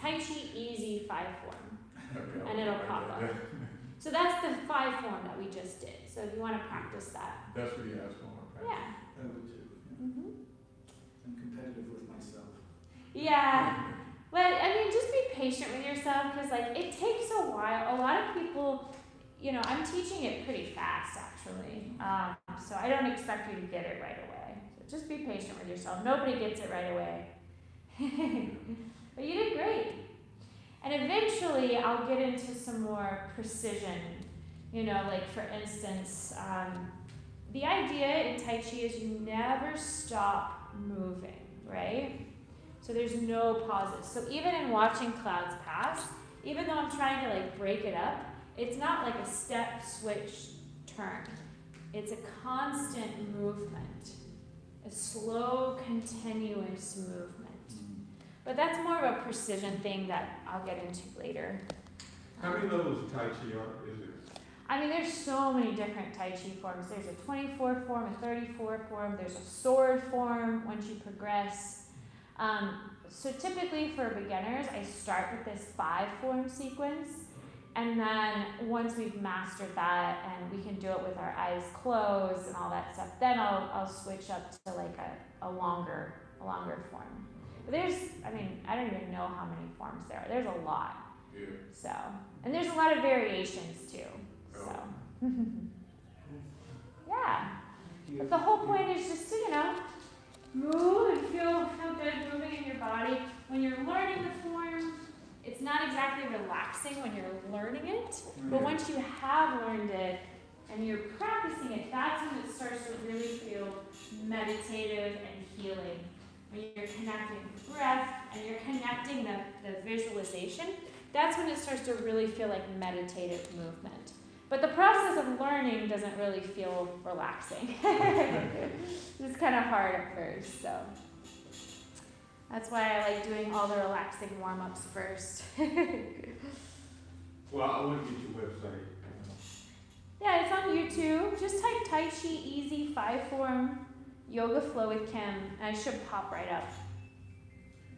Tai Chi Easy 5 form, Okay, and it'll pop up. So that's the 5 form that we just did. So if you want to practice that. That's what you asked for, practice. Yeah. I would too. I'm competitive with myself. Yeah. But I mean, just be patient with yourself, because like it takes a while. A lot of people, I'm teaching it pretty fast actually. So I don't expect you to get it right away. So just be patient with yourself. Nobody gets it right away. But you did great. And eventually I'll get into some more precision, like for instance, the idea in Tai Chi is you never stop moving, right? So there's no pauses. So even in watching clouds pass, even though I'm trying to like break it up, it's not like a step, switch, turn. It's a constant movement, a slow, continuous movement. But that's more of a precision thing that I'll get into later. How many levels of Tai Chi is it? I mean, there's so many different Tai Chi forms. There's a 24 form, a 34 form, there's a sword form once you progress. So typically for beginners, I start with this 5 form sequence. And then once we've mastered that and we can do it with our eyes closed and all that stuff, then I'll switch up to like a longer form. But I don't even know how many forms there are. There's a lot. Yeah. So, and there's a lot of variations too. So, yeah. But the whole point is just to, move and feel good moving in your body. When you're learning the form, it's not exactly relaxing when you're learning it, but once you have learned it and you're practicing it, that's when it starts to really feel meditative and healing. When you're connecting the breath and you're connecting the visualization, that's when it starts to really feel like meditative movement. But the process of learning doesn't really feel relaxing. It's kind of hard at first, so. That's why I like doing all the relaxing warm-ups first. Well, I want to get your website. Yeah, it's on YouTube. Just type Tai Chi Easy 5 Form Yoga Flow with Kim, and it should pop right up.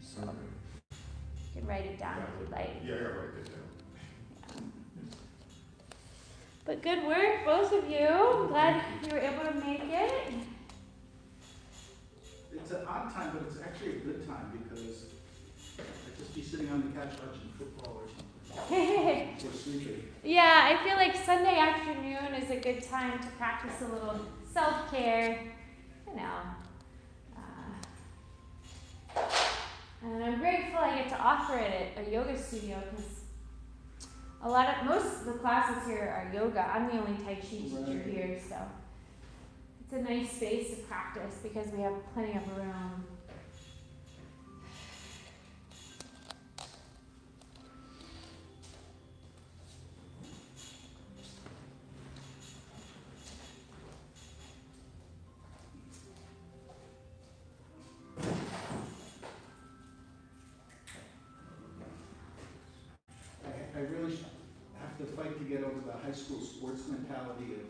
So, You can write it down if you'd like. yeah, I gotta write that down. But good work, both of you. I'm glad you were able to make it. It's an odd time, but it's actually a good time because I'd just be sitting on the couch watching football or something. Or sleeping. Yeah, I feel like Sunday afternoon is a good time to practice a little self-care, you know. And I'm grateful I get to offer it at a yoga studio because most of the classes here are yoga. I'm the only Tai Chi teacher Right. here, so it's a nice space to practice because we have plenty of room. I really have to fight to get over the high school sports mentality of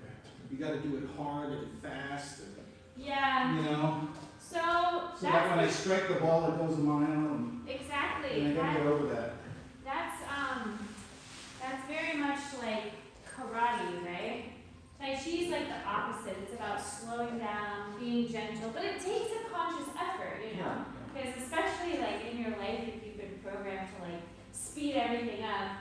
you gotta do it hard and fast and, Yeah, you know? so So that when I strike the ball, it goes a mile and exactly. I gotta get over that. That's very much like karate, right? Tai Chi is like the opposite. It's about slowing down, being gentle, but it takes a conscious effort, you know? Because especially like in your life, if you've been programmed to like speed everything up,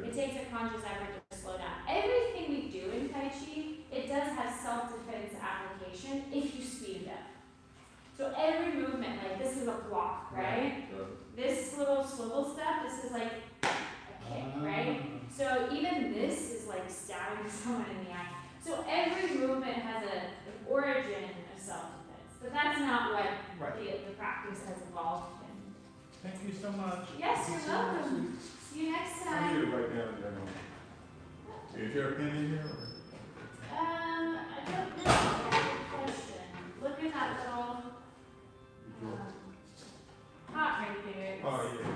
it takes a conscious effort to slow down. Everything we do in Tai Chi, it does have self-defense application if you speed it up. So every movement, like this is a block, right? This little swivel step, this is like a kick, right? So even this is like stabbing someone in the eye. So every movement has an origin of self-defense, but that's not what the practice has evolved in. Thank you so much. Yes, you're welcome. See you next I time. need to write down that. Is there a pen in here? I don't know. Good question. Look at that little pot right there. Oh, yeah.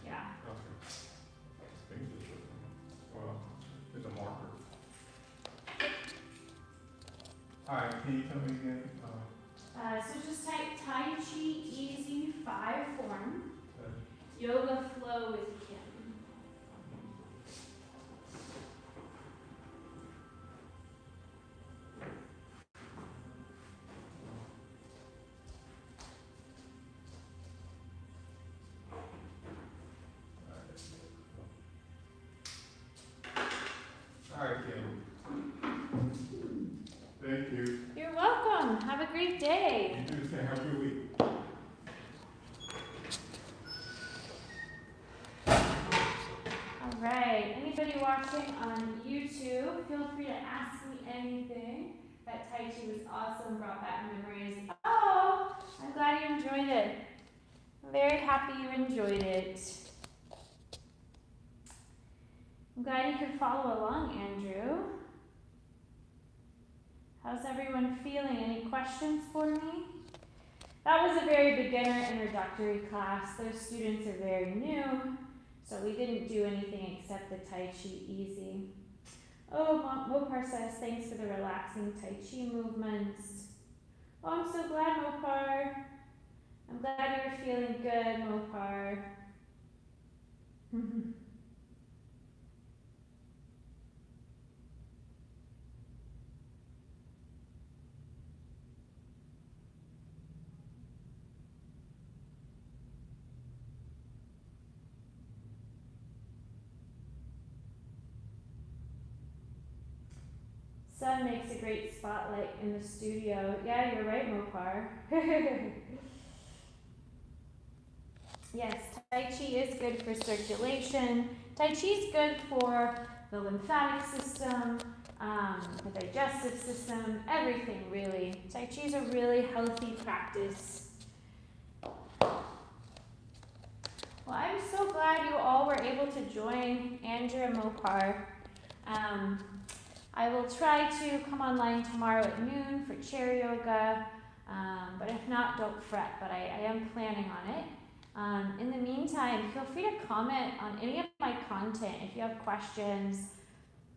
Yeah. Okay. I think it's a, well, it's a marker. All right, can you tell me again? So just type Tai Chi Easy 5 Form Yoga Flow with Kim. All right, Kim. Thank you. You're welcome. Have a great day. You too. Have a good week. All right. Anybody watching on YouTube, feel free to ask me anything. That Tai Chi was awesome, brought back memories. Oh, I'm glad you enjoyed it. I'm very happy you enjoyed it. I'm glad you could follow along, Andrew. How's everyone feeling? Any questions for me? That was a very beginner introductory class. Those students are very new, so we didn't do anything except the Tai Chi Easy. Oh, Mopar says, thanks for the relaxing Tai Chi movements. Oh, I'm so glad, Mopar. I'm glad you're feeling good, Mopar. Sun makes a great spotlight in the studio. Yeah, you're right, Mopar. Yes, Tai Chi is good for circulation. Tai Chi is good for the lymphatic system, the digestive system, everything really. Tai Chi is a really healthy practice. Well, I'm so glad you all were able to join Andrew and Mopar. I will try to come online tomorrow at noon for chair yoga. But if not, don't fret, but I am planning on it. In the meantime, feel free to comment on any of my content if you have questions.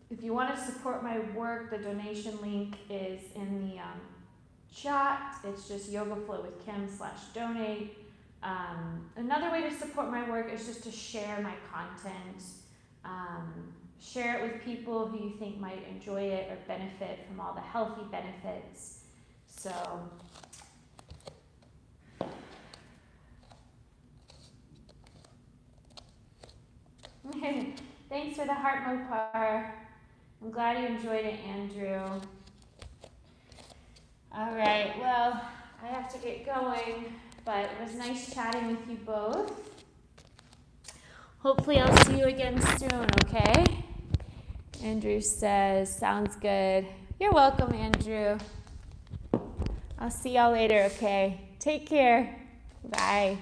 If you want to support my work, the donation link is in the chat. It's just yogaflowwithkim/donate. Another way to support my work is just to share my content. Share it with people who you think might enjoy it or benefit from all the healthy benefits. So thanks for the heart, Mopar. I'm glad you enjoyed it, Andrew. All right, well, I have to get going, but it was nice chatting with you both. Hopefully I'll see you again soon, okay? Andrew says, sounds good. You're welcome, Andrew. I'll see y'all later, okay? Take care. Bye.